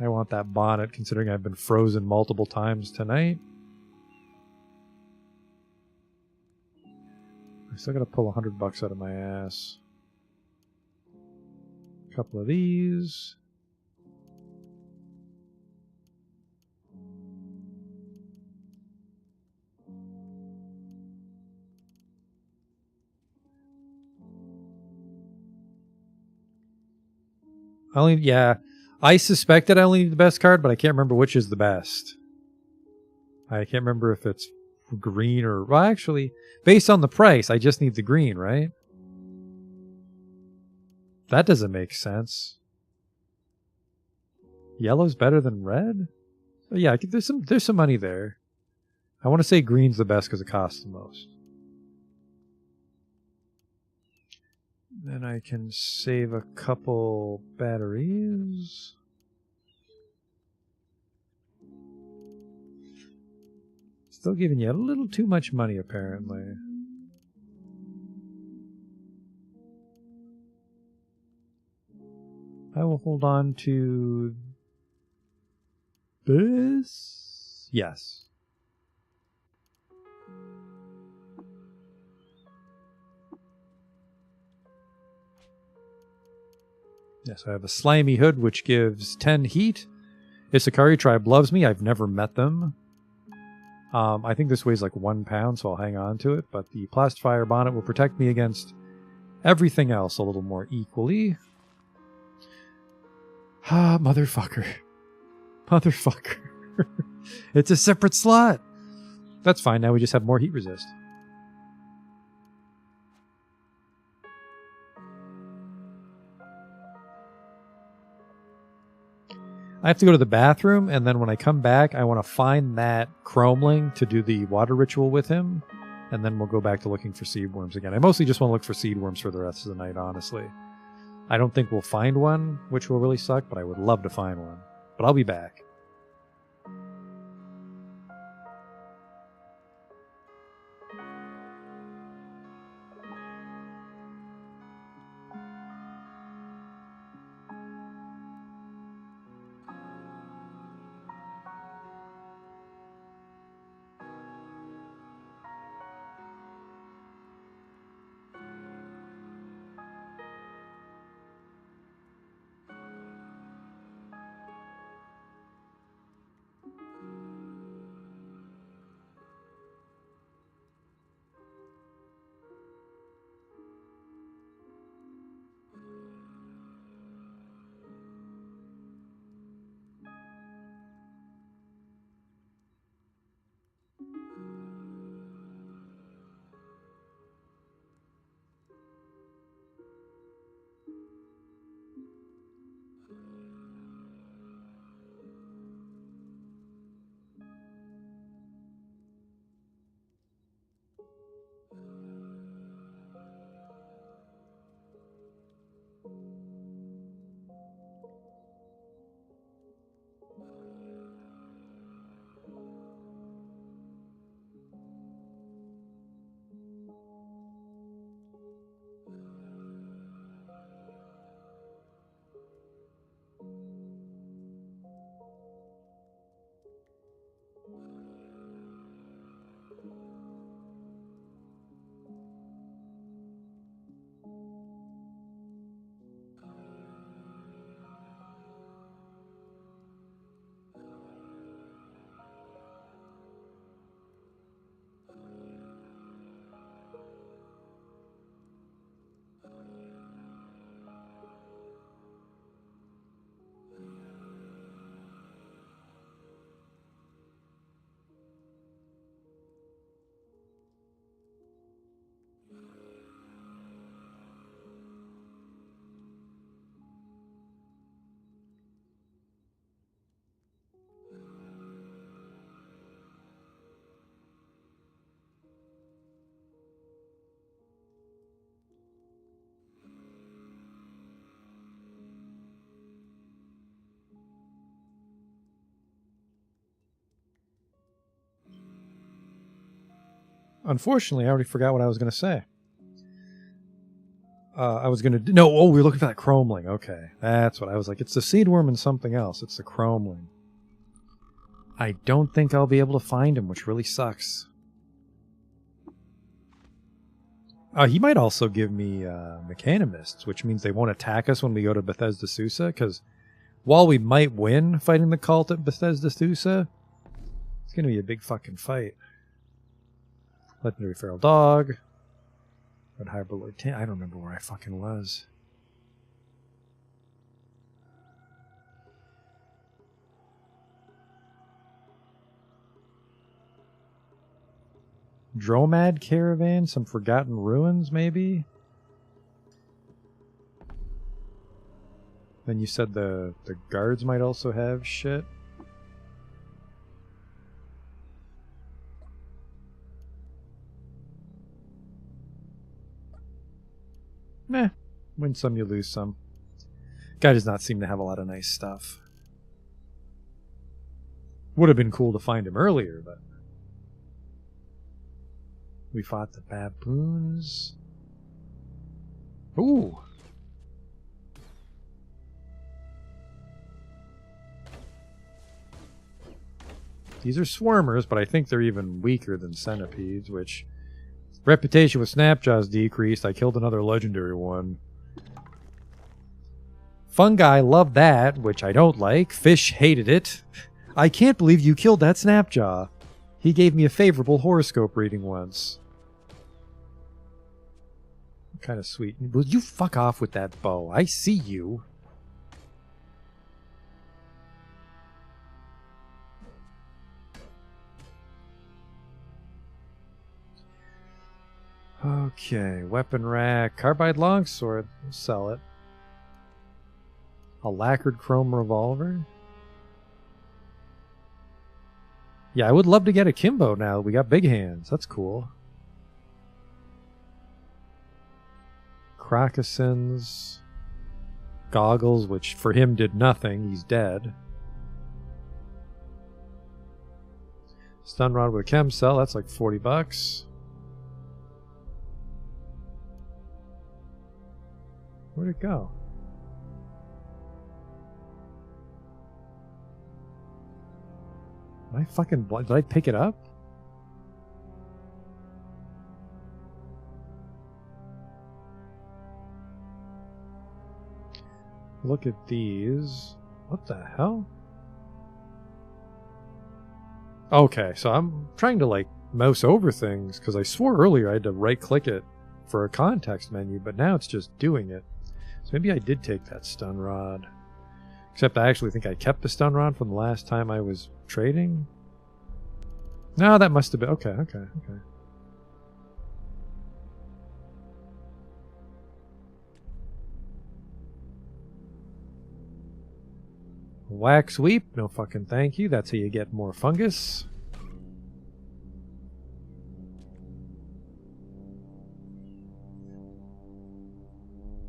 I want that bonnet, considering I've been frozen multiple times tonight. I still gotta pull $100 out of my ass. A couple of these. I suspected I only need the best card, but I can't remember which is the best. I can't remember if it's green or... Well, actually, based on the price, I just need the green, right? That doesn't make sense. Yellow's better than red? Oh, yeah, there's some money there. I want to say green's the best because it costs the most. Then I can save a couple batteries. Still giving you a little too much money, apparently. I will hold on to this. Yes. Yes, I have a slimy hood, which gives 10 heat. Isakari tribe loves me. I've never met them. I think this weighs like 1 pound, so I'll hang on to it. But the plastifier bonnet will protect me against everything else a little more equally. Ah, motherfucker. Motherfucker. It's a separate slot. That's fine. Now we just have more heat resist. I have to go to the bathroom, and then when I come back, I want to find that chromeling to do the water ritual with him, and then we'll go back to looking for seed worms again. I mostly just want to look for seed worms for the rest of the night, honestly. I don't think we'll find one, which will really suck, but I would love to find one. But I'll be back. Unfortunately, I already forgot what I was going to say. I was going to... No, we were looking for that chromeling. Okay, that's what I was like. It's the seed worm and something else. It's the chromeling. I don't think I'll be able to find him, which really sucks. He might also give me Mechanimists, which means they won't attack us when we go to Bethesda Susa, because while we might win fighting the cult at Bethesda Susa, it's going to be a big fucking fight. Legendary Feral Dog. Red Hybrid Lord I don't remember where I fucking was. Dromad Caravan? Some Forgotten Ruins, maybe? Then you said the guards might also have shit. Meh. Win some, you lose some. Guy does not seem to have a lot of nice stuff. Would have been cool to find him earlier, but... We fought the baboons. Ooh. These are swarmers, but I think they're even weaker than centipedes, which... Reputation with Snapjaw's decreased. I killed another legendary one. Fungi love that, which I don't like. Fish hated it. I can't believe you killed that Snapjaw. He gave me a favorable horoscope reading once. Kind of sweet. Will you fuck off with that bow? I see you. Okay, weapon rack, carbide longsword. We'll sell it. A lacquered chrome revolver. Yeah, I would love to get a Kimbo now. We got big hands. That's cool. Crocossins. Goggles, which for him did nothing. He's dead. Stun rod with a chem cell. That's like $40. Where'd it go? Am I fucking blind? Did I pick it up? Look at these. What the hell? Okay, so I'm trying to like mouse over things because I swore earlier I had to right click it for a context menu, but now it's just doing it. So maybe I did take that stun rod. Except I actually think I kept the stun rod from the last time I was trading. No, that must have been... Okay. Wax sweep, no fucking thank you. That's how you get more fungus.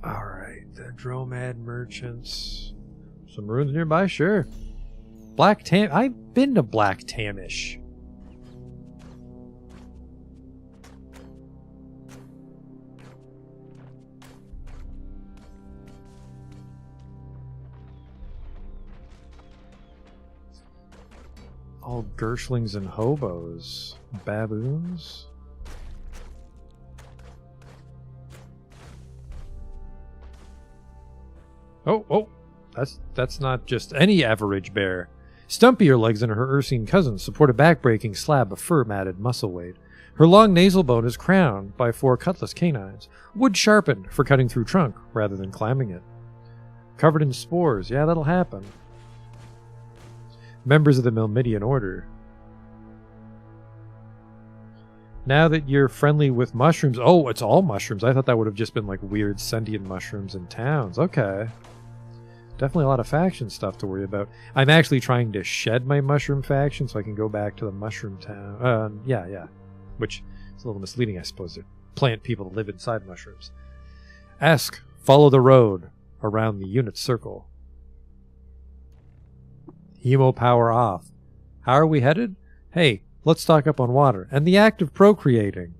Alright, the Dromad merchants. Some ruins nearby, sure. Black Tam... I've been to Black Tamish. All Gershlings and hobos. Baboons. Oh, that's not just any average bear. Stumpy Ear Legs and her ursine cousin support a back-breaking slab of fur-matted muscle weight. Her long nasal bone is crowned by 4 cutlass canines, wood sharpened for cutting through trunk rather than climbing it. Covered in spores, yeah, that'll happen. Members of the Melmidian Order. Now that you're friendly with mushrooms... Oh, it's all mushrooms. I thought that would have just been like weird sentient mushrooms in towns. Okay. Definitely a lot of faction stuff to worry about. I'm actually trying to shed my mushroom faction so I can go back to the mushroom town. Yeah. Which is a little misleading, I suppose, to plant people to live inside mushrooms. Ask, follow the road around the unit circle. Hemo power off. How are we headed? Hey, Let's stock up on water. And the act of procreating.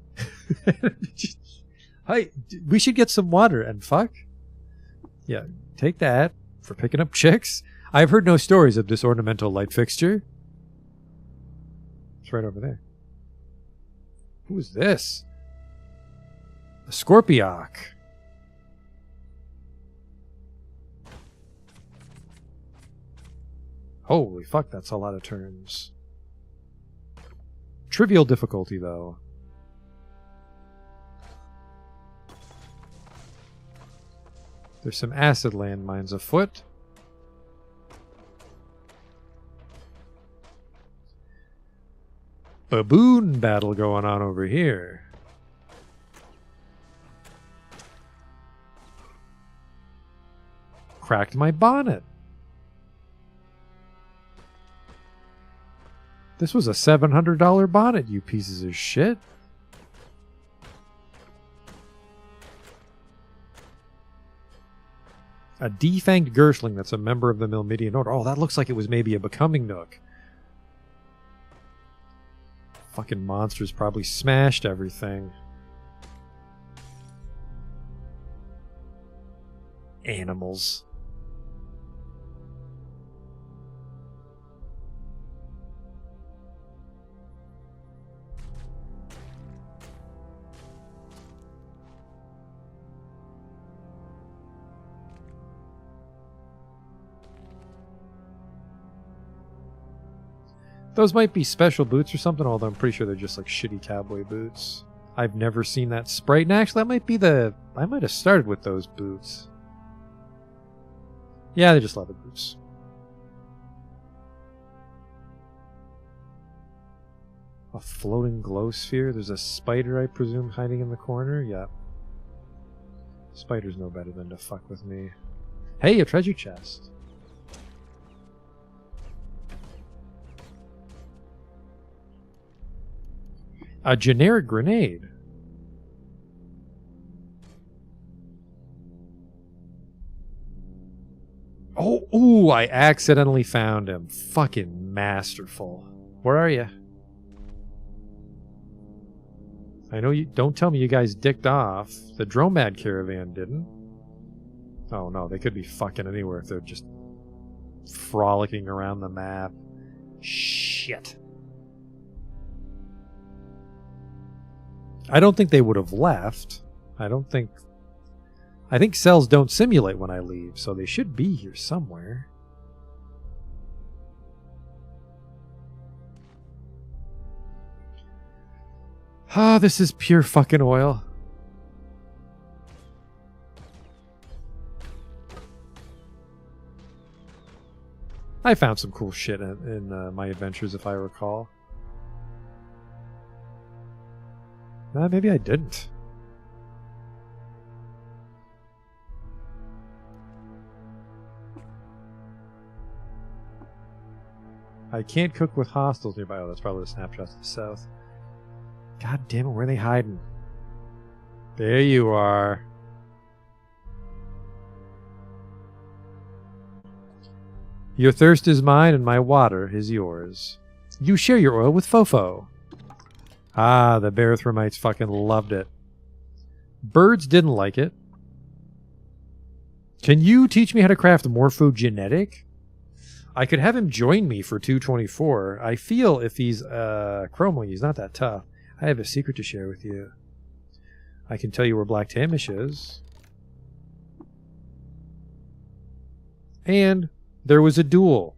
Hey, we should get some water and fuck. Yeah, take that for picking up chicks. I've heard no stories of this ornamental light fixture. It's right over there. Who is this? A Scorpioc. Holy fuck, that's a lot of turns. Trivial difficulty, though. There's some acid landmines afoot. Baboon battle going on over here. Cracked my bonnet. This was a $700 bonnet, you pieces of shit. A defanged Gershling that's a member of the Myrmidian Order. Oh, that looks like it was maybe a becoming Nook. Fucking monsters probably smashed everything. Animals. Those might be special boots or something, although I'm pretty sure they're just like shitty cowboy boots. I've never seen that sprite, and actually that might be I might have started with those boots. Yeah, they're just leather boots. A floating glow sphere? There's a spider, I presume, hiding in the corner? Yeah. Spiders know better than to fuck with me. Hey, a treasure chest. A generic grenade. Oh, ooh, I accidentally found him. Fucking masterful. Where are you? I know you... Don't tell me you guys dicked off. The Dromad caravan didn't. Oh, no, they could be fucking anywhere if they're just frolicking around the map. Shit. I don't think they would have left. I think cells don't simulate when I leave, so they should be here somewhere. Ah, this is pure fucking oil. I found some cool shit in my adventures, if I recall. Maybe I didn't. I can't cook with hostiles nearby. Oh, that's probably the snapshots to the south. God damn it, where are they hiding? There you are. Your thirst is mine and my water is yours. You share your oil with Fofo. Ah, the Barathromites fucking loved it. Birds didn't like it. Can you teach me how to craft morphogenetic? I could have him join me for 224. I feel if he's Chromo, he's not that tough. I have a secret to share with you. I can tell you where Black Tamish is. And there was a duel.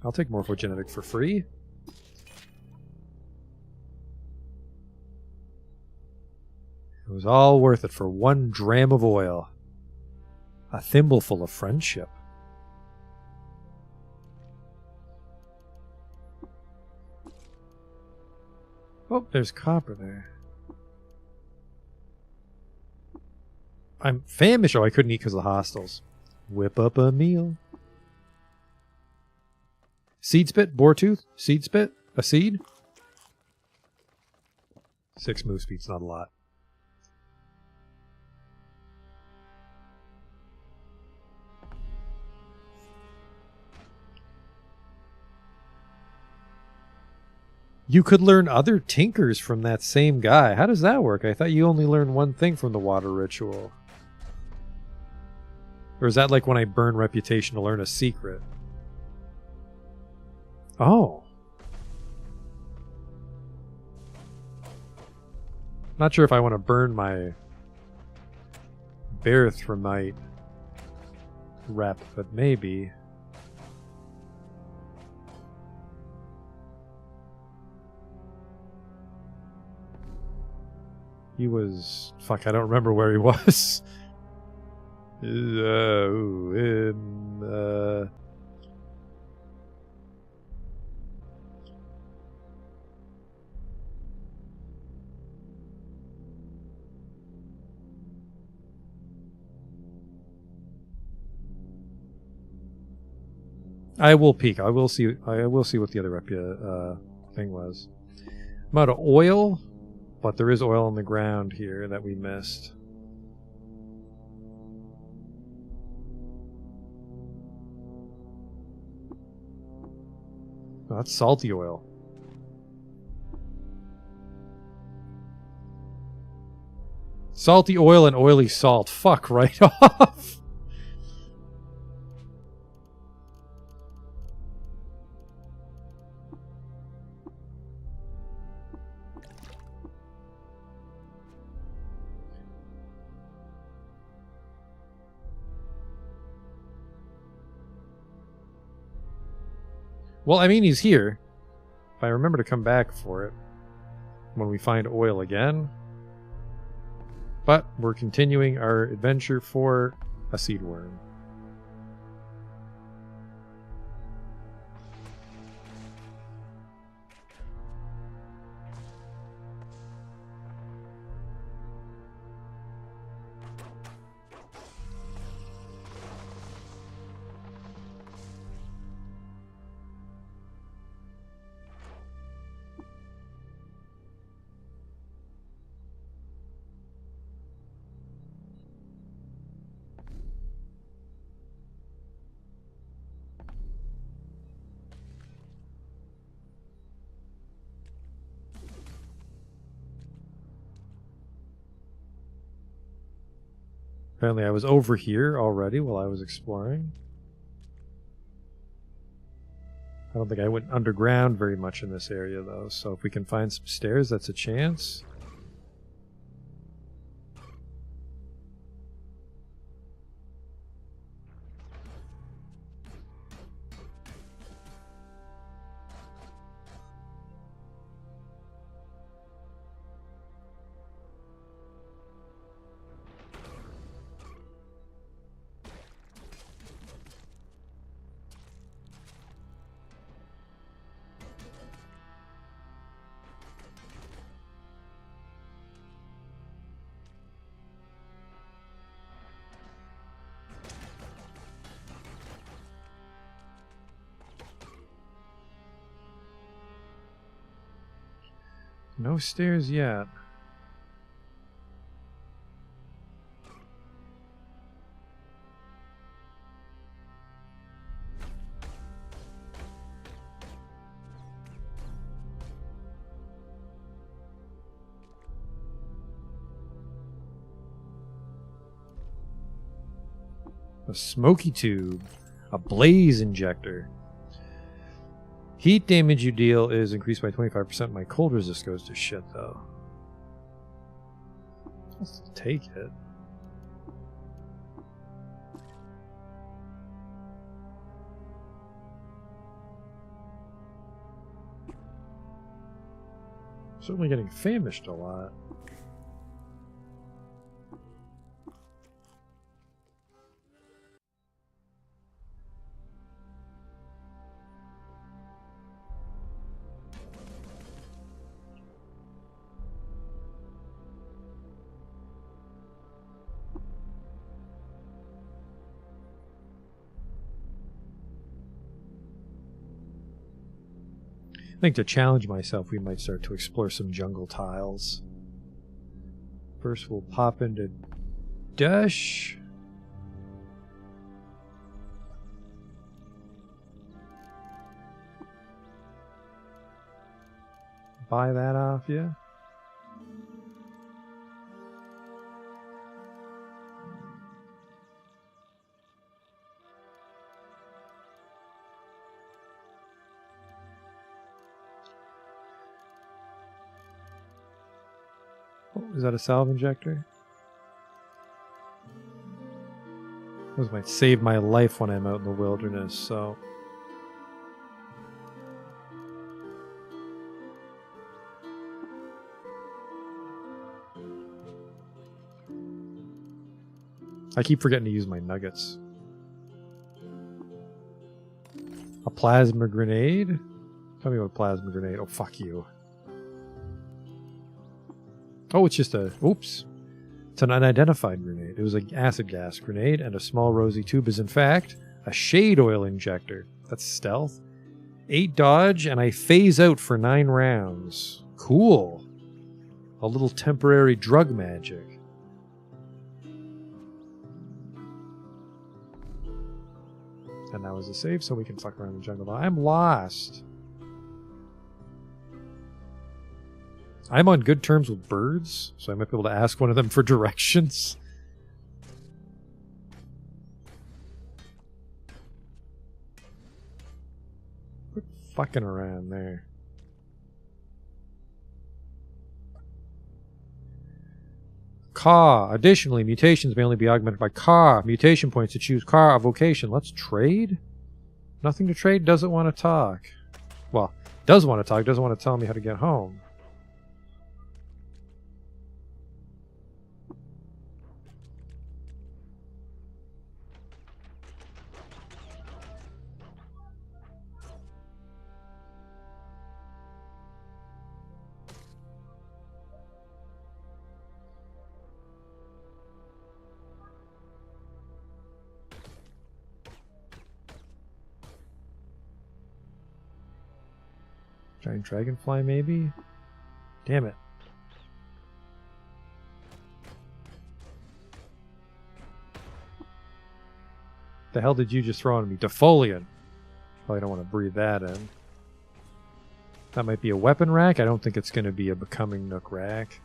I'll take morphogenetic for free. It was all worth it for 1 dram of oil. A thimbleful of friendship. Oh, there's copper there. I'm famished. Oh, I couldn't eat because of the hostiles. Whip up a meal. Seed spit, boar tooth, seed spit, a seed. 6 move speed's not a lot. You could learn other tinkers from that same guy. How does that work? I thought you only learned one thing from the water ritual. Or is that like when I burn reputation to learn a secret? Oh. Not sure if I want to burn my Barathramite rep, but maybe. He was... Fuck, I don't remember where he was. I will peek. I will see what the other Repia thing was. I'm out of oil, but there is oil on the ground here that we missed. Oh, that's salty oil. Salty oil and oily salt. Fuck right off. Well, I mean, he's here. If I remember to come back for it when we find oil again. But we're continuing our adventure for a seed worm. Apparently I was over here already while I was exploring. I don't think I went underground very much in this area though, so if we can find some stairs, that's a chance. No stairs yet. A smoky tube. A blaze injector. Heat damage you deal is increased by 25%. My cold resist goes to shit, though. Let's take it. Certainly getting famished a lot. I think to challenge myself, we might start to explore some jungle tiles. First, we'll pop into Dash. buy that off you. Oh, is that a salve injector? Those might save my life when I'm out in the wilderness, so... I keep forgetting to use my nuggets. A plasma grenade? Tell me what a plasma grenade. Oh, fuck you. Oh, it's just a... Oops. It's an unidentified grenade. It was an acid gas grenade, and a small rosy tube is, in fact, a shade oil injector. That's stealth. 8 dodge, and I phase out for 9 rounds. Cool. A little temporary drug magic. And that was a save, so we can fuck around in the jungle. I'm lost. I'm on good terms with birds, so I might be able to ask one of them for directions. Quit fucking around there. Ka. Additionally, mutations may only be augmented by Ka. Mutation points to choose Ka vocation. Let's trade? Nothing to trade? Doesn't want to talk. Well, does want to talk, doesn't want to tell me how to get home. Giant dragonfly, maybe? Damn it. The hell did you just throw on me? Defoliant. Well, I don't want to breathe that in. That might be a weapon rack. I don't think it's going to be a becoming Nook rack.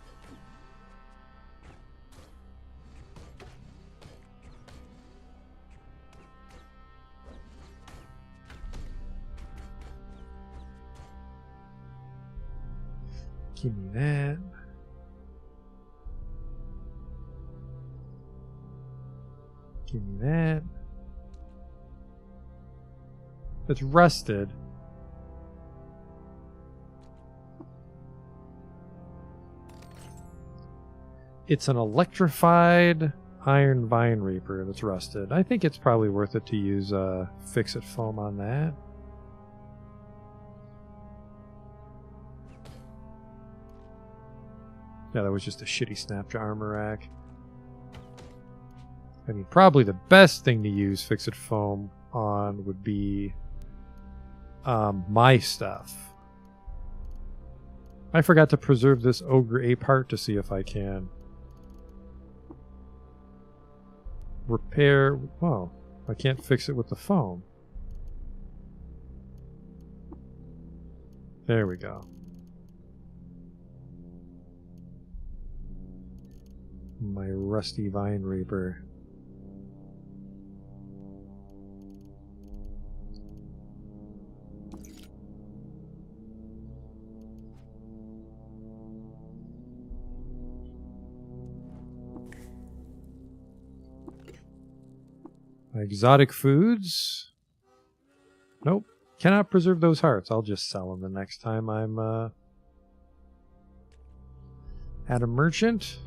Give me that. Give me that. It's rusted. It's an electrified iron vine reaper that's rusted. I think it's probably worth it to use fix-it foam on that. Yeah, that was just a shitty Snapjaw armor rack. I mean, probably the best thing to use fix-it foam on would be my stuff. I forgot to preserve this ogre ape heart to see if I can repair. Well, I can't fix it with the foam. There we go. My rusty vine reaper. Exotic foods. Nope. Cannot preserve those hearts. I'll just sell them the next time I'm at a merchant.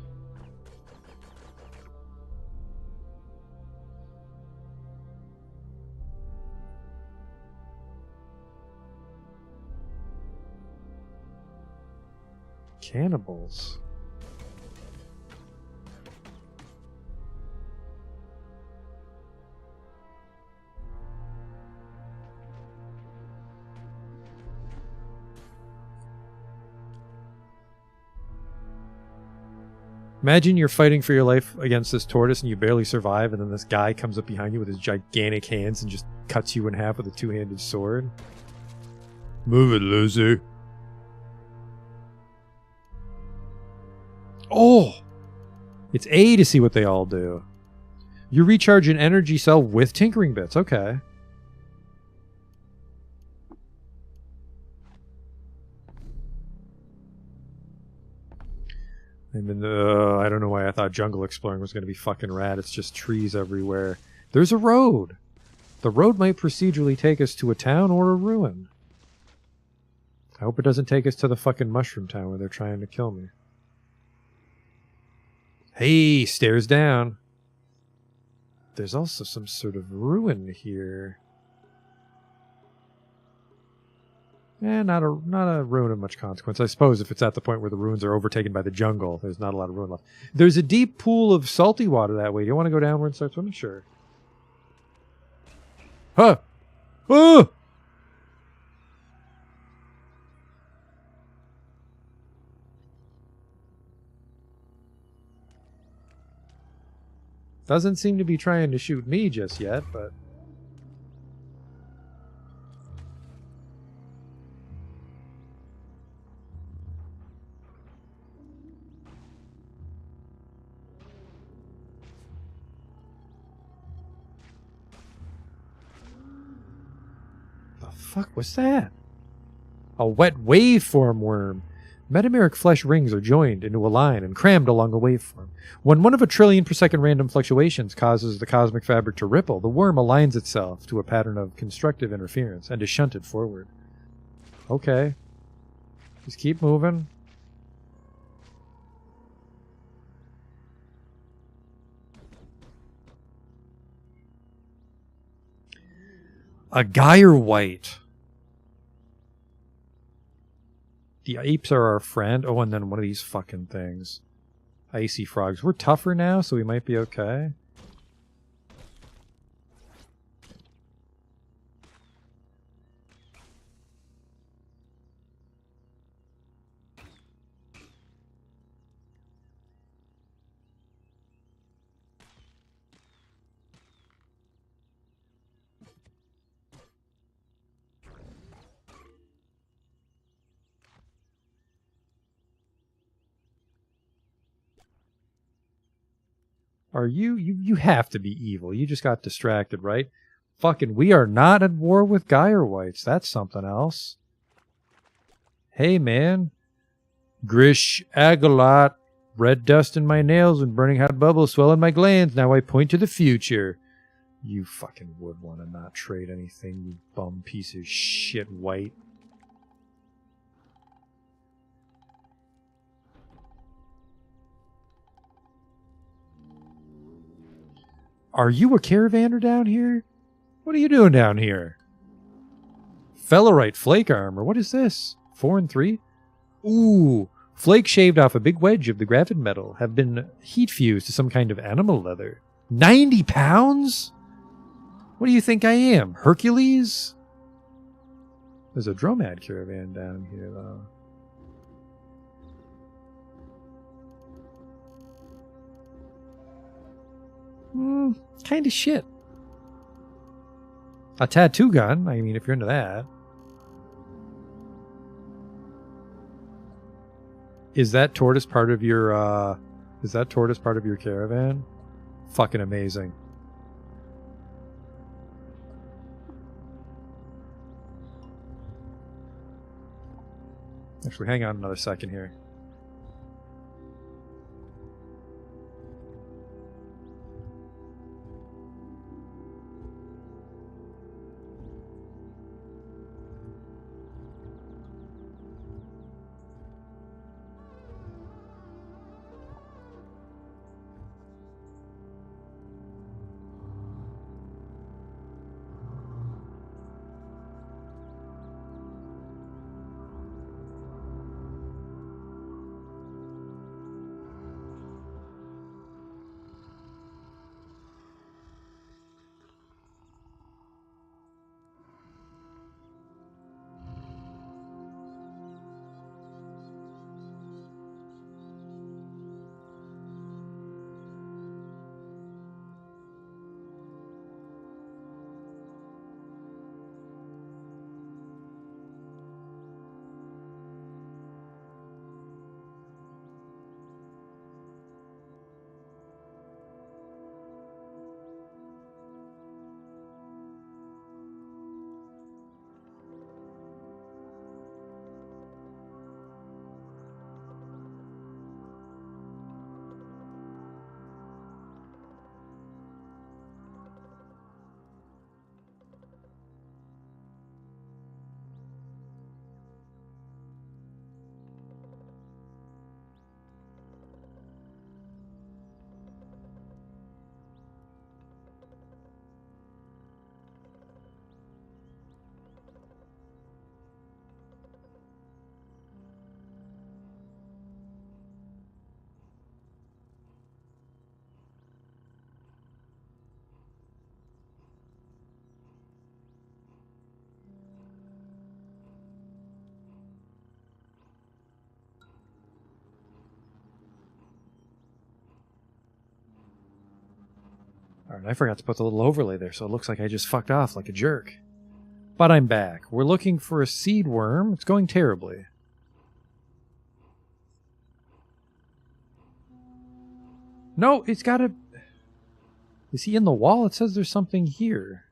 Cannibals. Imagine you're fighting for your life against this tortoise and you barely survive, and then this guy comes up behind you with his gigantic hands and just cuts you in half with a two-handed sword. Move it, loser. Oh! It's A to see what they all do. You recharge an energy cell with tinkering bits. Okay. And then, I don't know why I thought jungle exploring was going to be fucking rad. It's just trees everywhere. There's a road. The road might procedurally take us to a town or a ruin. I hope it doesn't take us to the fucking mushroom town where they're trying to kill me. Hey, stairs down. There's also some sort of ruin here. Not a ruin of much consequence. I suppose if it's at the point where the ruins are overtaken by the jungle, there's not a lot of ruin left. There's a deep pool of salty water that way. Do you want to go downward and start swimming? Sure. Huh! Oh! Doesn't seem to be trying to shoot me just yet, but... The fuck was that? A wet waveform worm. Metameric flesh rings are joined into a line and crammed along a waveform. When one of a trillion per second random fluctuations causes the cosmic fabric to ripple, the worm aligns itself to a pattern of constructive interference and is shunted forward. Okay. Just keep moving. A Gyre White. The apes are our friend. Oh, and then one of these fucking things. Icy frogs. We're tougher now, so we might be okay. Are you have to be evil. You just got distracted, right? Fucking, we are not at war with Gyre Whites. That's something else. Hey, man. Grish Agalot. Red dust in my nails and burning hot bubbles swell in my glands. Now I point to the future. You fucking would want to not trade anything, you bum piece of shit, White. Are you a caravaner down here? What are you doing down here? Fellerite flake armor. What is this? 4 and 3? Ooh. Flake shaved off a big wedge of the gravid metal have been heat fused to some kind of animal leather. 90 pounds? What do you think I am? Hercules? There's a Dromad caravan down here, though. Kind of shit. A tattoo gun. I mean, if you're into that. Is that tortoise part of your, caravan? Fucking amazing. Actually, hang on another second here. Alright, I forgot to put the little overlay there, so it looks like I just fucked off like a jerk. But I'm back. We're looking for a seed worm. It's going terribly. No, it's gotta... Is he in the wall? It says there's something here.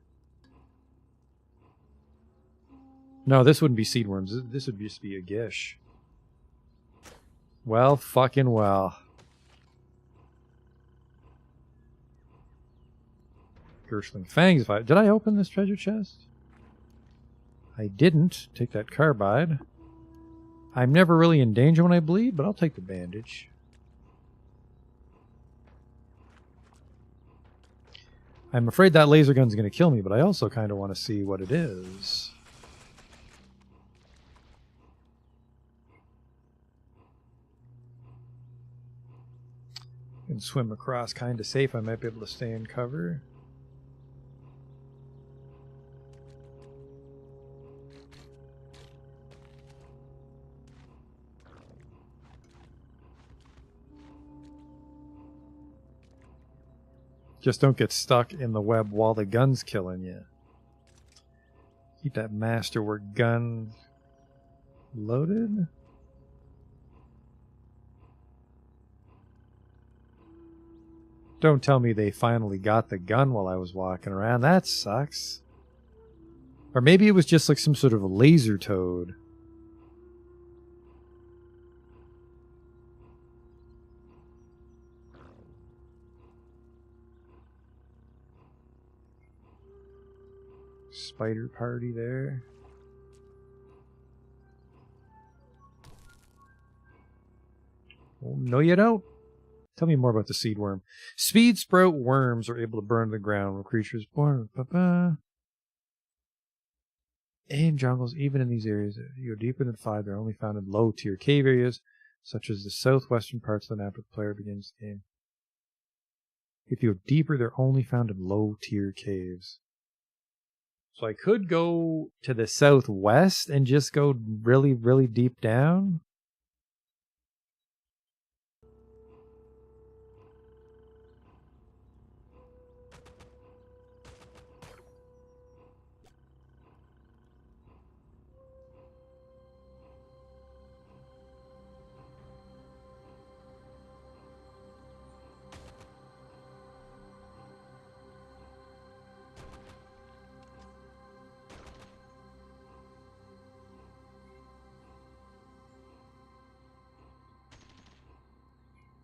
No, this wouldn't be seed worms. This would just be a gish. Well, fucking well. Gershling Fangs. Did I open this treasure chest? I didn't. Take that carbide. I'm never really in danger when I bleed, but I'll take the bandage. I'm afraid that laser gun's going to kill me, but I also kind of want to see what it is. Can swim across kind of safe. I might be able to stay in cover. Just don't get stuck in the web while the gun's killing you. Keep that masterwork gun loaded. Don't tell me they finally got the gun while I was walking around. That sucks. Or maybe it was just like some sort of a laser toad. Spider party there. Oh, no, you don't. Tell me more about the seed worm. Speed sprout worms are able to burn the ground when creatures born. In jungles, even in these areas, if you go deeper than 5, they're only found in low-tier cave areas, such as the southwestern parts of the map where the player begins the game. If you go deeper, they're only found in low-tier caves. So I could go to the southwest and just go really, really deep down.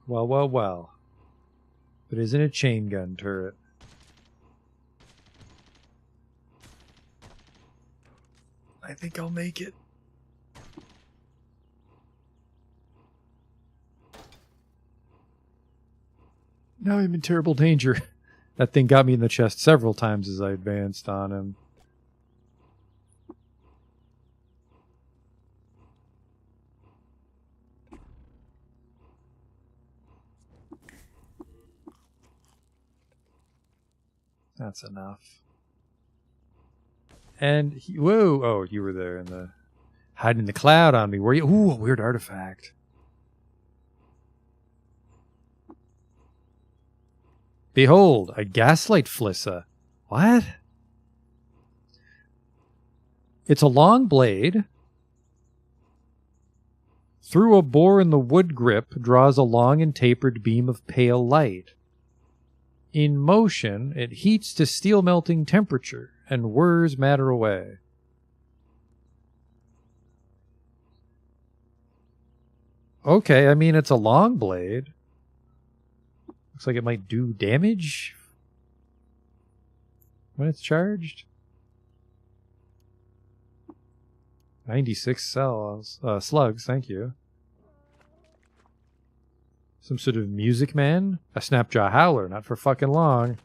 Well, well, well. But isn't a chain gun turret? I think I'll make it. Now I'm in terrible danger. That thing got me in the chest several times as I advanced on him. That's enough. And whoa! Oh, you were there in the hiding in the cloud on me, were you? Ooh, a weird artifact. Behold, a gaslight flissa. What? It's a long blade. Through a bore in the wood grip draws a long and tapered beam of pale light. In motion, it heats to steel melting temperature and whirs matter away. Okay, I mean, it's a long blade. Looks like it might do damage when it's charged. 96 slugs, thank you. Some sort of music man? A Snapjaw Howler, not for fucking long.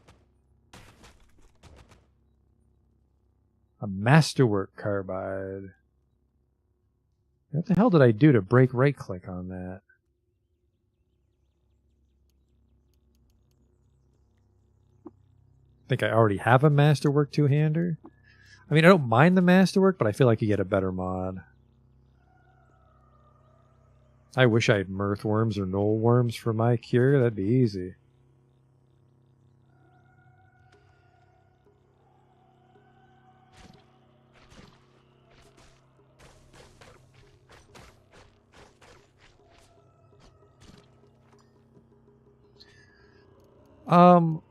A Masterwork Carbide. What the hell did I do to break right click on that? I think I already have a Masterwork two-hander. I mean, I don't mind the Masterwork, but I feel like you get a better mod. I wish I had mirth worms or knoll worms for my cure. That'd be easy. I'm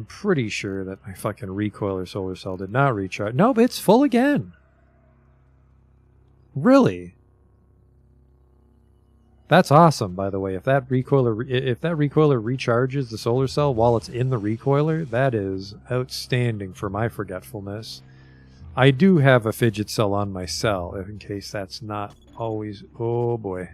pretty sure that my fucking recoiler solar cell did not recharge. No, but it's full again. Really? That's awesome, by the way. If that recoiler recharges the solar cell while it's in the recoiler, that is outstanding for my forgetfulness. I do have a fidget cell on my cell, in case that's not always... Oh, boy.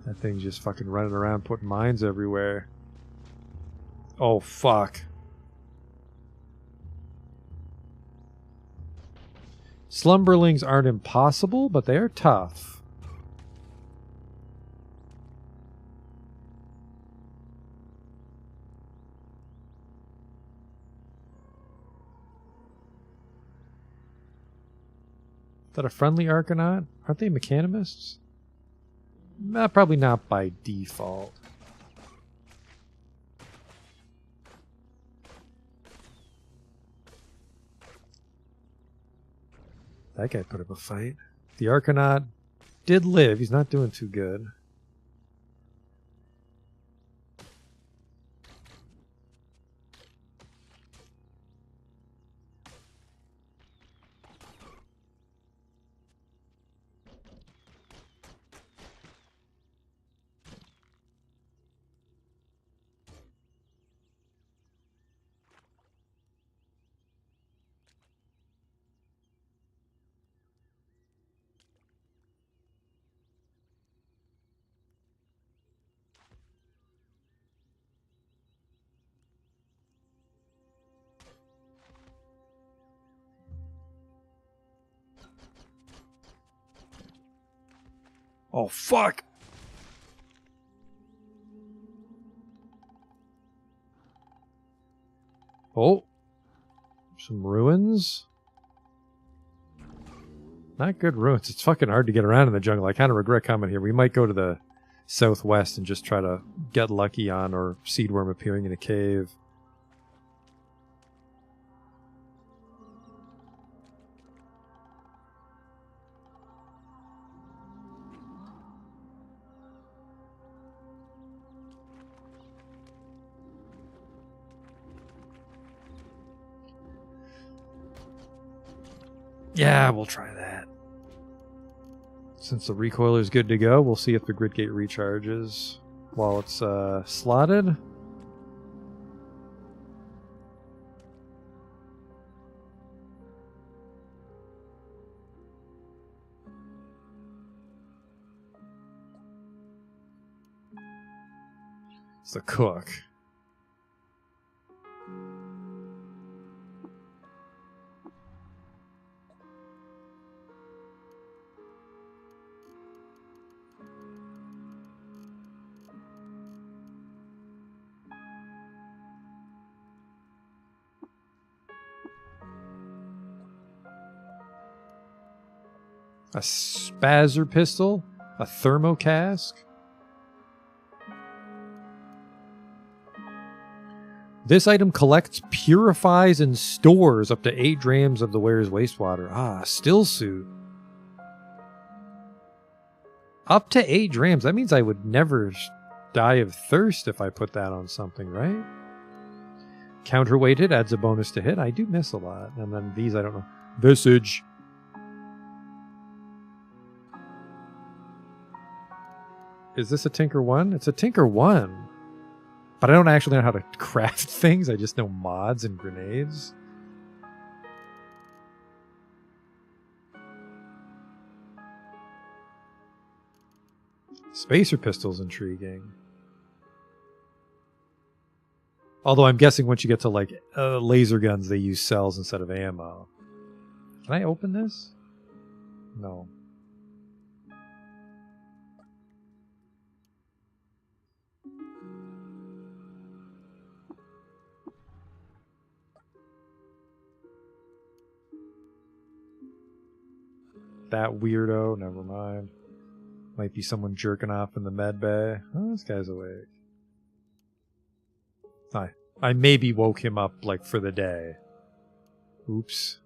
That thing's just fucking running around putting mines everywhere. Oh, fuck. Slumberlings aren't impossible, but they are tough. Is that a friendly Arcanaut? Aren't they mechanimists? Probably not by default. That guy put up a fight. The Arcanaut did live. He's not doing too good. Oh, fuck! Oh. Some ruins. Not good ruins. It's fucking hard to get around in the jungle. I kind of regret coming here. We might go to the southwest and just try to get lucky on or seedworm appearing in a cave. Yeah, we'll try that. Since the recoiler is good to go, we'll see if the grid gate recharges while it's slotted. It's the cook. A spazzer pistol? A thermocask? This item collects, purifies, and stores up to 8 drams of the wearer's wastewater. Ah, still suit. Up to 8 drams. That means I would never die of thirst if I put that on something, right? Counterweighted adds a bonus to hit. I do miss a lot. And then these, I don't know. Visage. Is this a Tinker 1? It's a Tinker 1. But I don't actually know how to craft things. I just know mods and grenades. Spacer pistol's intriguing. Although I'm guessing once you get to like laser guns, they use cells instead of ammo. Can I open this? No. That weirdo, never mind. Might be someone jerking off in the med bay. Oh, this guy's awake. I maybe woke him up, like, for the day. Oops.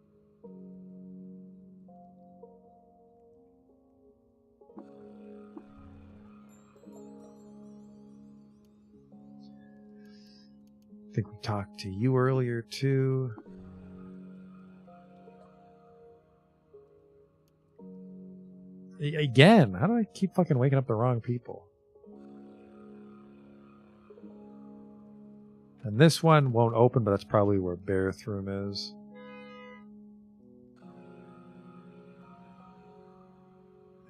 think we talked to you earlier, too. Again, how do I keep fucking waking up the wrong people? And this one won't open, but that's probably where Bareth room is.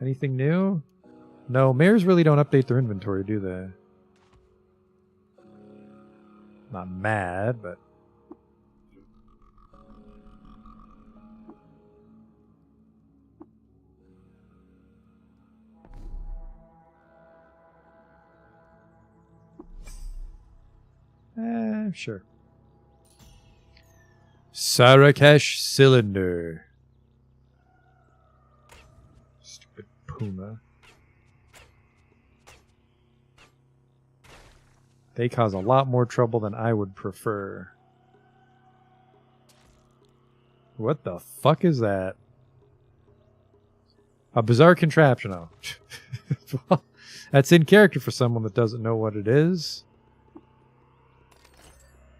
Anything new? No, mares really don't update their inventory, do they? Not mad, but... Sure. Sarakesh cylinder. Stupid puma. They cause a lot more trouble than I would prefer. What the fuck is that? A bizarre contraption. Oh. That's in character for someone that doesn't know what it is.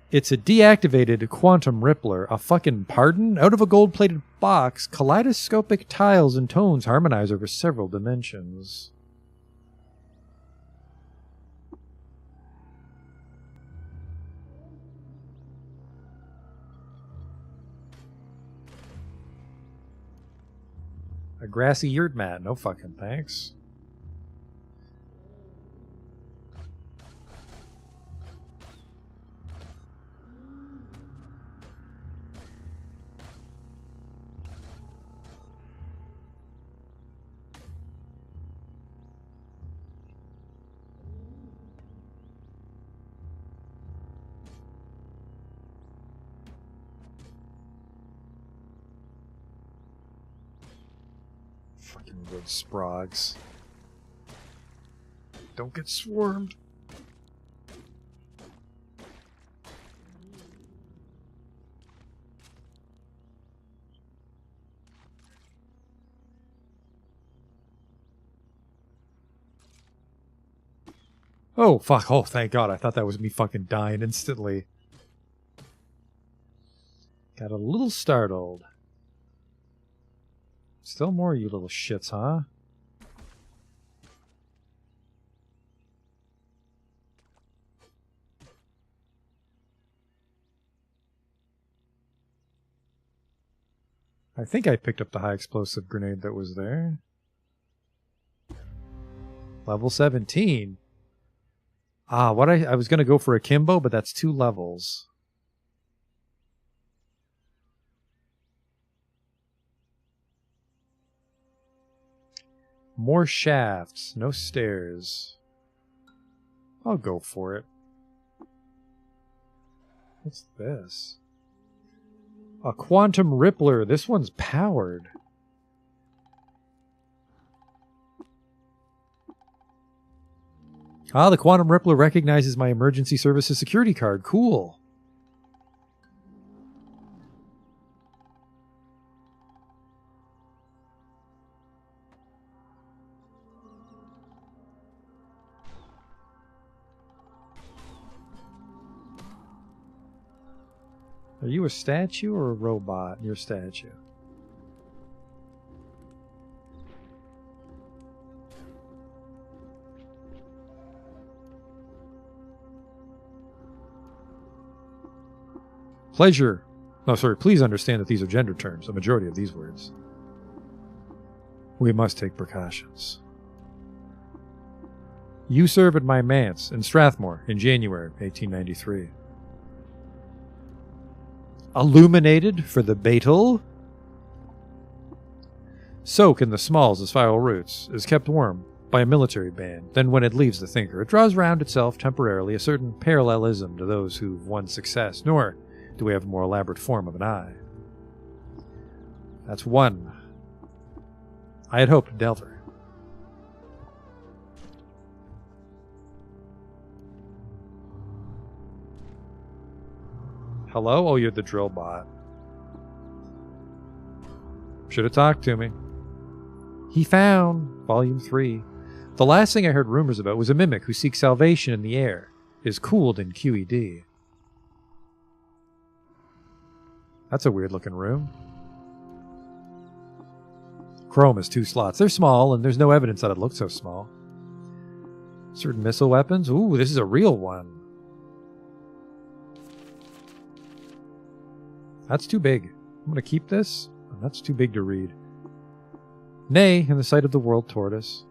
It's a deactivated quantum rippler. A fucking pardon? Out of a gold-plated box, kaleidoscopic tiles and tones harmonize over several dimensions. A grassy yurt mat. No fucking thanks. Fucking good sprogs. Don't get swarmed. Oh, fuck. Oh, thank God. I thought that was me fucking dying instantly. Got a little startled. Still more, you little shits, huh? I think I picked up the high explosive grenade that was there. Level 17. Ah, what I was going to go for a Kimbo, but that's 2 levels. More shafts, no stairs. I'll go for it. What's this? A quantum rippler. This one's powered. Ah, the quantum rippler recognizes my emergency services security card. Cool. Are you a statue or a robot? You're a statue. Pleasure. No, sorry. Please understand that these are gender terms, a majority of these words. We must take precautions. You serve at my manse in Strathmore in January 1893. Illuminated for the Beetle. Soak in the smalls as foul roots is kept warm by a military band. Then when it leaves the thinker, it draws round itself temporarily a certain parallelism to those who've won success, nor do we have a more elaborate form of an eye. That's one. I had hoped Delver. Hello? Oh, you're the drill bot. Should have talked to me. He found Volume 3. The last thing I heard rumors about was a mimic who seeks salvation in the air, is cooled in QED. That's a weird looking room. Chrome has 2 slots. They're small, and there's no evidence that it looks so small. Certain missile weapons. Ooh, this is a real one. That's too big. I'm going to keep this. That's too big to read. Nay, in the sight of the world tortoise.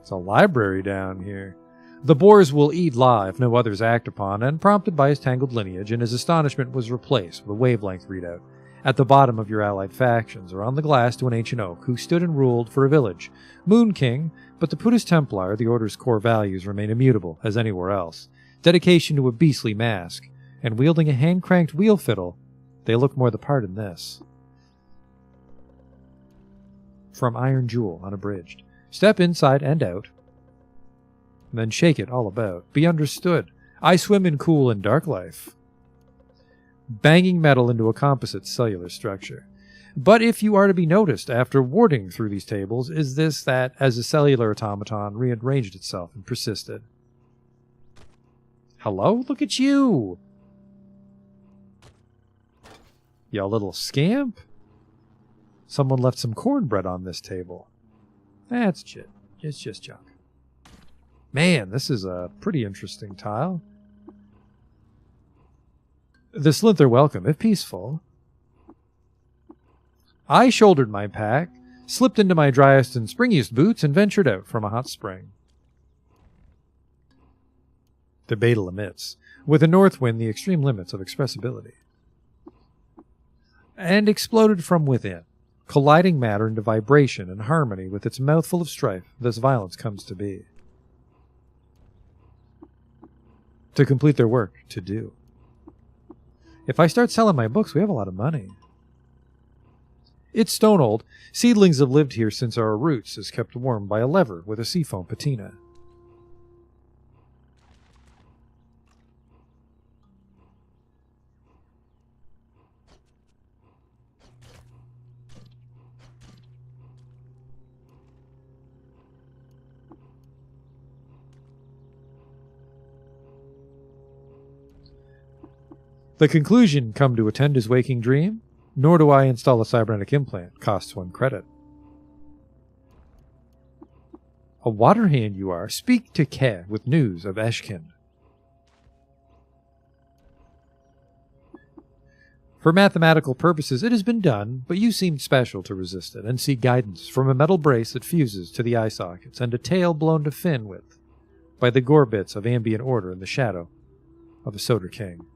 It's a library down here. The boars will eat law if no others act upon, and prompted by his tangled lineage, and his astonishment was replaced with a wavelength readout at the bottom of your allied factions, or on the glass to an ancient oak, who stood and ruled for a village. Moon King, but the Puttis Templar, the Order's core values, remain immutable, as anywhere else. Dedication to a beastly mask, and wielding a hand-cranked wheel fiddle, they look more the part in this. From Iron Jewel, unabridged. Step inside and out, and then shake it all about. Be understood. I swim in cool and dark life. Banging metal into a composite cellular structure. But if you are to be noticed after warding through these tables, is this that, as a cellular automaton rearranged itself and persisted. Hello? Look at you! You little scamp? Someone left some cornbread on this table. That's shit. It's just junk. Man, this is a pretty interesting tile. The Slinther welcome, if peaceful. I shouldered my pack, slipped into my driest and springiest boots, and ventured out from a hot spring. The Beetle emits, with a north wind the extreme limits of expressibility, and exploded from within, colliding matter into vibration and harmony with its mouthful of strife. Thus violence comes to be. To complete their work, to do. If I start selling my books, we have a lot of money. It's stone old. Seedlings have lived here since our roots is kept warm by a lever with a seafoam patina. The conclusion come to attend his waking dream, nor do I install a cybernetic implant. Costs 1 credit. A water hand you are. Speak to Ke with news of Eshkind. For mathematical purposes it has been done, but you seemed special to resist it, and seek guidance from a metal brace that fuses to the eye sockets, and a tail blown to fin with by the gore bits of ambient order in the shadow of a Soder King.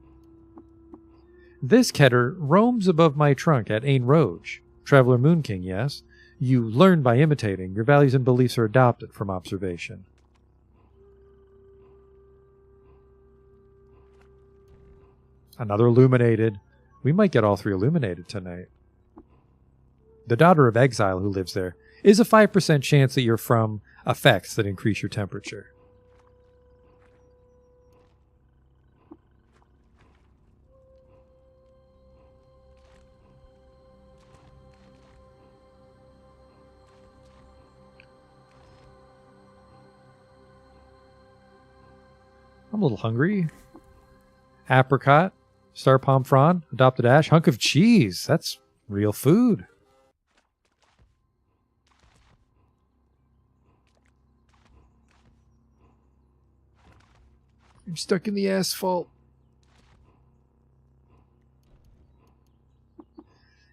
This Keter roams above my trunk at Ain Roge. Traveler Moon King, yes. You learn by imitating. Your values and beliefs are adopted from observation. Another illuminated. We might get all 3 illuminated tonight. The daughter of exile who lives there is a 5% chance that you're from effects that increase your temperature. I'm a little hungry. Apricot, star palm frond, adopted ash, hunk of cheese. That's real food. I'm stuck in the asphalt.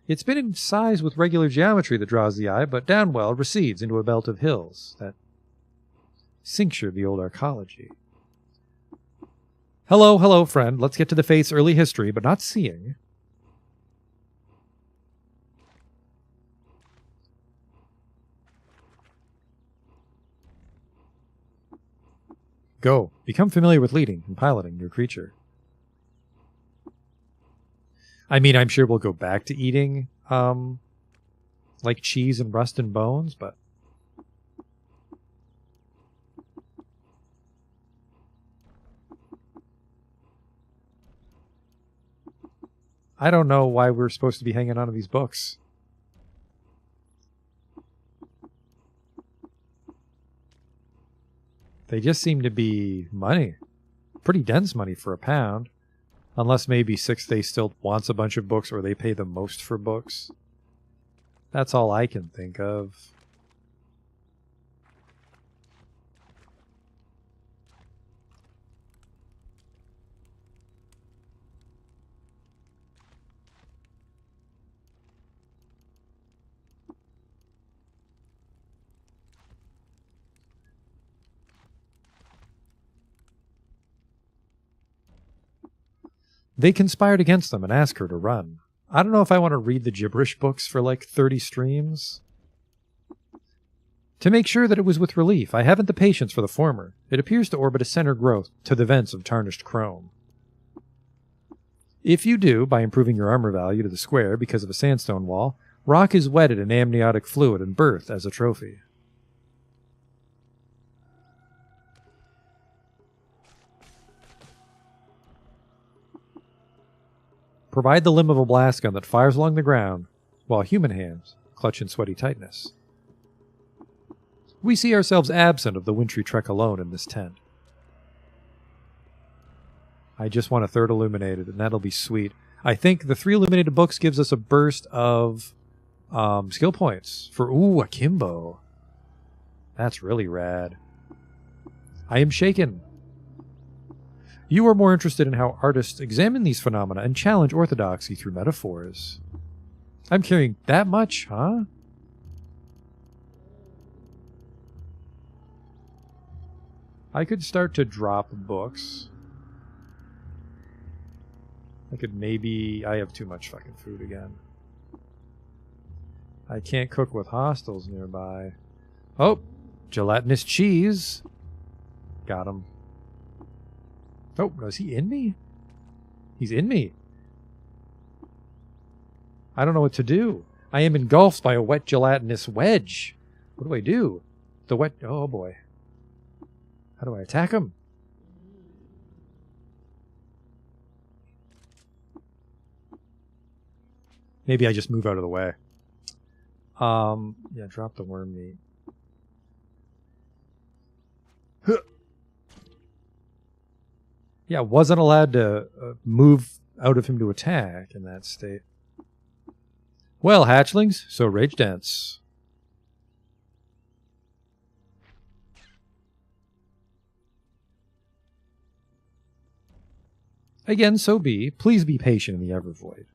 It's been in size with regular geometry that draws the eye, but Downwell recedes into a belt of hills that cincture the old arcology. Hello, hello, friend. Let's get to the faith's early history, but not seeing. Go. Become familiar with leading and piloting your creature. I mean, I'm sure we'll go back to eating, like cheese and rust and bones, but... I don't know why we're supposed to be hanging on to these books. They just seem to be money. pretty dense money for £1. Unless maybe Sixth Day still wants a bunch of books or they pay the most for books. That's all I can think of. They conspired against them and asked her to run. I don't know if I want to read the gibberish books for like 30 streams. To make sure that it was with relief, I haven't the patience for the former. It appears to orbit a center growth to the vents of tarnished chrome. If you do, by improving your armor value to the square because of a sandstone wall, rock is wetted in amniotic fluid and birthed as a trophy. Provide the limb of a blast gun that fires along the ground, while human hands clutch in sweaty tightness. We see ourselves absent of the wintry trek alone in this tent. I just want a third illuminated, and that'll be sweet. I think the 3 illuminated books gives us a burst of skill points for, Akimbo. That's really rad. I am shaken. You are more interested in how artists examine these phenomena and challenge orthodoxy through metaphors. I'm carrying that much, huh? I could start to drop books. I could maybe... I have too much fucking food again. I can't cook with hostiles nearby. Oh! Gelatinous cheese! Got him. Oh, is he in me? He's in me. I don't know what to do. I am engulfed by a wet gelatinous wedge. What do I do? The wet... Oh, boy. How do I attack him? Maybe I just move out of the way. Yeah, drop the worm meat. Huh. Yeah, wasn't allowed to move out of him to attack in that state. Well, hatchlings, so rage dance. Again, so be. Please be patient in the Evervoid.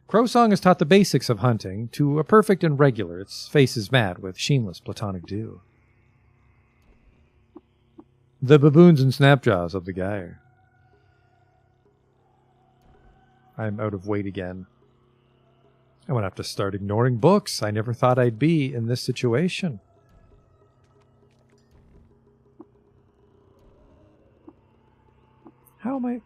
Crowsong has taught the basics of hunting to a perfect and regular. Its face is mad with sheenless platonic dew. The baboons and snapjaws of the gyre. I'm out of weight again. I'm gonna have to start ignoring books. I never thought I'd be in this situation. How am I...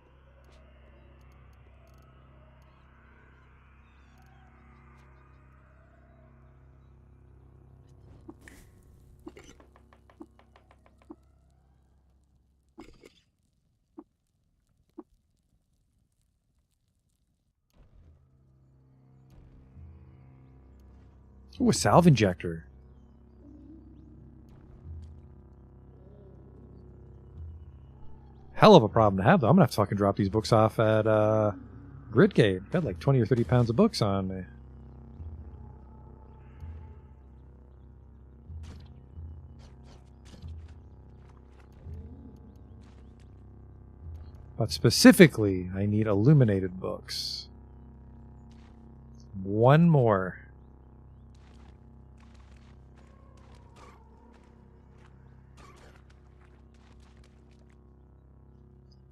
Ooh, a salve injector. Hell of a problem to have, though. I'm gonna have to fucking drop these books off at Gridgate. Got like 20 or 30 pounds of books on me. But specifically, I need illuminated books. One more.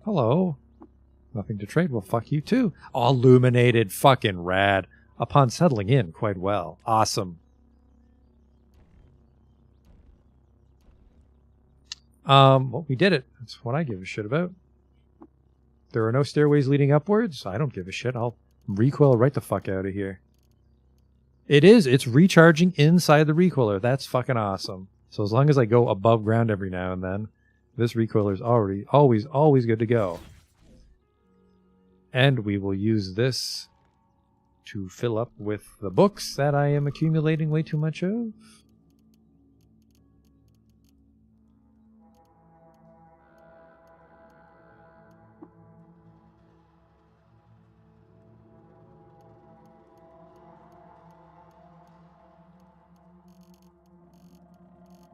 Hello. Nothing to trade. Well, fuck you too. Illuminated. Fucking rad. Upon settling in quite well. Awesome. Well, we did it. That's what I give a shit about. There are no stairways leading upwards. I don't give a shit. I'll recoil right the fuck out of here. It is. It's recharging inside the recoiler. That's fucking awesome. So as long as I go above ground every now and then, this recoiler is always good to go. And we will use this to fill up with the books that I am accumulating way too much of.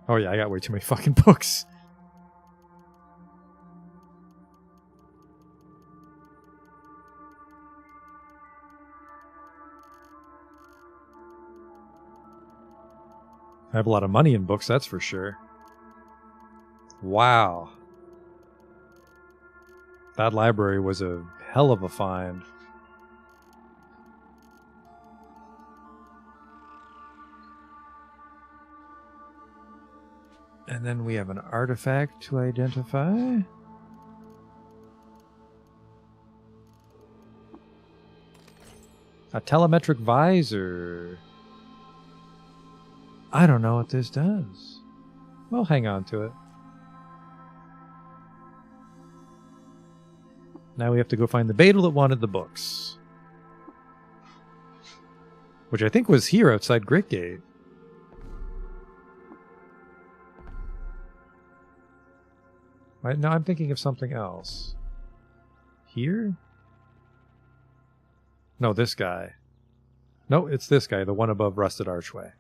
Oh yeah, I got way too many fucking books. I have a lot of money in books, that's for sure. Wow. That library was a hell of a find. And then we have an artifact to identify. A telemetric visor. I don't know what this does. We'll hang on to it. Now we have to go find the Beetle that wanted the books. Which I think was here outside Gritgate. Right, no, I'm thinking of something else. Here? No, this guy. No, it's this guy, the one above Rusted Archway.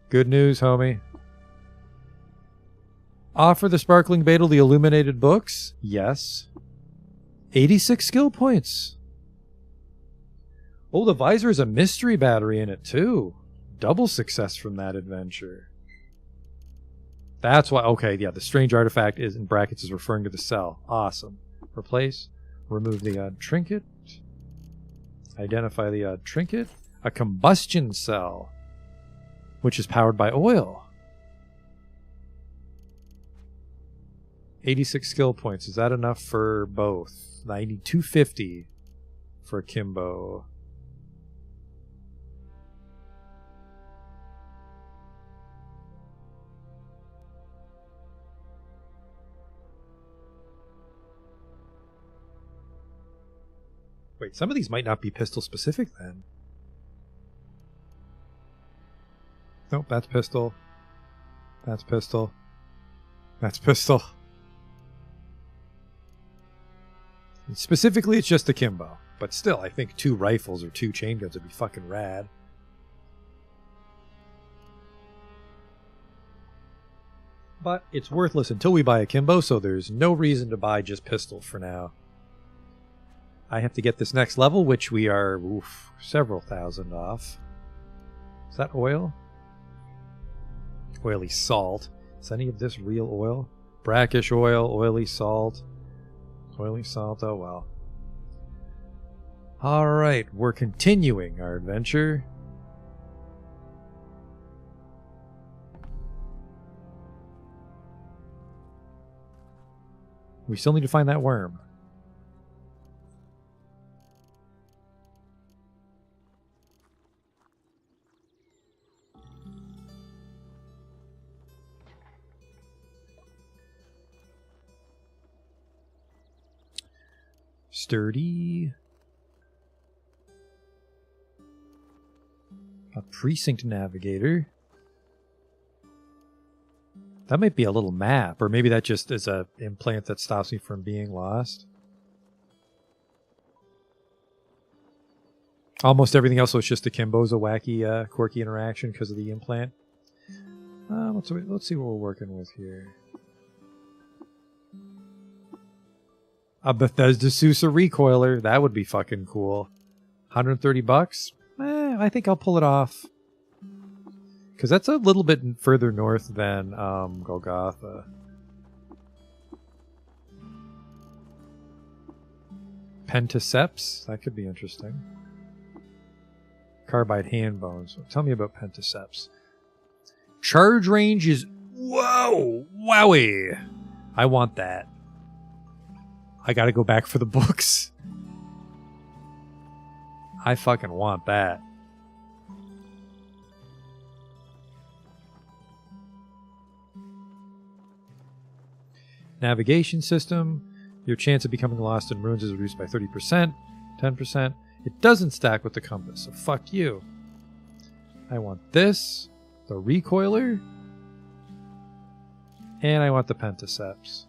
Good news, homie. Offer the Sparkling Beetle the illuminated books? Yes. 86 skill points. Oh, the visor has a mystery battery in it, too. Double success from that adventure. That's why, okay, yeah, the strange artifact is in brackets is referring to the cell. Awesome. Replace. Remove the trinket. Identify the trinket. A combustion cell, which is powered by oil. 86 skill points. Is that enough for both? I need 250 for Kimbo. Wait, some of these might not be pistol specific then. Nope, that's pistol. That's pistol. That's pistol. And specifically, it's just the Kimbo. But still, I think 2 rifles or 2 chain guns would be fucking rad. But it's worthless until we buy a Kimbo, so there's no reason to buy just pistol for now. I have to get this next level, which we are several thousand off. Is that oil? Oily salt. Is any of this real oil? Brackish oil, oily salt. Oily salt, oh well. Alright, we're continuing our adventure. We still need to find that worm. Sturdy. A precinct navigator. That might be a little map, or maybe that just is a implant that stops me from being lost. Almost everything else was just the Kimbo's a wacky, quirky interaction because of the implant. Let's see what we're working with here. A Bethesda Sousa recoiler. That would be fucking cool. 130 bucks? I think I'll pull it off. Because that's a little bit further north than Golgotha. Pentaceps? That could be interesting. Carbide hand bones. Tell me about Pentaceps. Charge range is... Whoa! Wowie! I want that. I gotta go back for the books. I fucking want that. Navigation system. Your chance of becoming lost in ruins is reduced by 30%, 10%. It doesn't stack with the compass, so fuck you. I want this, the recoiler, and I want the Pentaceps.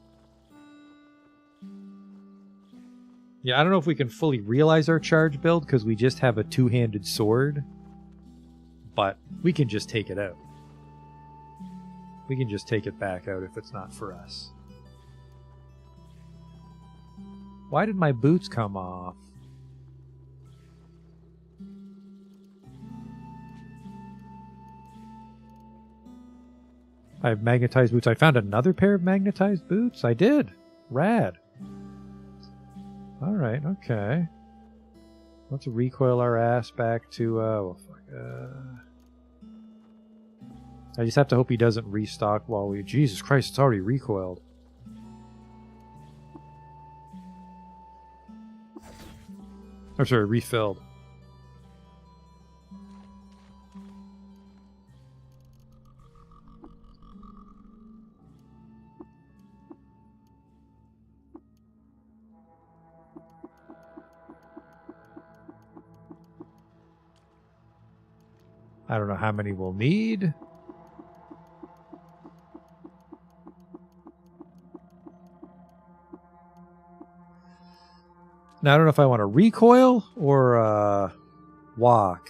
Yeah, I don't know if we can fully realize our charge build because we just have a two-handed sword. but we can just take it out. We can just take it back out if it's not for us. Why did my boots come off? I have magnetized boots. I found another pair of magnetized boots. I did. Rad. Alright, okay. Let's recoil our ass back to, well, fuck, I just have to hope he doesn't restock while we... Jesus Christ, it's already recoiled. Or sorry, refilled. I don't know how many we'll need. Now, I don't know if I want to recoil or walk.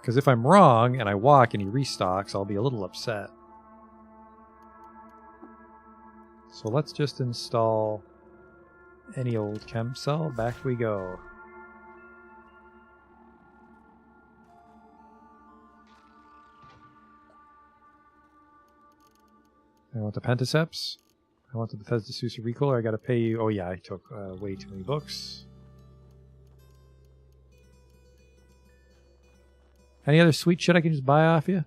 Because if I'm wrong and I walk and he restocks, I'll be a little upset. So let's just install any old chem cell. Back we go. I want the Pentaceps. I want the Bethesda Sousa Recoiler. I gotta pay you. Oh yeah, I took way too many books. Any other sweet shit I can just buy off you?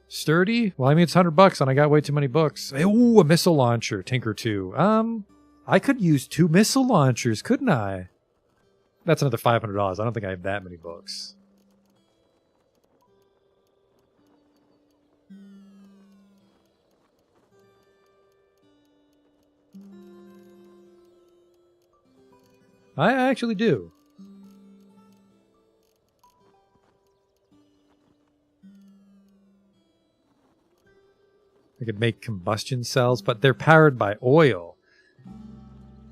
Sturdy? Well, I mean, it's $100 and I got way too many books. Ooh, a missile launcher. Tinker 2. I could use 2 missile launchers, couldn't I? That's another $500. I don't think I have that many books. I actually do. I could make combustion cells, but they're powered by oil.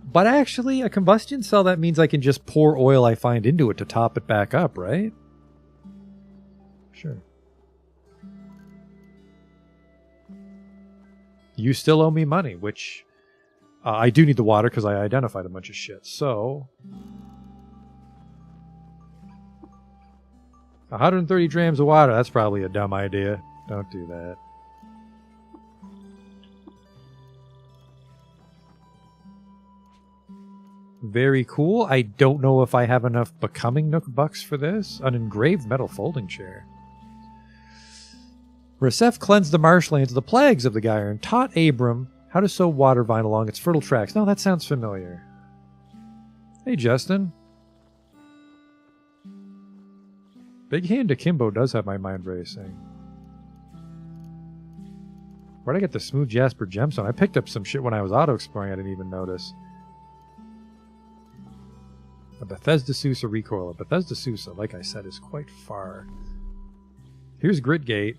But actually, a combustion cell, that means I can just pour oil I find into it to top it back up, right? Sure. You still owe me money, which... I do need the water because I identified a bunch of shit, so... 130 drams of water, that's probably a dumb idea. Don't do that. Very cool. I don't know if I have enough Becoming Nook bucks for this. An engraved metal folding chair. Resef cleansed the marshlands of the plagues of the Gyre and taught Abram how to sow water vine along its fertile tracks. Now that sounds familiar. Hey, Justin. Big Hand Akimbo does have my mind racing. Where'd I get the Smooth Jasper gemstone? I picked up some shit when I was auto-exploring I didn't even notice. A Bethesda Sousa recoiler. Bethesda Sousa, like I said, is quite far. Here's Gridgate.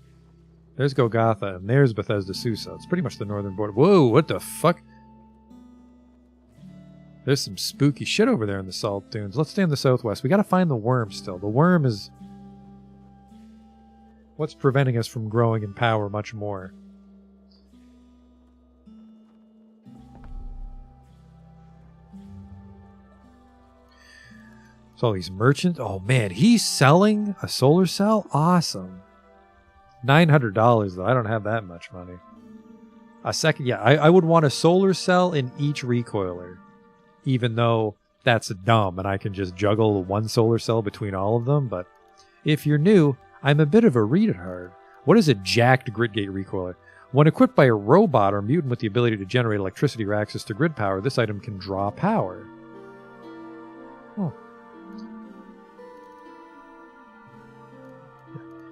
There's Golgotha, and there's Bethesda Sousa. It's pretty much the northern border. Whoa, what the fuck? There's some spooky shit over there in the Salt Dunes. Let's stay in the southwest. We gotta find the worm still. The worm is what's preventing us from growing in power much more. So all these merchants. Oh man, he's selling a solar cell? Awesome. $900 though. I don't have that much money. A second, yeah, I would want a solar cell in each recoiler. Even though that's dumb and I can just juggle one solar cell between all of them. But if you're new, I'm a bit of a retard. What is a jacked Gridgate recoiler? When equipped by a robot or mutant with the ability to generate electricity or access to grid power, this item can draw power. Oh.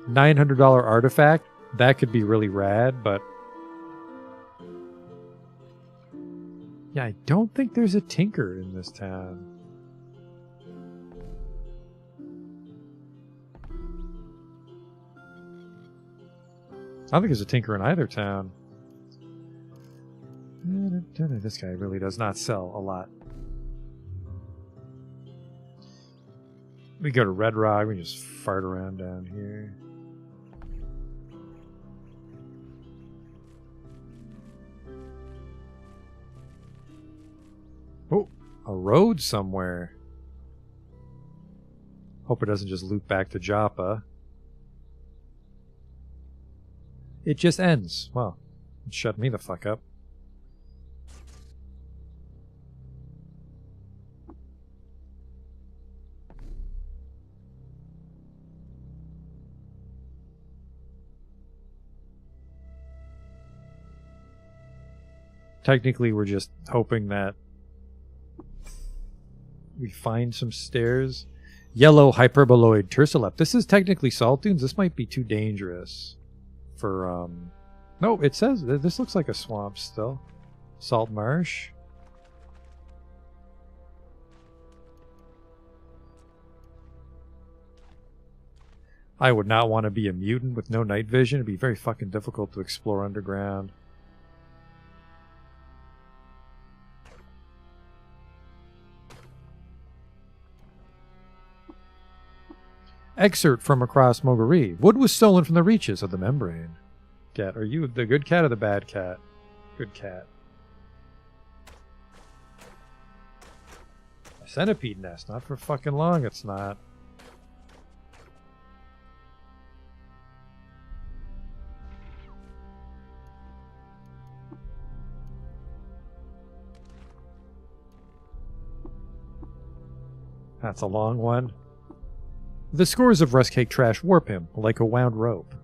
$900 artifact, that could be really rad, but yeah, I don't think there's a tinker in this town. I don't think there's a tinker in either town. This guy really does not sell a lot. We go to Red Rock. We just fart around down here. Oh, a road somewhere. Hope it doesn't just loop back to Joppa. It just ends. Well, it shut me the fuck up. Technically, we're just hoping that we find some stairs. Yellow hyperboloid tercellep. This is technically salt dunes. This might be too dangerous for, No, it says, this looks like a swamp still. Salt marsh. I would not want to be a mutant with no night vision. It'd be very fucking difficult to explore underground. Excerpt from Across Moguri. Wood was stolen from the reaches of the membrane. Cat, are you the good cat or the bad cat? Good cat. A centipede nest. Not for fucking long, it's not. That's a long one. The scores of rust cake trash warp him like a wound rope.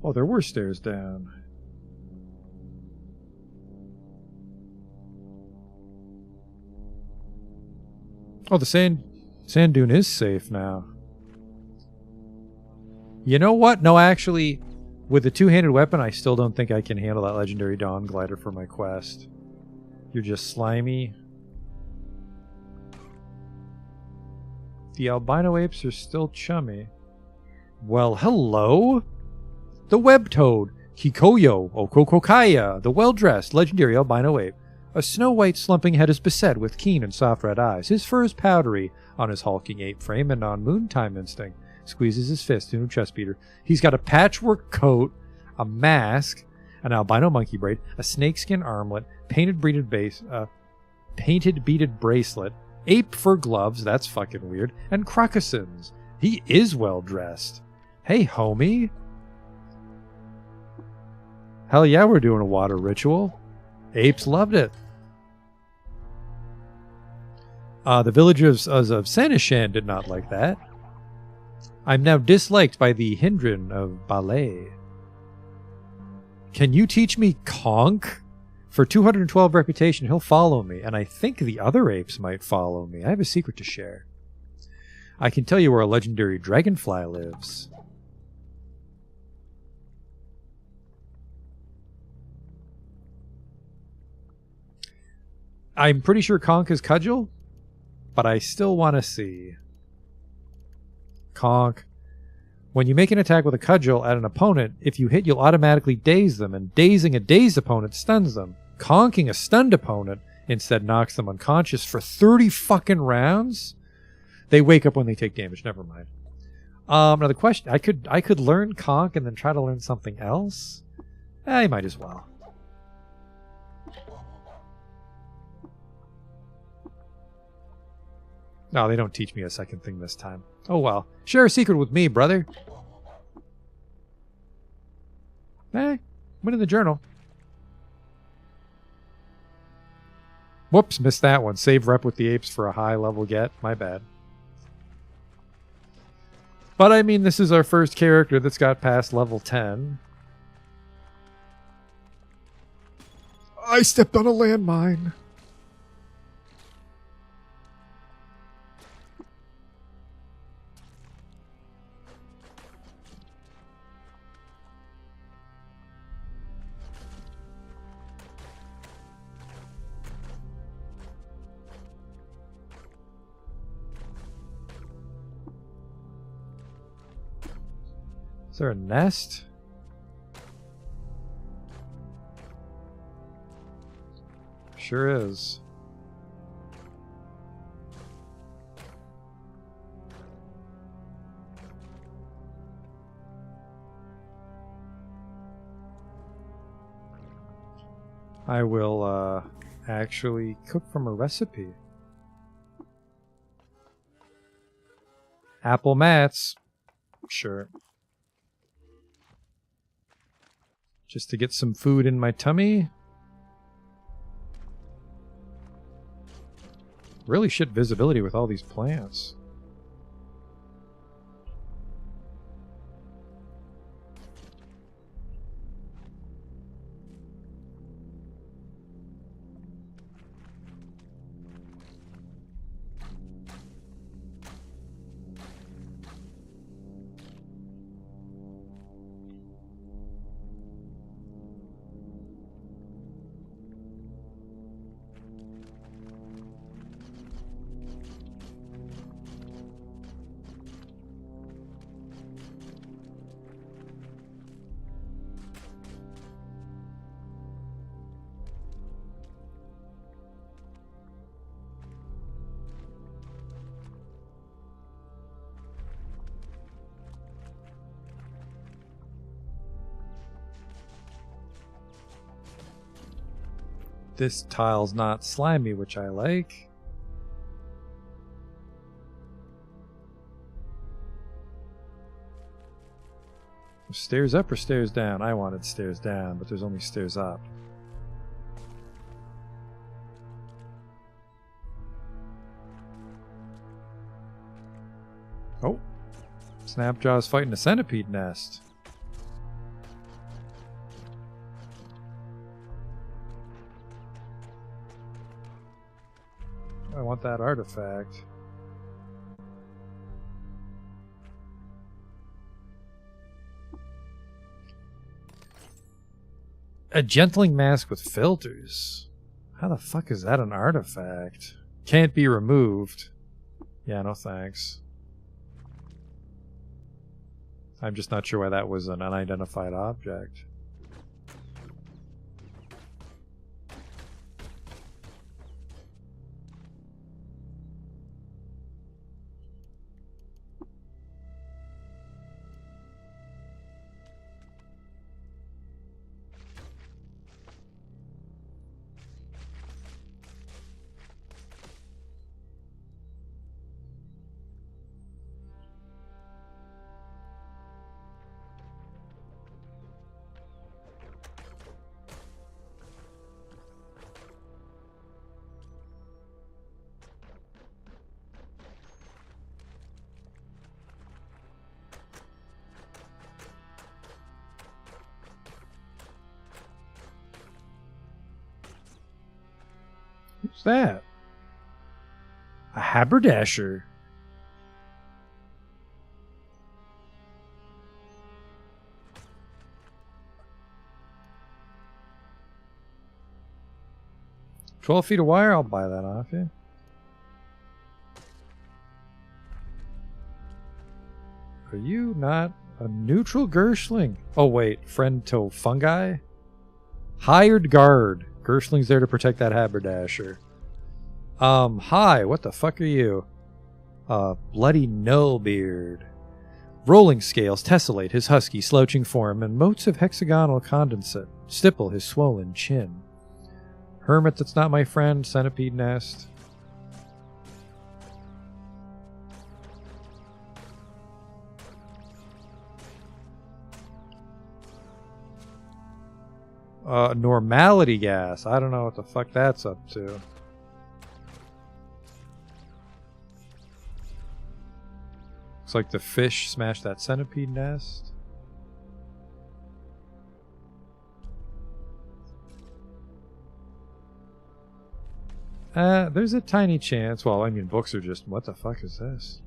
Oh, there were stairs down. Oh, the sand dune is safe now. You know what? No, actually, with the two-handed weapon, I still don't think I can handle that legendary Dawn Glider for my quest. You're just slimy. The albino apes are still chummy. Well, hello? The web toad, Kikoyo Okokokaya, the well-dressed, legendary albino ape. A snow-white slumping head is beset with keen and soft red eyes. His fur is powdery on his hulking ape frame, and on Moontime instinct squeezes his fist into a chest beater. He's got a patchwork coat, a mask, an albino monkey braid, a snakeskin armlet, painted beaded bracelet, ape fur gloves, that's fucking weird, and crocossins. He is well-dressed. Hey, homie. Hell yeah, we're doing a water ritual. Apes loved it. The villagers of Senishan did not like that. I'm now disliked by the Hindran of Ballet. Can you teach me Conk? For 212 reputation, he'll follow me, and I think the other apes might follow me. I have a secret to share. I can tell you where a legendary dragonfly lives. I'm pretty sure Conk is Cudgel, but I still want to see. Conk. When you make an attack with a Cudgel at an opponent, if you hit, you'll automatically daze them, and dazing a dazed opponent stuns them. Conking a stunned opponent instead knocks them unconscious for 30 fucking rounds? They wake up when they take damage. Never mind. Now the question, I could learn Conk and then try to learn something else? I might as well. No, they don't teach me a second thing this time. Oh well. Share a secret with me, brother. Went in the journal. Whoops, missed that one. Save rep with the apes for a high level get. My bad. But I mean, this is our first character that's got past level 10. I stepped on a landmine. Is there a nest? Sure is. I will actually cook from a recipe. Apple mats. Sure. Just to get some food in my tummy. Really shit visibility with all these plants. This tile's not slimy, which I like. Stairs up or stairs down? I wanted stairs down, but there's only stairs up. Oh. Snapjaw's fighting a centipede nest. I want that artifact. A gentling mask with filters. How the fuck is that an artifact? Can't be removed. Yeah, no thanks. I'm just not sure why that was an unidentified object. Who's that? A haberdasher. $12 of wire, I'll buy that off you. Are you not a neutral Gershling? Oh wait, friend to fungi? Hired guard. Gershling's there to protect that haberdasher. Hi, what the fuck are you? Bloody Nullbeard. Rolling scales tessellate his husky slouching form, and motes of hexagonal condensate stipple his swollen chin. Hermit that's not my friend, centipede nest. Normality gas. I don't know what the fuck that's up to. Looks like the fish smashed that centipede nest. There's a tiny chance. Well, I mean, books are just... What the fuck is this?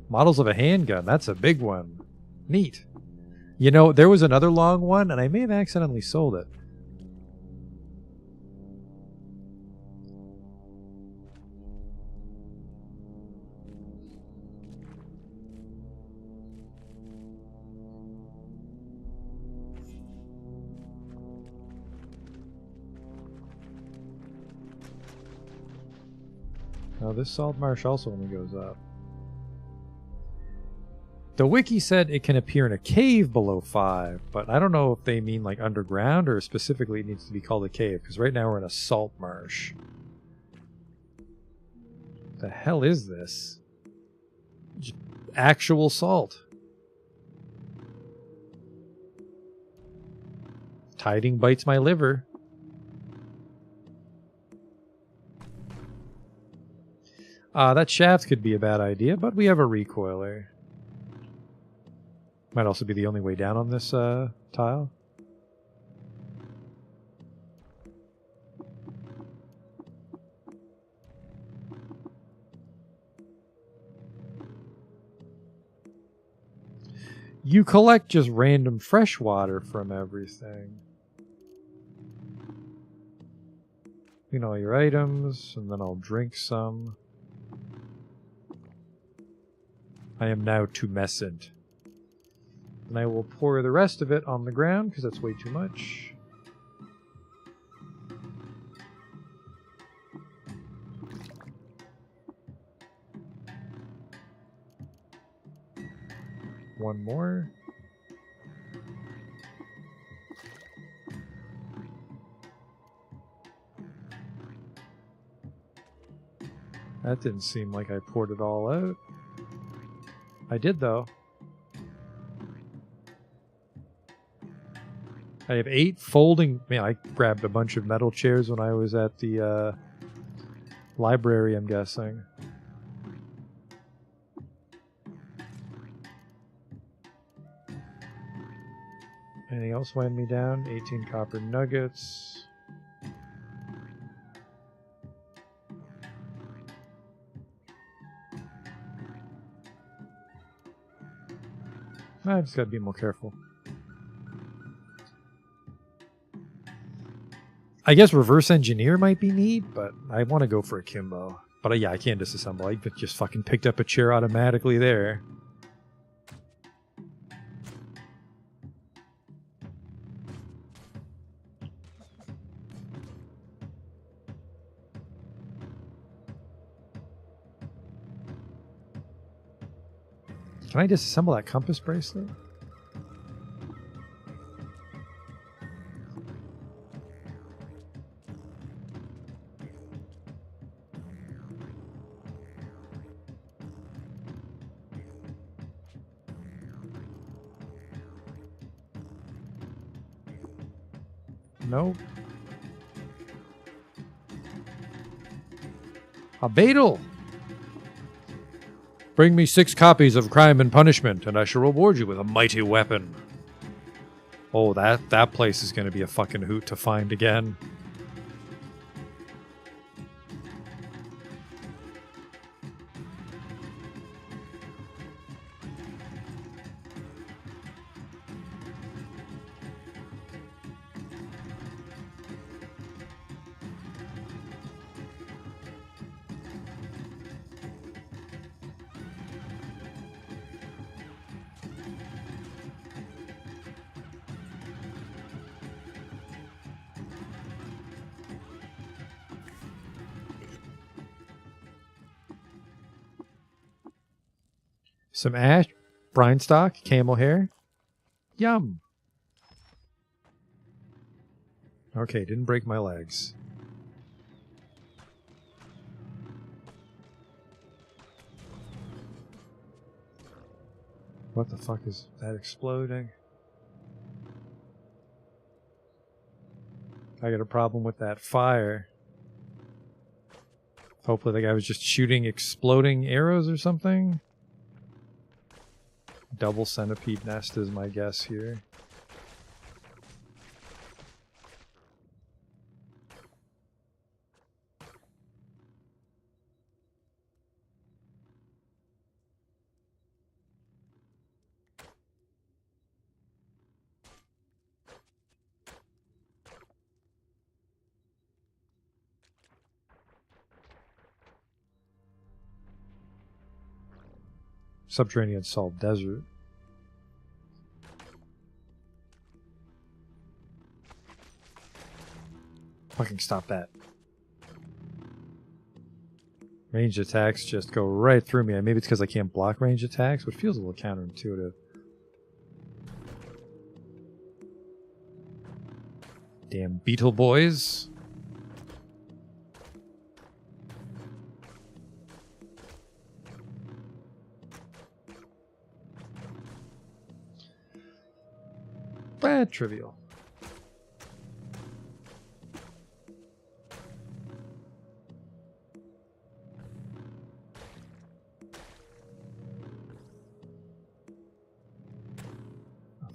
Models of a handgun. That's a big one. Neat. You know, there was another long one, and I may have accidentally sold it. Now, this salt marsh also only goes up. The wiki said it can appear in a cave below 5, but I don't know if they mean like underground or specifically it needs to be called a cave, because right now we're in a salt marsh. The hell is this? Just actual salt. Tiding bites my liver. That shaft could be a bad idea, but we have a recoiler. Might also be the only way down on this tile. You collect just random fresh water from everything. Clean all your items, and then I'll drink some. I am now tumescent. And I will pour the rest of it on the ground, because that's way too much. One more. That didn't seem like I poured it all out. I did, though. I have 8 folding... Man, I grabbed a bunch of metal chairs when I was at the library, I'm guessing. Anything else weighing me down? 18 copper nuggets. I just gotta be more careful. I guess reverse engineer might be neat, but I want to go for a Kimbo. But yeah, I can't disassemble. I just fucking picked up a chair automatically there. Can I disassemble that compass bracelet? Nope. A beetle! Bring me 6 copies of Crime and Punishment, and I shall reward you with a mighty weapon. Oh, that place is going to be a fucking hoot to find again. Some ash, brine stock, camel hair. Yum. Okay, didn't break my legs. What the fuck is that exploding? I got a problem with that fire. Hopefully the guy was just shooting exploding arrows or something. Double centipede nest is my guess here. Subterranean salt desert. Fucking stop that. Ranged attacks just go right through me. Maybe it's because I can't block ranged attacks, which feels a little counterintuitive. Damn beetle boys. Trivial.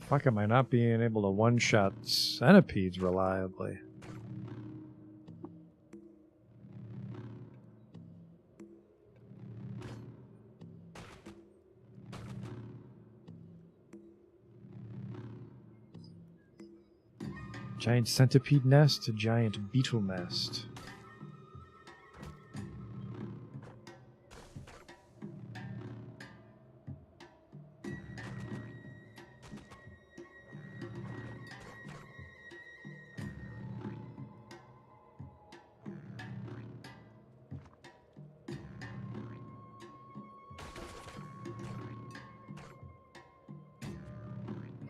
Fuck, am I not being able to one-shot centipedes reliably? Giant centipede nest to giant beetle nest.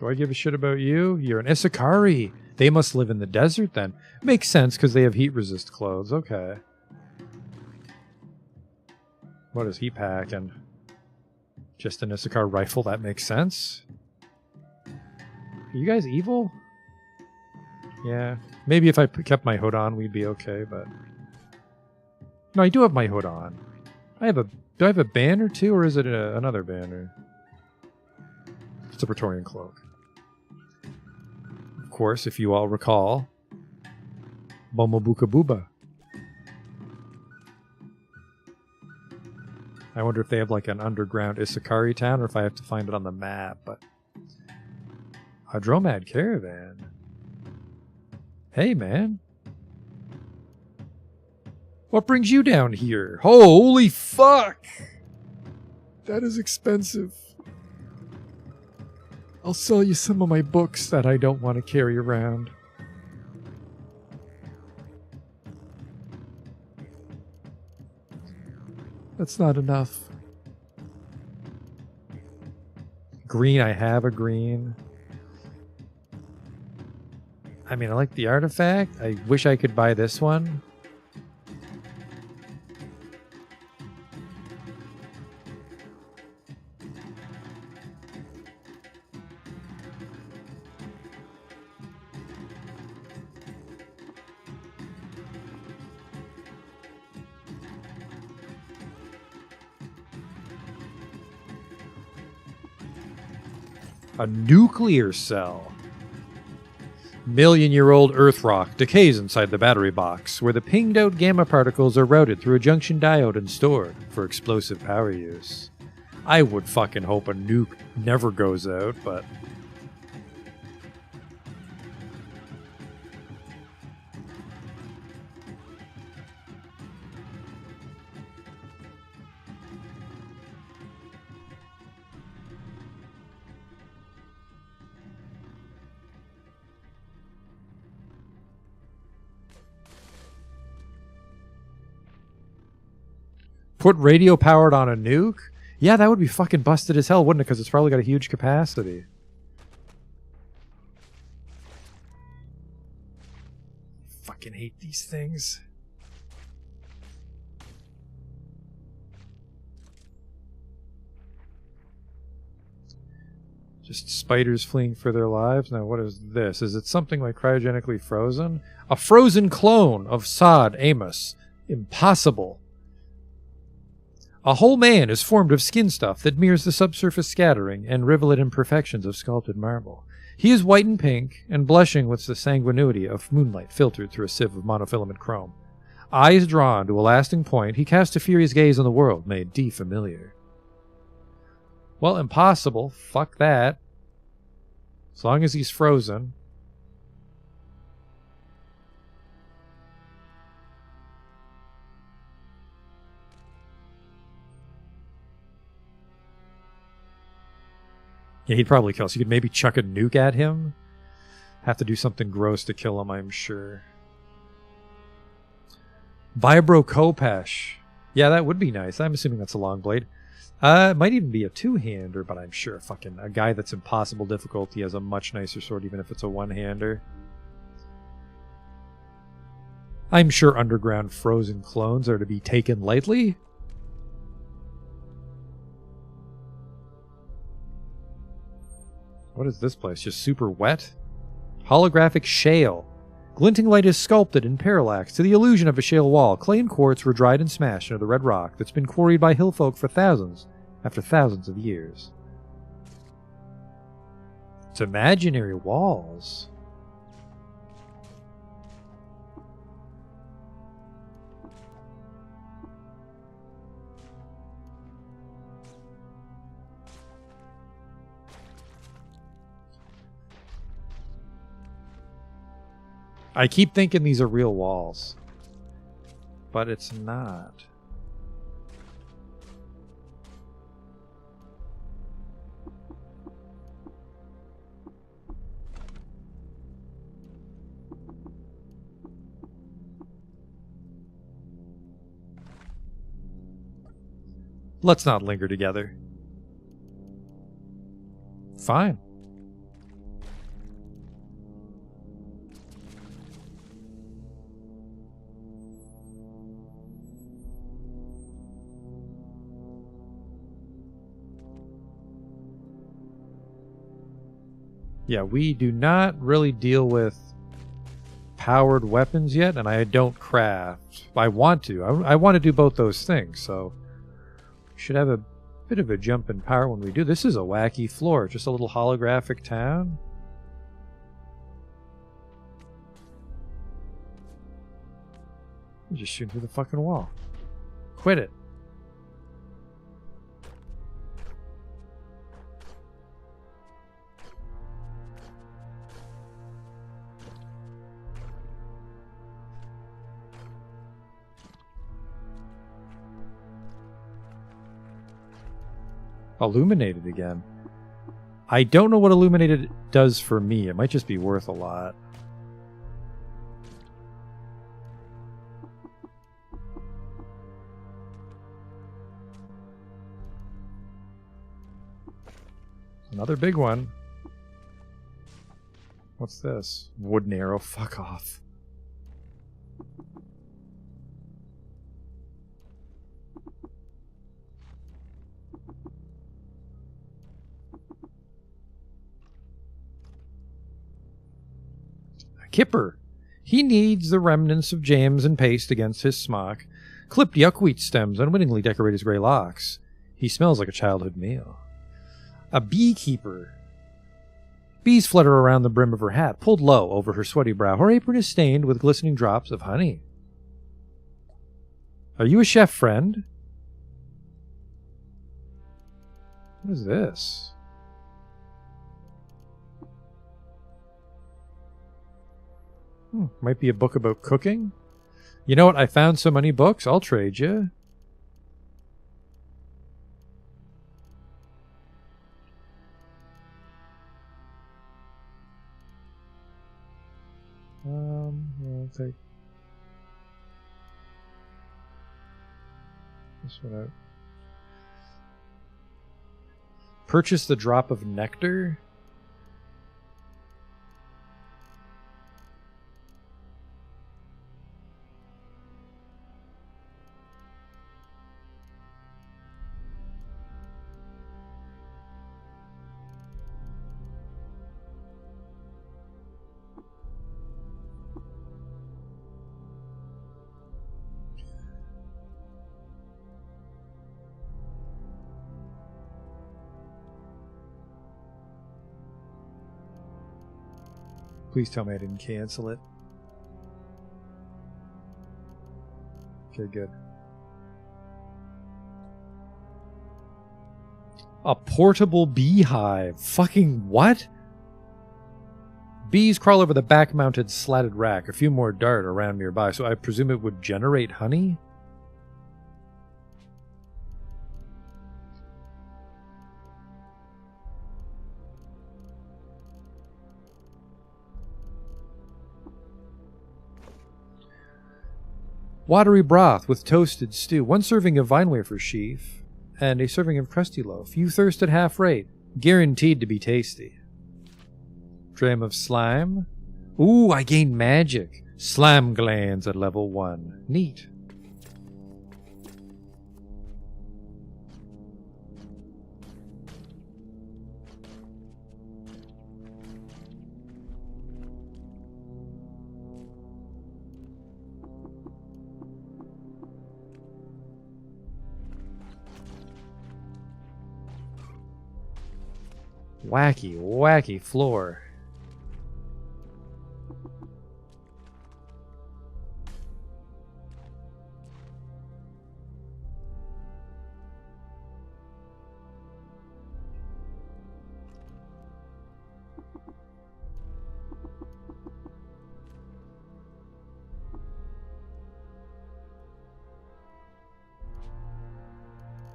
Do I give a shit about you? You're an Isakari. They must live in the desert then. Makes sense because they have heat resist clothes. Okay. What is he packing? Just an Isakar rifle? That makes sense. Are you guys evil? Yeah. Maybe if I kept my hood on, we'd be okay, but... No, I do have my hood on. Do I have a banner too, or is it another banner? It's a Praetorian cloak. Of course, if you all recall, Momobuka Booba. I wonder if they have like an underground Isakari town or if I have to find it on the map, but... A Dromad caravan. Hey, man. What brings you down here? Holy fuck! That is expensive. I'll sell you some of my books that I don't want to carry around. That's not enough. Green, I have a green. I mean, I like the artifact. I wish I could buy this one. A nuclear cell. Million-year-old Earth rock decays inside the battery box, where the pinged-out gamma particles are routed through a junction diode and stored for explosive power use. I would fucking hope a nuke never goes out, but... Put radio powered on a nuke? Yeah, that would be fucking busted as hell, wouldn't it? Because it's probably got a huge capacity. Fucking hate these things. Just spiders fleeing for their lives? Now, what is this? Is it something like cryogenically frozen? A frozen clone of Sod Amos. Impossible. A whole man is formed of skin stuff that mirrors the subsurface scattering and rivulet imperfections of sculpted marble. He is white and pink, and blushing with the sanguinity of moonlight filtered through a sieve of monofilament chrome. Eyes drawn to a lasting point, he casts a furious gaze on the world made defamiliar. Well, impossible. Fuck that. As long as he's frozen. Yeah, he'd probably kill us. You could maybe chuck a nuke at him. Have to do something gross to kill him, I'm sure. Vibro Kopesh. Yeah, that would be nice. I'm assuming that's a long blade. It might even be a two-hander, but I'm sure fucking a guy that's impossible difficulty has a much nicer sword, even if it's a one-hander. I'm sure underground frozen clones are to be taken lightly. What is this place? Just super wet? Holographic shale. Glinting light is sculpted in parallax to the illusion of a shale wall. Clay and quartz were dried and smashed into the red rock that's been quarried by hillfolk for thousands after thousands of years. It's imaginary walls. I keep thinking these are real walls, but it's not. Let's not linger together. Fine. Yeah, we do not really deal with powered weapons yet, and I don't craft. I want to. I want to do both those things, so we should have a bit of a jump in power when we do. This is a wacky floor, just a little holographic town. You're just shooting through the fucking wall. Quit it. Illuminated again. I don't know what Illuminated does for me. It might just be worth a lot. Another big one. What's this? Wooden arrow. Fuck off. Kipper. He kneads the remnants of jams and paste against his smock, clipped yuckweed stems unwittingly decorate his gray locks. He smells like a childhood meal. A beekeeper. Bees flutter around the brim of her hat, pulled low over her sweaty brow. Her apron is stained with glistening drops of honey. Are you a chef friend? What is this? Might be a book about cooking. You know what? I found so many books. I'll trade you. I'll take this one out. Purchase the drop of nectar. Please tell me I didn't cancel it. Okay, good. A portable beehive. Fucking what? Bees crawl over the back-mounted slatted rack. A few more dart around nearby, so I presume it would generate honey? Watery broth with toasted stew. 1 serving of vine wafer sheaf and a serving of crusty loaf. You thirst at half rate. Guaranteed to be tasty. Dram of slime. Ooh, I gained magic. Slime glands at level 1. Neat. Wacky, wacky floor.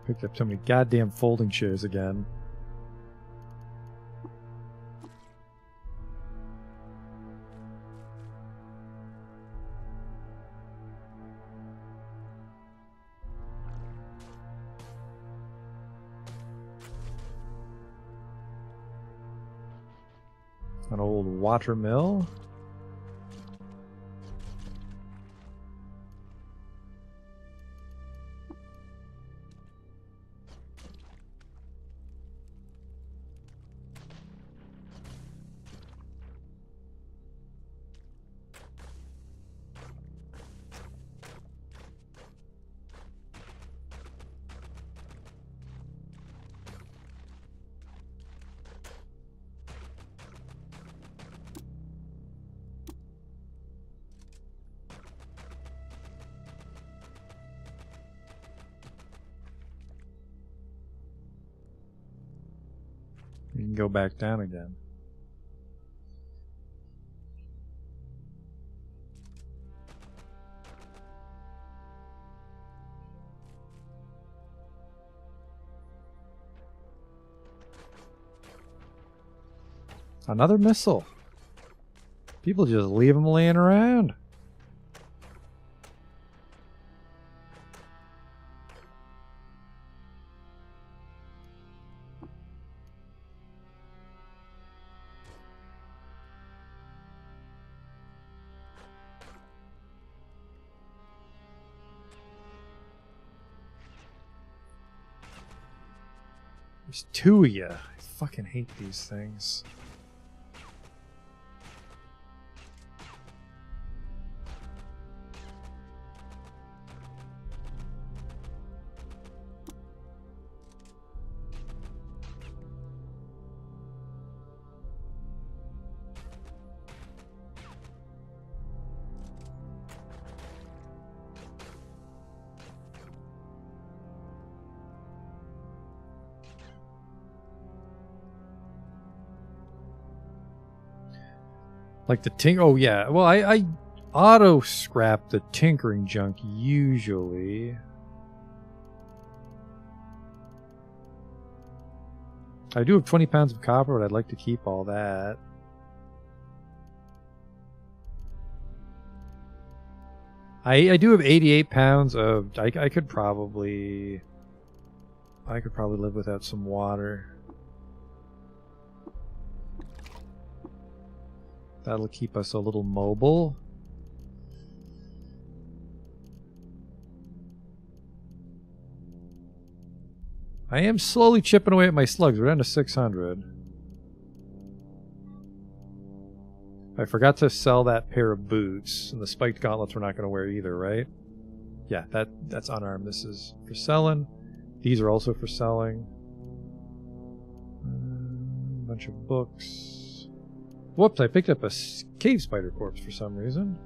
Picked up so many goddamn folding chairs again. An old water mill. You can go back down again. Another missile. People just leave them laying around. There's 2 of you. I fucking hate these things. Like the oh yeah, well I auto scrap the tinkering junk usually. I do have 20 pounds of copper, but I'd like to keep all that. I do have 88 pounds of I could probably live without some water. That'll keep us a little mobile. I am slowly chipping away at my slugs. We're down to 600. I forgot to sell that pair of boots. And the spiked gauntlets we're not going to wear either, right? Yeah, that's unarmed. This is for selling. These are also for selling. Bunch of books. Whoops, I picked up a cave spider corpse for some reason.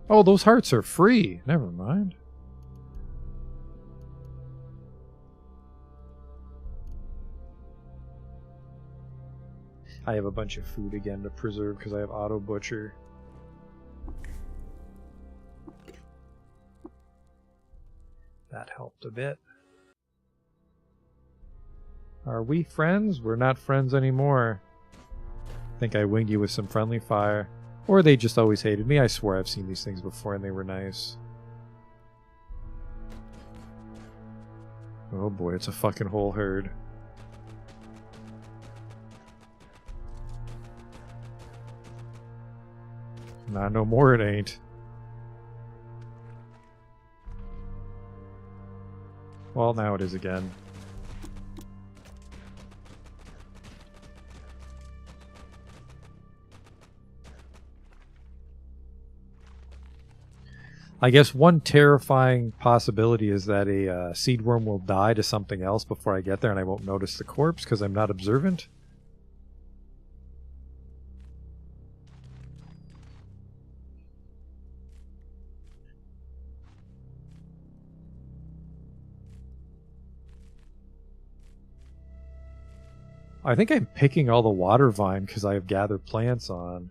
Oh, those hearts are free. Never mind. I have a bunch of food again to preserve because I have auto butcher. That helped a bit. Are we friends? We're not friends anymore. I think I winged you with some friendly fire. Or they just always hated me. I swear I've seen these things before and they were nice. Oh boy, it's a fucking whole herd. Not no more, it ain't. Well, now it is again. I guess one terrifying possibility is that a seed worm will die to something else before I get there and I won't notice the corpse because I'm not observant. I think I'm picking all the water vine because I have gathered plants on.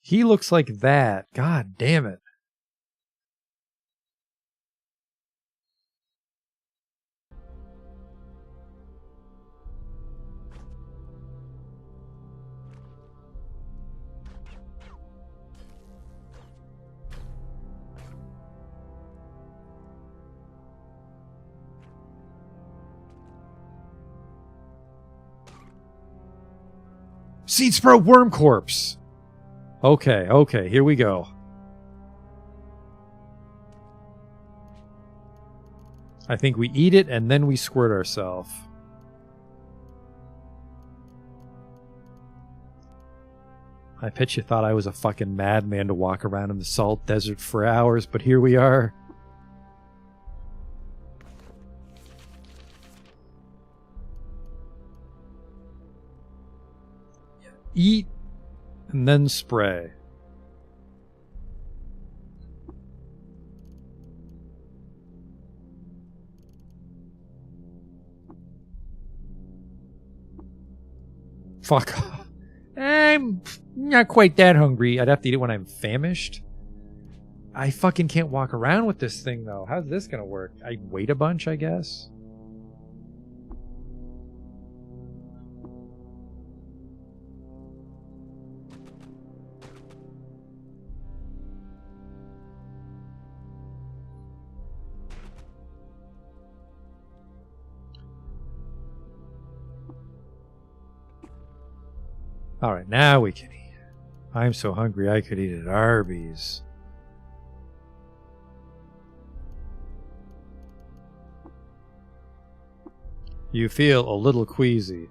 He looks like that. God damn it. Seed sprout worm corpse. Okay, okay, here we go. I think we eat it and then we squirt ourselves. I bet you thought I was a fucking madman to walk around in the salt desert for hours, but here we are. Eat and then spray. Fuck. I'm not quite that hungry. I'd have to eat it when I'm famished. I fucking can't walk around with this thing, though. How's this gonna work? I wait a bunch, I guess. Alright, now we can eat. I'm so hungry I could eat at Arby's. You feel a little queasy.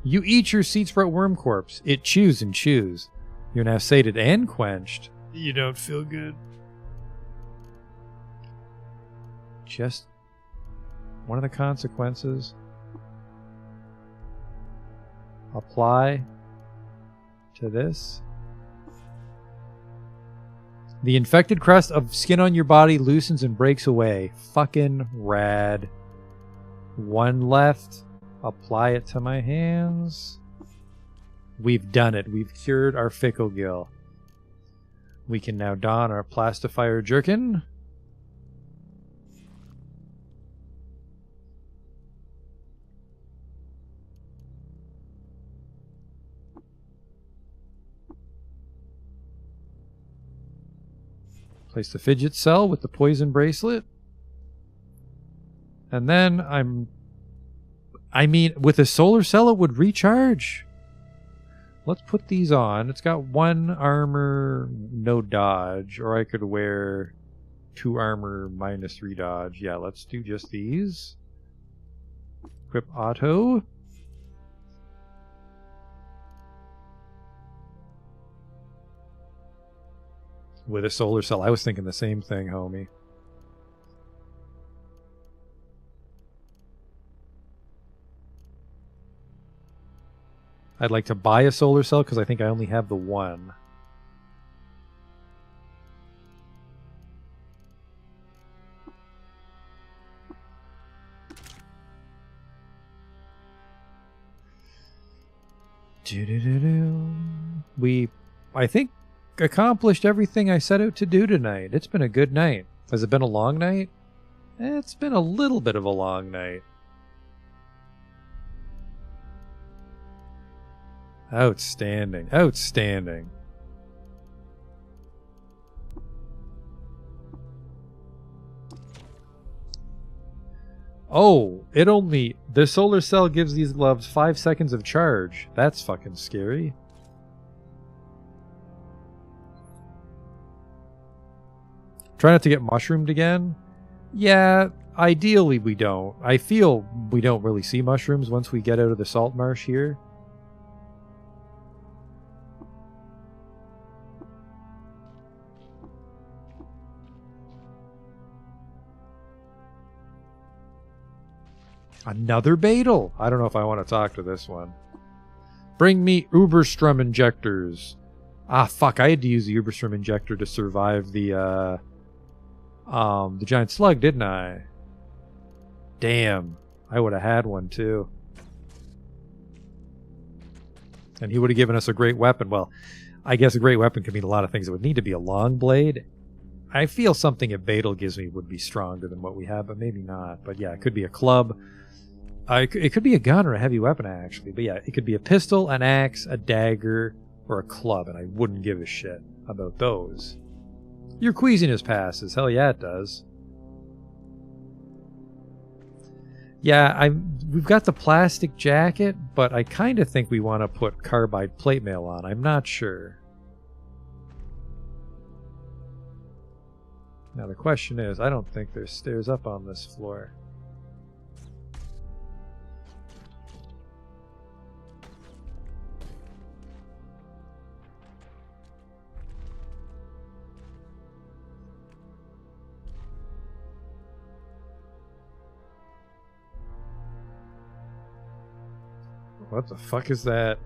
You eat your seed sprout worm corpse. It chews and chews. You're now sated and quenched. You don't feel good. Just one of the consequences. Apply to this. The infected crust of skin on your body loosens and breaks away. Fucking rad. One left. apply it to my hands. We've done it. We've cured our Fickle Gill. We can now don our Plastifier Jerkin. Place the fidget cell with the poison bracelet. And then I mean, with a solar cell it would recharge. Let's put these on. It's got 1 armor, no dodge. Or I could wear 2 armor, -3 dodge. Yeah, let's do just these. Equip auto. With a solar cell. I was thinking the same thing, homie. I'd like to buy a solar cell because I think I only have the 1. We, I think, accomplished everything I set out to do tonight. It's been a good night. Has it been a long night? It's been a little bit of a long night. Outstanding. Outstanding. Oh, the solar cell gives these gloves 5 seconds of charge. That's fucking scary. Try not to get mushroomed again. Yeah, ideally we don't. I feel we don't really see mushrooms once we get out of the salt marsh here. Another Beetle. I don't know if I want to talk to this one. Bring me Uberstrom injectors. Ah, fuck. I had to use the Uberstrom injector to survive the giant slug, didn't I? Damn. I would have had one, too. And he would have given us a great weapon. Well, I guess a great weapon could mean a lot of things. It would need to be a long blade. I feel something a Beetle gives me would be stronger than what we have, but maybe not. But yeah, it could be a club. It could be a gun or a heavy weapon, actually. But yeah, it could be a pistol, an axe, a dagger, or a club, and I wouldn't give a shit about those. Your queasiness passes. Hell yeah, it does. Yeah, we've got the plastic jacket, but I kind of think we want to put carbide plate mail on. I'm not sure. Now the question is, I don't think there's stairs up on this floor. What the fuck is that?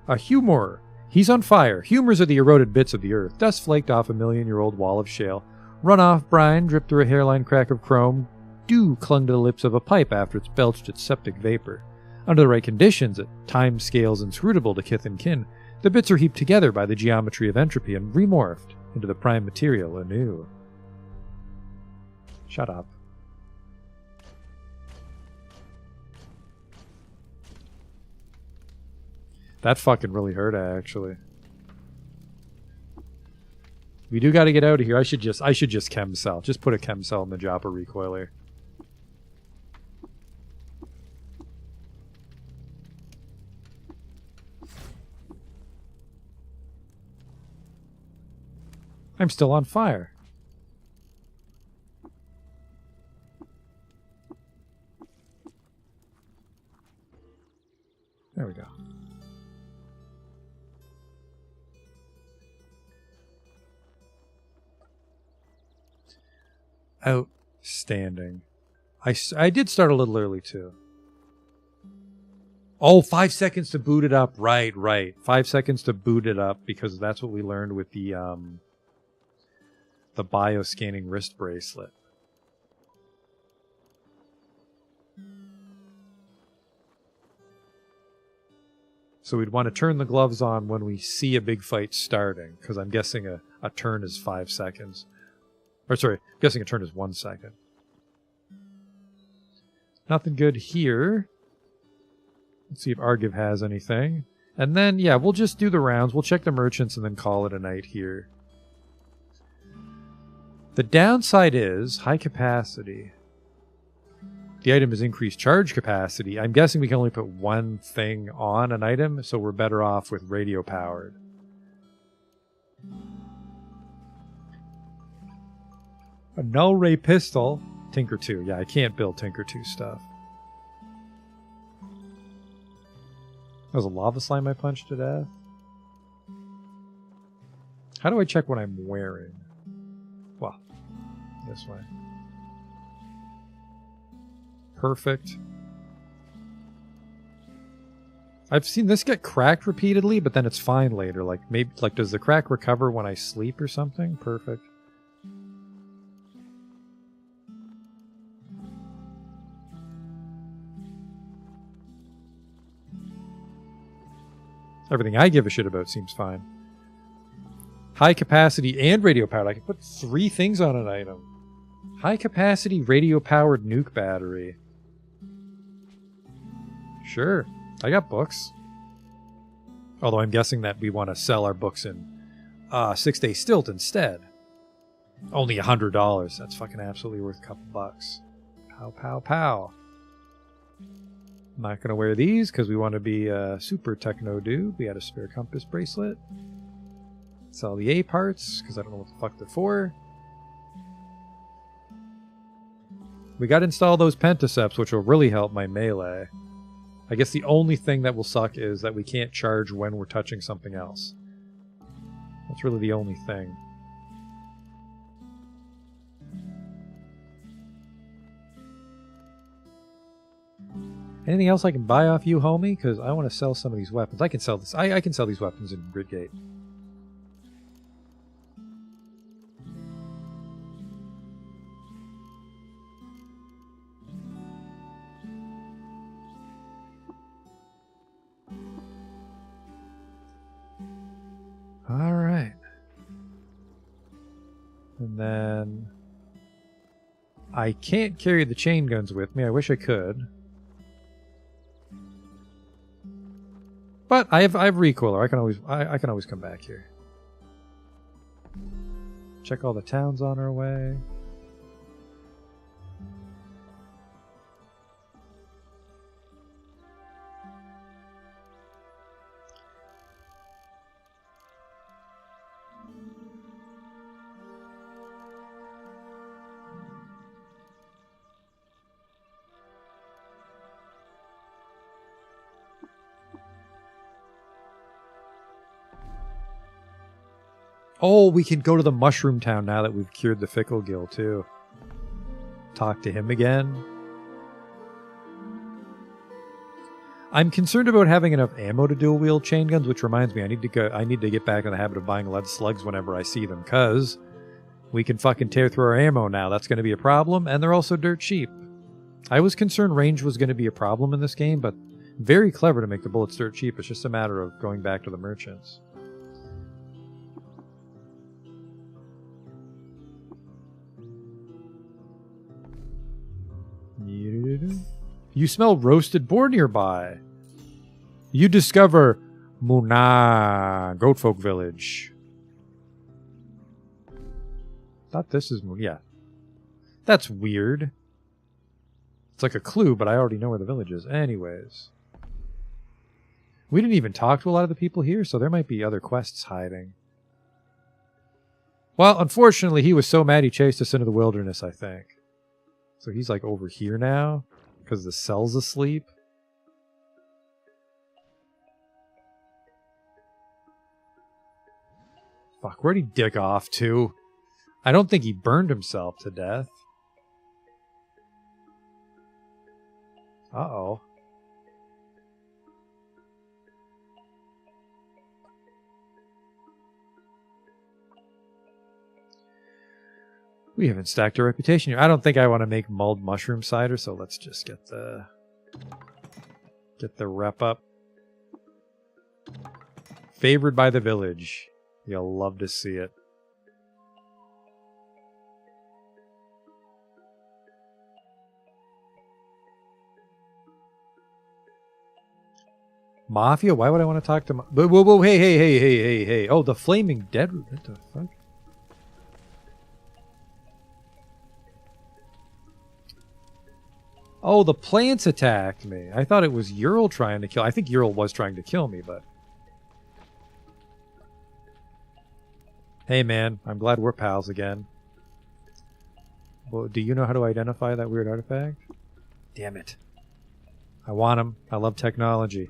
A humor. He's on fire. Humors are the eroded bits of the earth. Dust flaked off a million-year-old wall of shale. Runoff brine dripped through a hairline crack of chrome. Dew clung to the lips of a pipe after it's belched its septic vapor. Under the right conditions, at time scales inscrutable to kith and kin, the bits are heaped together by the geometry of entropy and remorphed into the prime material anew. Shut up. That fucking really hurt, actually. We do got to get out of here. I should just chem cell. Just put a chem cell in the Joppa recoiler. I'm still on fire. There we go. Outstanding. I did start a little early too. Oh, 5 seconds to boot it up. Right. 5 seconds to boot it up because that's what we learned with the bioscanning wrist bracelet. So we'd want to turn the gloves on when we see a big fight starting, because I'm guessing a turn is 5 seconds. Or sorry, I'm guessing a turn is 1 second. Nothing good here. Let's see if Argiv has anything. And then, yeah, we'll just do the rounds. We'll check the merchants and then call it a night here. The downside is high capacity. The item is increased charge capacity. I'm guessing we can only put one thing on an item, so we're better off with radio powered. A null ray pistol. Tinker 2. Yeah, I can't build Tinker 2 stuff. That was a lava slime I punched to death. How do I check what I'm wearing? Well, this way. Perfect. I've seen this get cracked repeatedly, but then it's fine later. Like, maybe, like, does the crack recover when I sleep or something? Perfect. Everything I give a shit about seems fine. High capacity and radio powered. I can put 3 things on an item. High capacity radio powered nuke battery. Sure. I got books. Although I'm guessing that we want to sell our books in 6-day stilt instead. Only $100. That's fucking absolutely worth a couple bucks. Pow, pow, pow. I'm not going to wear these because we want to be a super techno dude. We had a spare compass bracelet. Sell the A parts because I don't know what the fuck they're for. We got to install those pentaceps, which will really help my melee. I guess the only thing that will suck is that we can't charge when we're touching something else. That's really the only thing. Anything else I can buy off you, homie? Because I want to sell some of these weapons. I can sell this. I can sell these weapons in Gridgate. All right. And then I can't carry the chain guns with me. I wish I could. But I have recoiler. I can always come back here. Check all the towns on our way. Oh, we can go to the Mushroom Town now that we've cured the Fickle Gill, too. Talk to him again. I'm concerned about having enough ammo to dual wield chain guns, which reminds me, I need to get back in the habit of buying lead slugs whenever I see them, cause we can fucking tear through our ammo now. That's going to be a problem, and they're also dirt cheap. I was concerned range was going to be a problem in this game, but very clever to make the bullets dirt cheap. It's just a matter of going back to the merchants. You smell roasted boar nearby. You discover Muna, Goatfolk Village. Thought this is Moon. Yeah. That's weird. It's like a clue, but I already know where the village is. Anyways. We didn't even talk to a lot of the people here, so there might be other quests hiding. Well, unfortunately, he was so mad he chased us into the wilderness, I think. So he's like over here now, because the cell's asleep. Fuck, where'd he dick off to? I don't think he burned himself to death. Uh-oh. We haven't stacked our reputation here. I don't think I want to make mulled mushroom cider, so let's just get the rep up. Favored by the village. You'll love to see it. Mafia? Why would I want to talk to whoa, whoa, whoa, hey. Oh, the Flaming Dead. What the fuck? Oh, the plants attacked me. I thought it was Ural trying to kill. I think Ural was trying to kill me, but... Hey, man. I'm glad we're pals again. Well, do you know how to identify that weird artifact? Damn it. I want him. I love technology.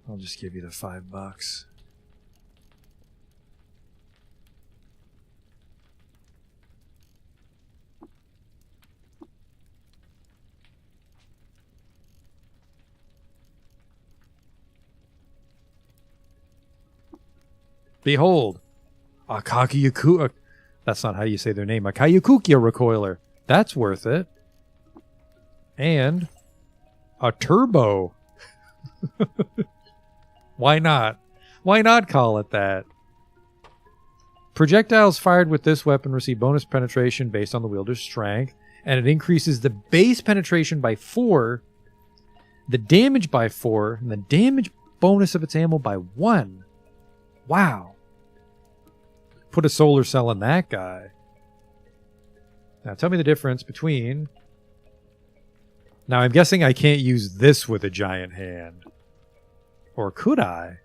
I'll just give you the $5. Behold, Akakiyaku. That's not how you say their name. Akayukukia recoiler. That's worth it. And a turbo. Why not? Why not call it that? Projectiles fired with this weapon receive bonus penetration based on the wielder's strength, and it increases the base penetration by 4, the damage by 4, and the damage bonus of its ammo by 1. Wow. Put a solar cell in that guy. Now tell me the difference between... Now I'm guessing I can't use this with a giant hand. Or could I?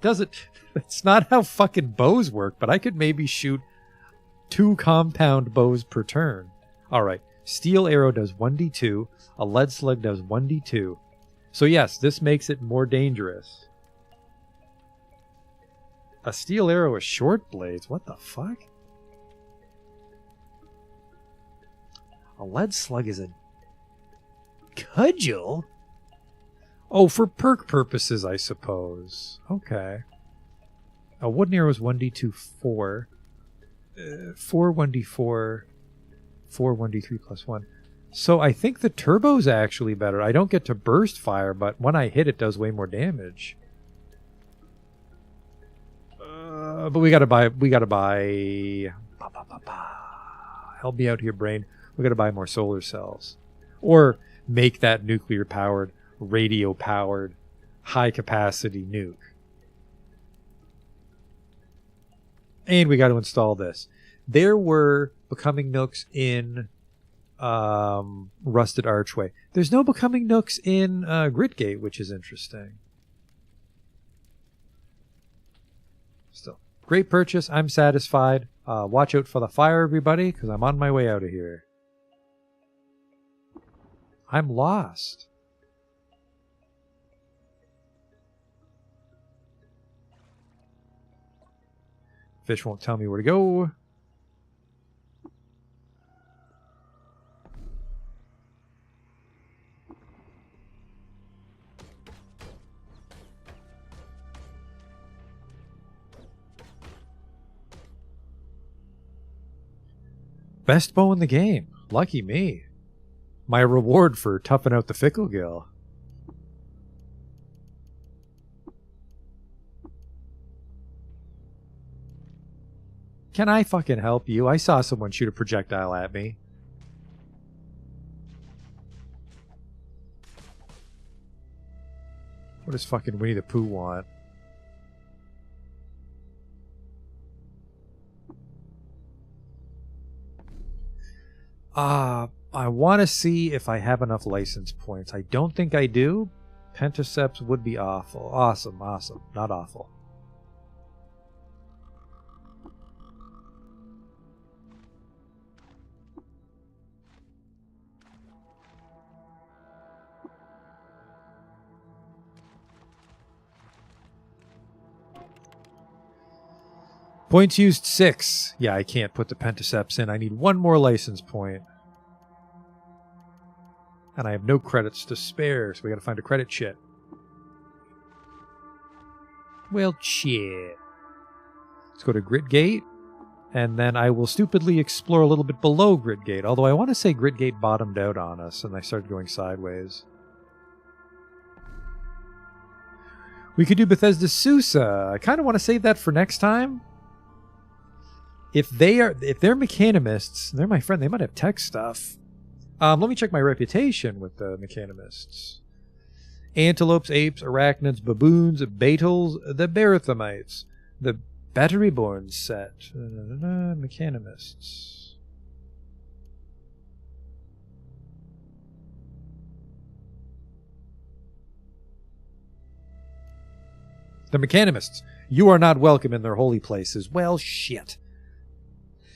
Doesn't... It's not how fucking bows work, but I could maybe shoot 2 compound bows per turn. Alright, steel arrow does 1d2, a lead slug does 1d2. So yes, this makes it more dangerous. A steel arrow is short blades? What the fuck? A lead slug is a cudgel? Oh, for perk purposes, I suppose. Okay. A wooden arrow is 1d2, 4. 4 1d4, 4 1d3 plus 1. So I think the turbo's actually better. I don't get to burst fire, but when I hit it does way more damage. But we gotta buy... Help me out here, brain. We gotta buy more solar cells. Or make that nuclear-powered, radio-powered, high-capacity nuke. And we gotta install this. There were Becoming Nooks in Rusted Archway. There's no Becoming Nooks in Gritgate, which is interesting. Still, great purchase. I'm satisfied. Watch out for the fire, everybody, because I'm on my way out of here. I'm lost. Fish won't tell me where to go. Best bow in the game. Lucky me. My reward for toughing out the Fickle Gill. Can I fucking help you? I saw someone shoot a projectile at me. What does fucking Winnie the Pooh want? I want to see if I have enough license points. I don't think I do. Pentaceps would be awful. Awesome. Not awful. Points used 6. Yeah, I can't put the Pentaceps in. I need one more license point. And I have no credits to spare, so we gotta find a credit shit. Well, shit. Let's go to Grit Gate, and then I will stupidly explore a little bit below Grit Gate, although I want to say Grit Gate bottomed out on us, and I started going sideways. We could do Bethesda Susa. I kind of want to save that for next time. If they're mechanimists, they're my friend, they might have tech stuff. Let me check my reputation with the mechanimists. Antelopes, apes, arachnids, baboons, beetles, the Barathamites, the Battery-born set, mechanimists. The mechanimists. You are not welcome in their holy places. Well, shit.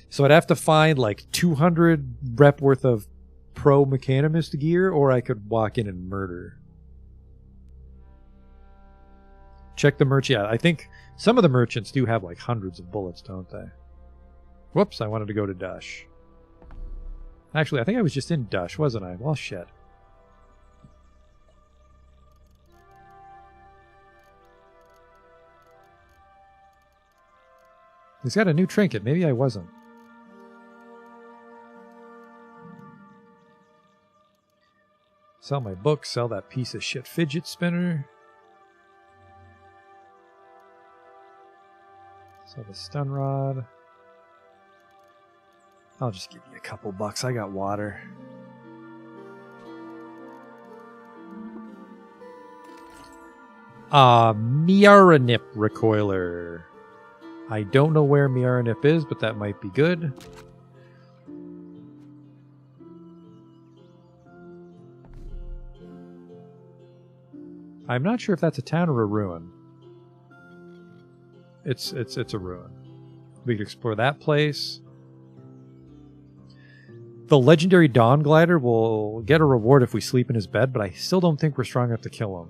So I'd have to find like 200 rep worth of pro mechanimist gear, or I could walk in and murder. Check the merch. Yeah, I think some of the merchants do have like hundreds of bullets, don't they? Whoops, I wanted to go to Dush. Actually, I think I was just in Dush, wasn't I? Well, shit. He's got a new trinket. Maybe I wasn't. Sell my book, sell that piece of shit fidget spinner. Sell the stun rod. I'll just give you a couple bucks. I got water. Miaranip recoiler. I don't know where Miaranip is, but that might be good. I'm not sure if that's a town or a ruin. It's a ruin. We could explore that place. The legendary Dawn Glider will get a reward if we sleep in his bed, but I still don't think we're strong enough to kill him.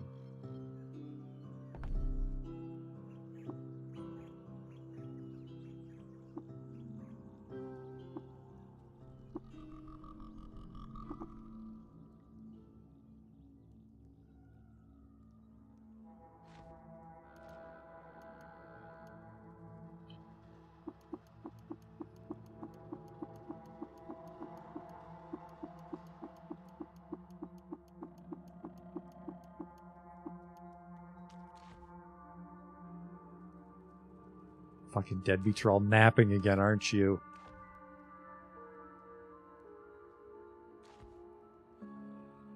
Fucking deadbeats are all napping again, aren't you?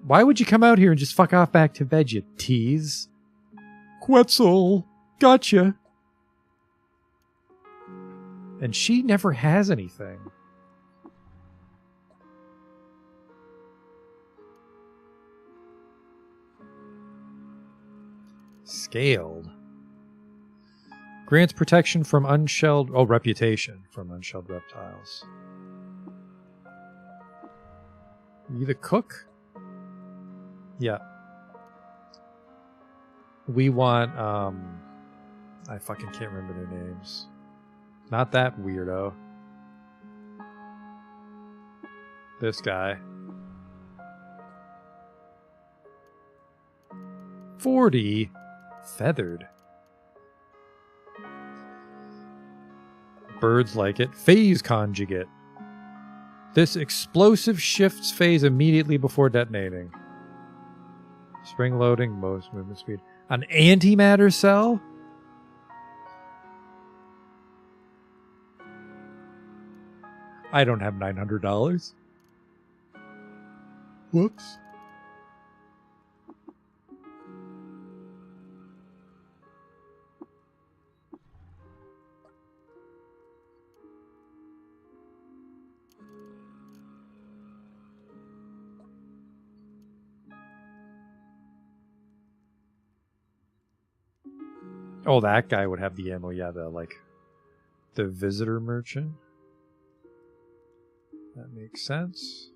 Why would you come out here and just fuck off back to bed, you tease? Quetzal! Gotcha! And she never has anything. Scaled. Grants protection from unshelled... Oh, reputation from unshelled reptiles. You the cook? Yeah. We want, I fucking can't remember their names. Not that weirdo. This guy. 40. Feathered. Birds like it. Phase conjugate. This explosive shifts phase immediately before detonating. Spring loading, most movement speed. An antimatter cell? I don't have $900. Whoops. Oh, that guy would have the ammo. Yeah, the visitor merchant. That makes sense.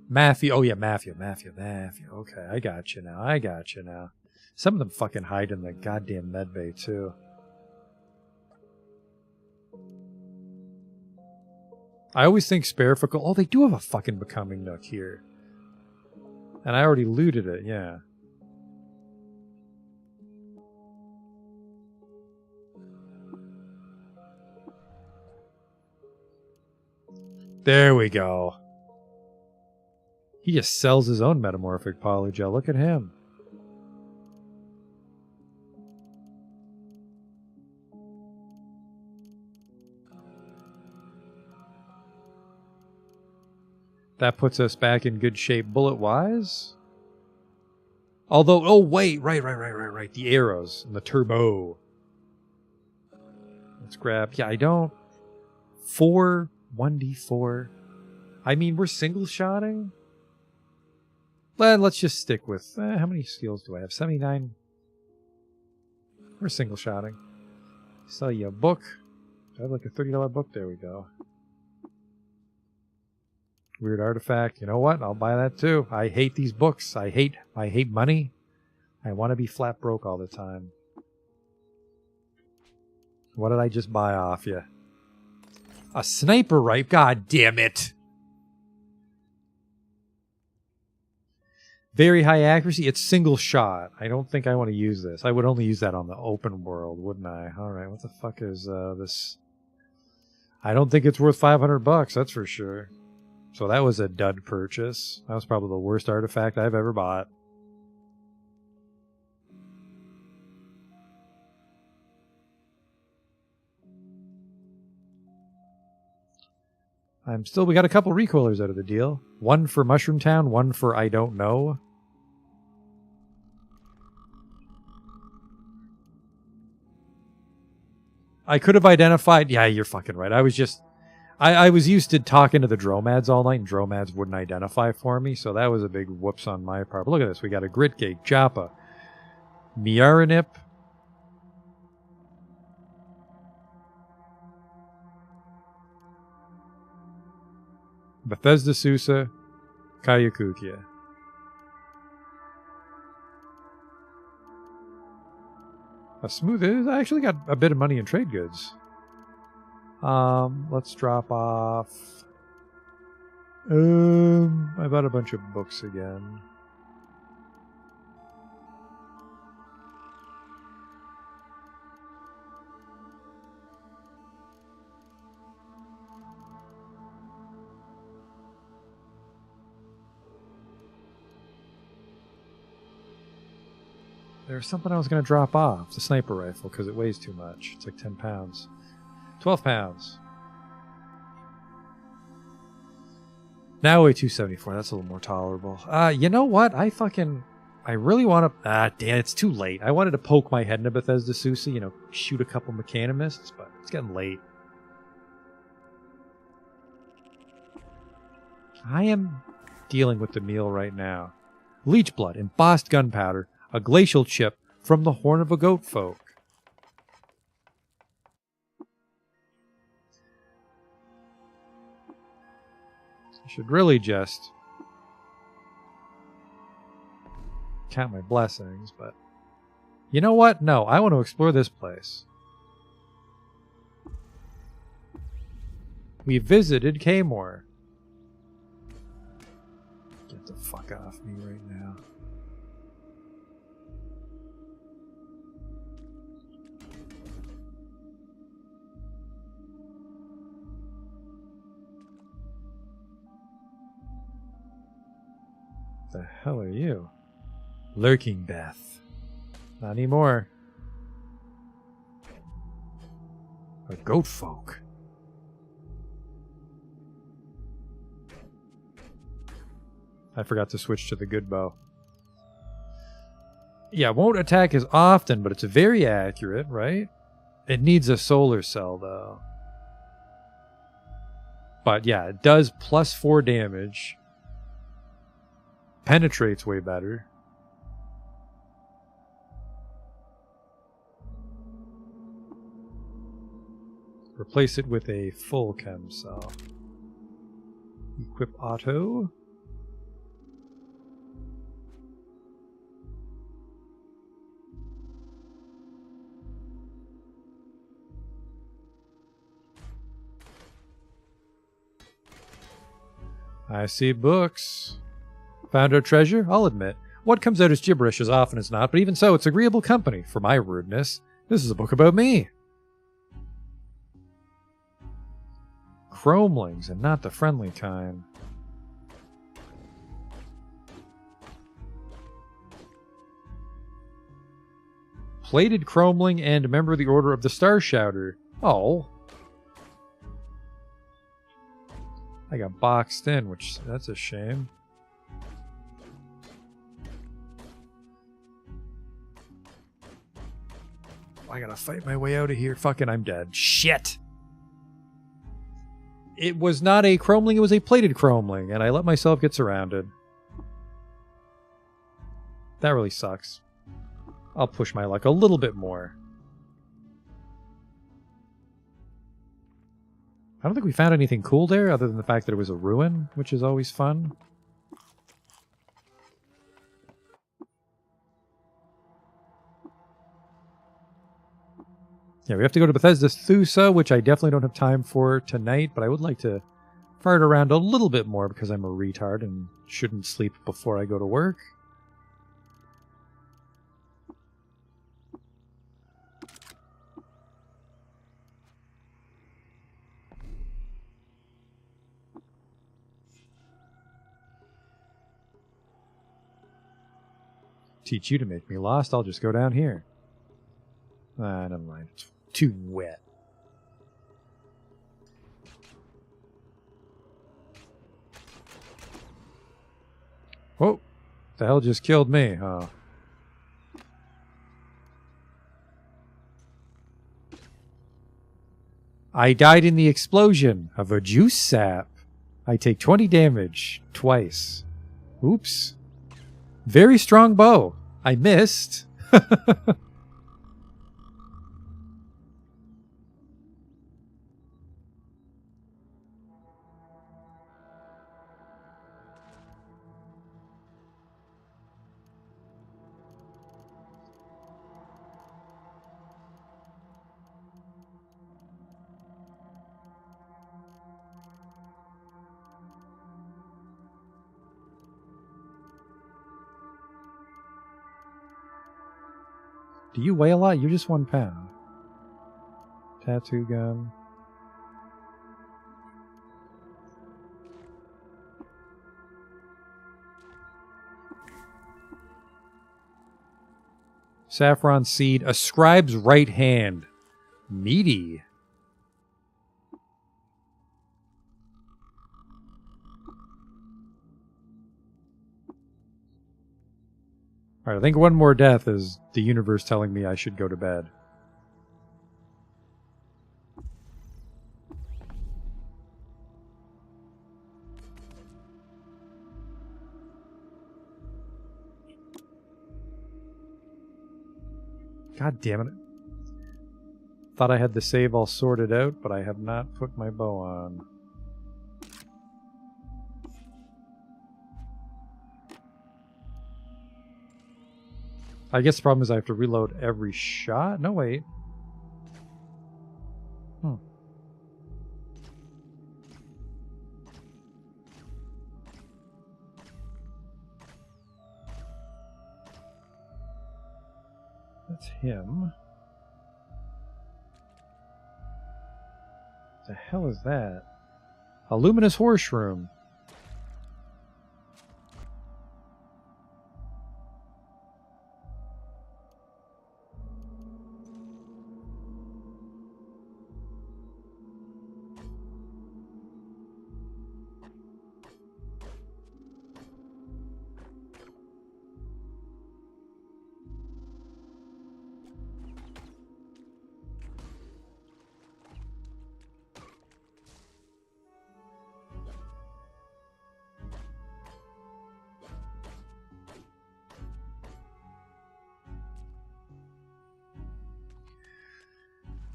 Mafia. Oh, yeah, Mafia. Okay, I got you now. Some of them fucking hide in the goddamn medbay, too. I always think Sparifical... Oh, they do have a fucking Becoming Nook here. And I already looted it, yeah. There we go. He just sells his own metamorphic polygel. Look at him. That puts us back in good shape bullet-wise. Although, oh wait, right. The arrows and the turbo. Let's grab, yeah, I don't... 1d4. I mean, we're single-shotting? Let's just stick with... how many skills do I have? 79? We're single-shotting. Sell you a book. I have like a $30 book. There we go. Weird artifact. You know what? I'll buy that too. I hate these books. I hate money. I want to be flat broke all the time. What did I just buy off you? A sniper rifle? God damn it. Very high accuracy. It's single shot. I don't think I want to use this. I would only use that on the open world, wouldn't I? Alright, what the fuck is this? I don't think it's worth $500, that's for sure. So that was a dud purchase. That was probably the worst artifact I've ever bought. We got a couple recoilers out of the deal. One for Mushroom Town, one for I Don't Know. I could have identified... Yeah, you're fucking right. I was used to talking to the Dromads all night, and Dromads wouldn't identify for me, so that was a big whoops on my part. But look at this. We got a Gritgate, Joppa, Miaranip, Bethesda Susa, Kayakukia. A smooth... I actually got a bit of money in trade goods. Let's drop off... I bought a bunch of books again. There's something I was going to drop off. The sniper rifle, because it weighs too much. It's like 10 pounds. 12 pounds. Now I weigh 274. That's a little more tolerable. You know what? I really want to... damn, it's too late. I wanted to poke my head into Bethesda Susa, shoot a couple Mechanimists, but it's getting late. I am dealing with the meal right now. Leech blood, embossed gunpowder, a glacial chip from the Horn of a Goat Folk. I should really just count my blessings, but you know what? No, I want to explore this place. We visited Kaymor. Get the fuck off me right now. The hell are you? Lurking Beth. Not anymore. A goat folk. I forgot to switch to the good bow. Yeah, it won't attack as often, but it's very accurate, right? It needs a solar cell, though. But yeah, it does plus 4 damage. Penetrates way better. Replace it with a full chem cell. Equip auto. I see books. Found our treasure? I'll admit. What comes out as gibberish as often as not, but even so, it's agreeable company for my rudeness. This is a book about me. Chromelings, and not the friendly kind. Plated chromeling and member of the Order of the Star Shouter. Oh. I got boxed in, which that's a shame. I gotta fight my way out of here. Fucking, I'm dead. Shit! It was not a chromeling, it was a plated chromeling, and I let myself get surrounded. That really sucks. I'll push my luck a little bit more. I don't think we found anything cool there, other than the fact that it was a ruin, which is always fun. Yeah, we have to go to Bethesda Thusa, which I definitely don't have time for tonight, but I would like to fart around a little bit more because I'm a retard and shouldn't sleep before I go to work. Teach you to make me lost, I'll just go down here. Ah, never mind. It's too wet. Whoa! The hell just killed me, huh? I died in the explosion of a juice sap. I take 20 damage twice. Oops. Very strong bow. I missed. Do you weigh a lot? You're just 1 pound. Tattoo gun. Saffron seed. A scribe's right hand. Meaty. Alright, I think one more death is the universe telling me I should go to bed. God damn it. Thought I had the save all sorted out, but I have not put my bow on. I guess the problem is I have to reload every shot? No, wait. That's him. What the hell is that? A luminous horse room.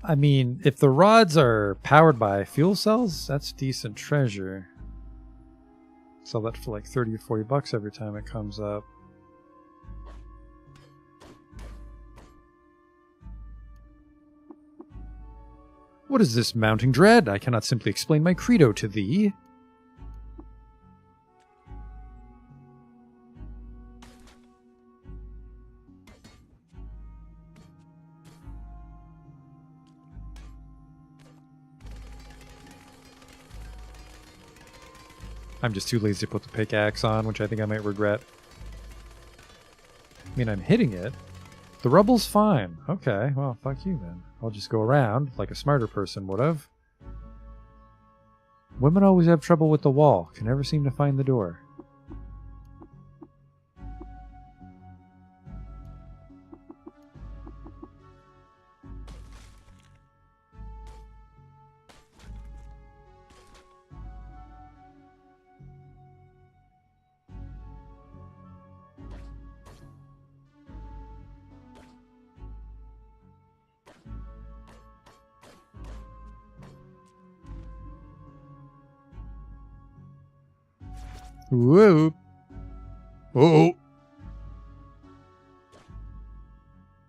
I mean, if the rods are powered by fuel cells, that's decent treasure. Sell that for like 30 or 40 bucks every time it comes up. What is this mounting dread? I cannot simply explain my credo to thee. I'm just too lazy to put the pickaxe on, which I think I might regret. I mean, I'm hitting it. The rubble's fine. Okay, well, fuck you then. I'll just go around like a smarter person would have. Women always have trouble with the wall. Can never seem to find the door. Whoa. Oh.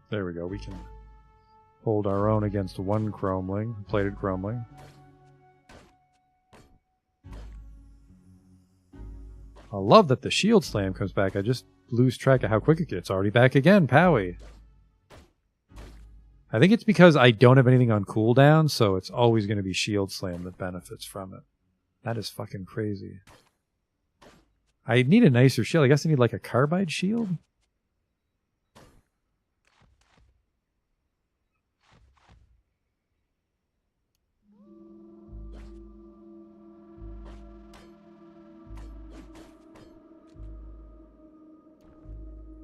There we go. We can hold our own against one chromeling, plated chromeling. I love that the shield slam comes back. I just lose track of how quick it gets. Already back again, Powie. I think it's because I don't have anything on cooldown, so it's always going to be shield slam that benefits from it. That is fucking crazy. I need a nicer shield. I guess I need like a carbide shield?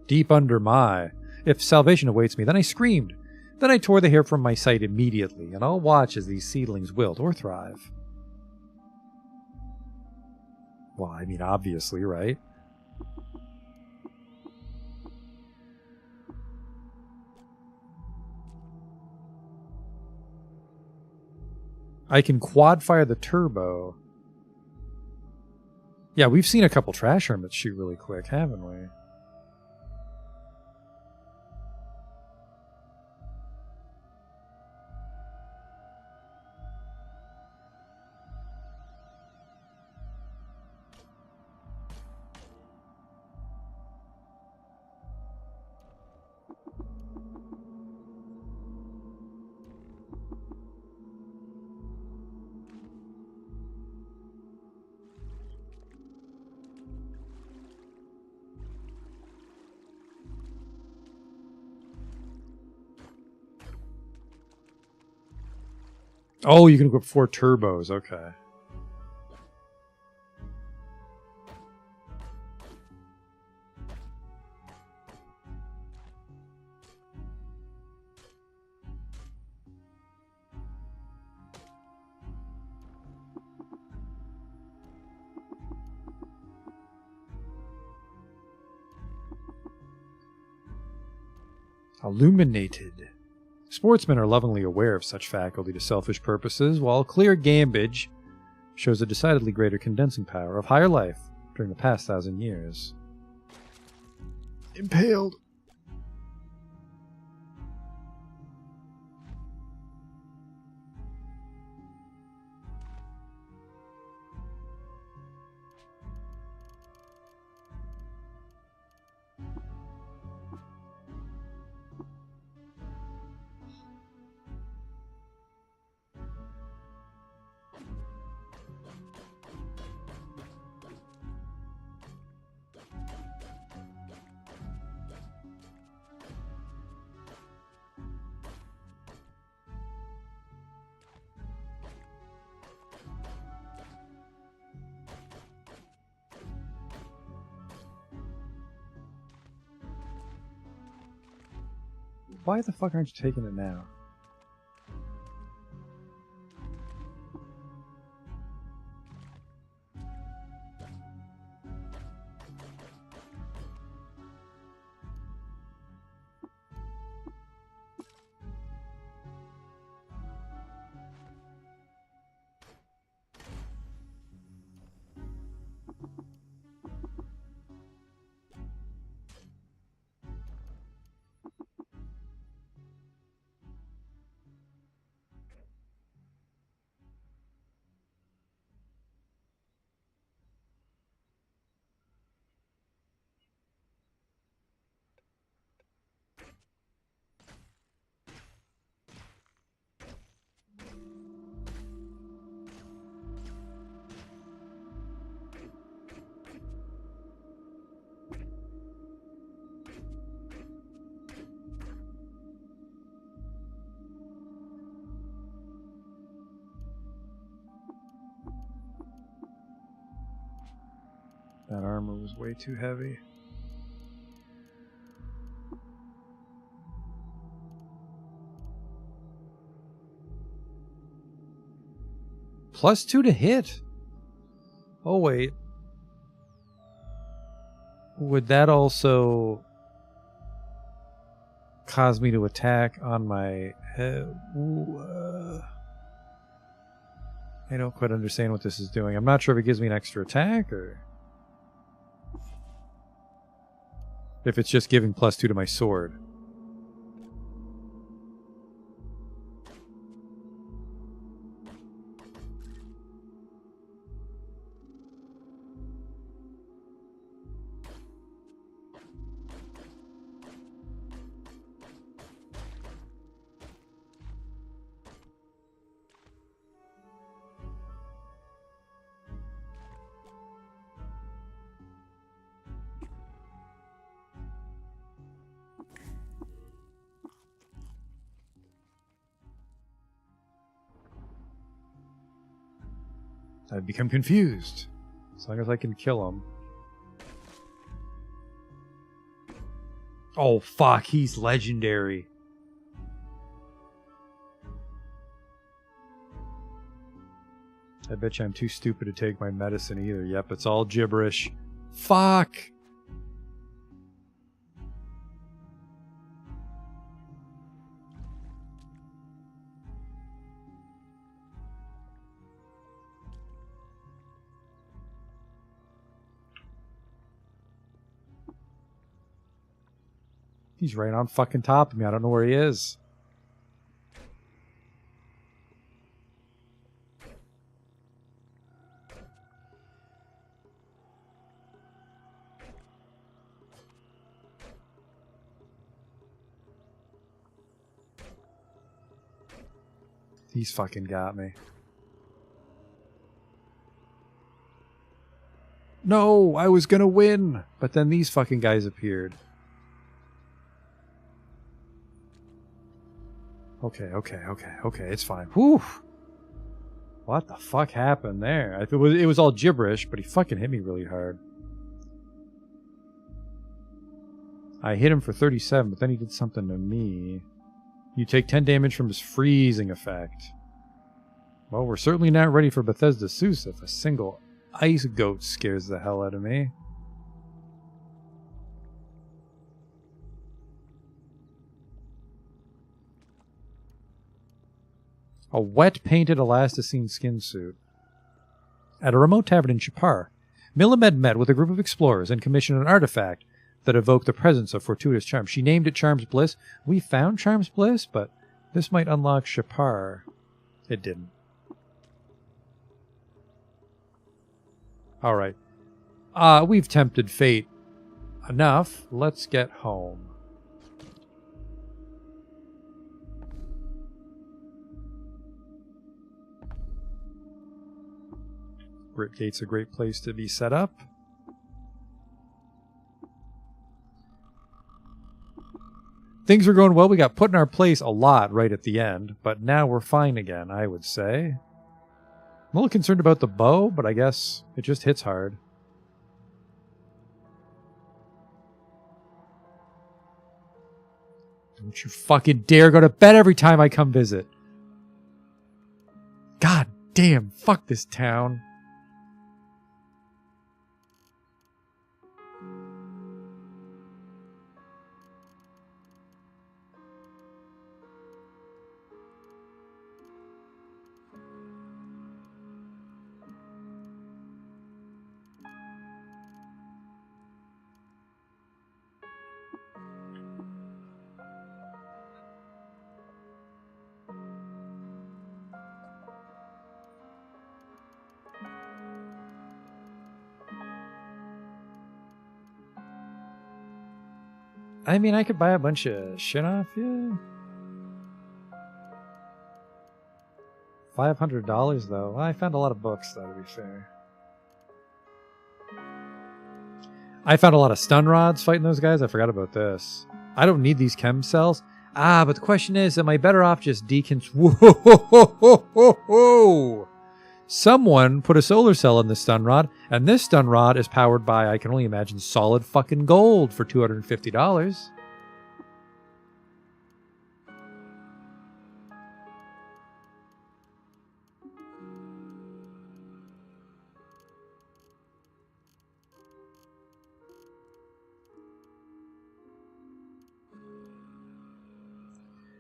Deep under my. If salvation awaits me, then I screamed. Then I tore the hair from my sight immediately, and I'll watch as these seedlings wilt or thrive. Well, I mean, obviously, right? I can quad fire the turbo. Yeah, we've seen a couple trash hermits shoot really quick, haven't we? Oh, you can equip 4 turbos. Okay. Illuminated. Sportsmen are lovingly aware of such faculty to selfish purposes, while clear gambage shows a decidedly greater condensing power of higher life during the past 1,000 years. Impaled. Why the fuck aren't you taking it now? That armor was way too heavy. +2 to hit. Oh, wait. Would that also cause me to attack on my head? I don't quite understand what this is doing. I'm not sure if it gives me an extra attack or if it's just giving +2 to my sword. I've become confused. As long as I can kill him. Oh, fuck. He's legendary. I bet you I'm too stupid to take my medicine either. Yep, it's all gibberish. Fuck! He's right on fucking top of me. I don't know where he is. He's fucking got me. No, I was gonna win, but then these fucking guys appeared. Okay, it's fine. Whew. What the fuck happened there? It was all gibberish, but he fucking hit me really hard. I hit him for 37, but then he did something to me. You take 10 damage from his freezing effect. Well, we're certainly not ready for Bethesda Seuss if a single ice goat scares the hell out of me. A wet-painted elasticine skin suit. At a remote tavern in Chapar, Millimed met with a group of explorers and commissioned an artifact that evoked the presence of fortuitous charms. She named it Charms Bliss. We found Charms Bliss, but this might unlock Chapar. It didn't. Alright. We've tempted fate enough. Let's get home. Gate's a great place to be set up. Things are going well. We got put in our place a lot right at the end, but now we're fine again, I would say. I'm a little concerned about the bow, but I guess it just hits hard. Don't you fucking dare go to bed every time I come visit. God damn, fuck this town. I mean, I could buy a bunch of shit off you. $500 though. Well, I found a lot of books though, to be fair. I found a lot of stun rods fighting those guys. I forgot about this. I don't need these chem cells. Ah, but the question is, am I better off just whoa, Someone put a solar cell in this stun rod, and this stun rod is powered by, I can only imagine, solid fucking gold for $250.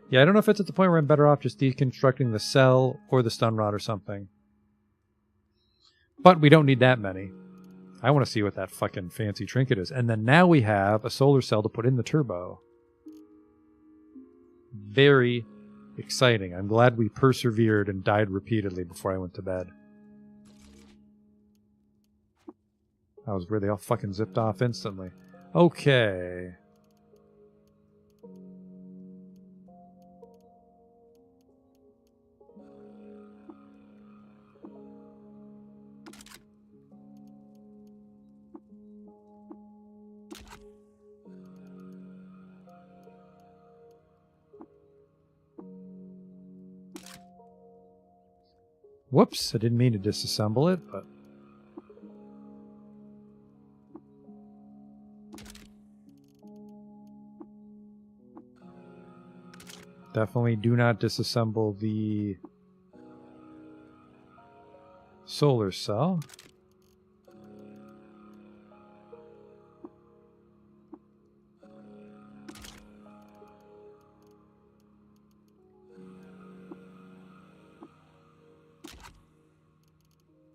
Yeah, I don't know if it's at the point where I'm better off just deconstructing the cell or the stun rod or something. But we don't need that many. I want to see what that fucking fancy trinket is. And then now we have a solar cell to put in the turbo. Very exciting. I'm glad we persevered and died repeatedly before I went to bed. That was where they all fucking zipped off instantly. Okay. Whoops, I didn't mean to disassemble it, but... Definitely do not disassemble the solar cell.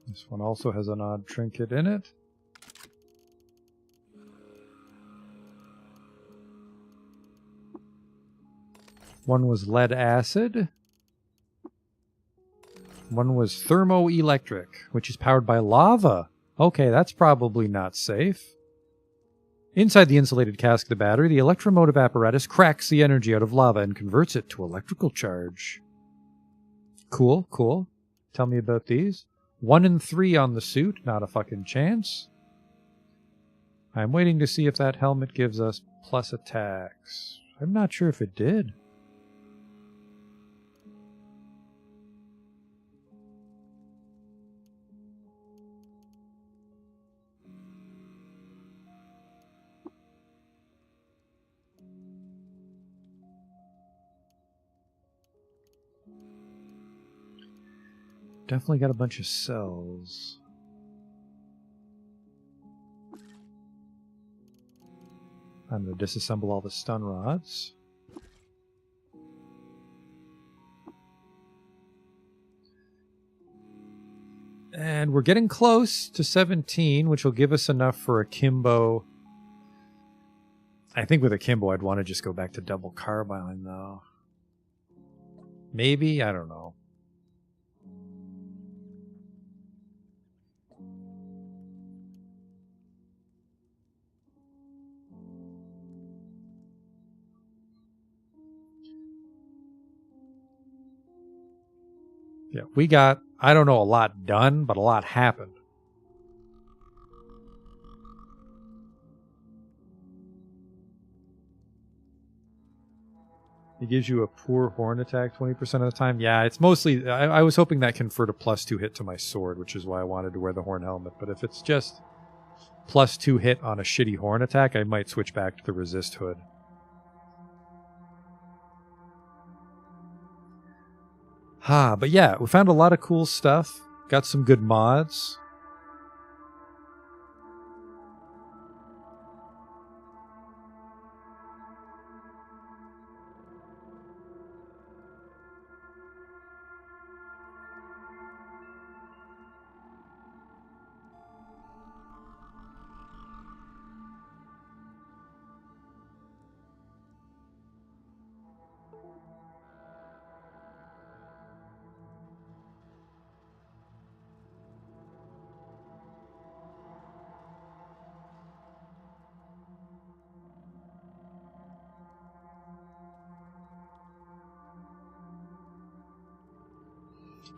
This one also has an odd trinket in it. One was lead acid. One was thermoelectric, which is powered by lava. Okay, that's probably not safe. Inside the insulated cask of the battery, the electromotive apparatus cracks the energy out of lava and converts it to electrical charge. Cool, cool. Tell me about these. 1 and 3 on the suit, not a fucking chance. I'm waiting to see if that helmet gives us plus attacks. I'm not sure if it did. Definitely got a bunch of cells. I'm going to disassemble all the stun rods. And we're getting close to 17, which will give us enough for a Kimbo. I think with a Kimbo, I'd want to just go back to double carbine, though. Maybe? I don't know. Yeah, we got, I don't know, a lot done, but a lot happened. It gives you a poor horn attack 20% of the time. Yeah, it's mostly, I was hoping that conferred a +2 hit to my sword, which is why I wanted to wear the horn helmet. But if it's just +2 hit on a shitty horn attack, I might switch back to the resist hood. But yeah, we found a lot of cool stuff. Got some good mods.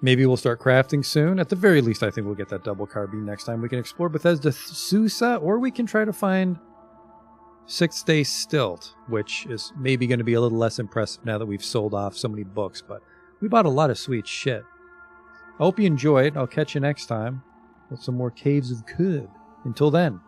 Maybe we'll start crafting soon. At the very least, I think we'll get that double carbine next time. We can explore Bethesda Susa, or we can try to find Sixth Day Stilt, which is maybe going to be a little less impressive now that we've sold off so many books, but we bought a lot of sweet shit. I hope you enjoyed. I'll catch you next time with some more Caves of Good. Until then,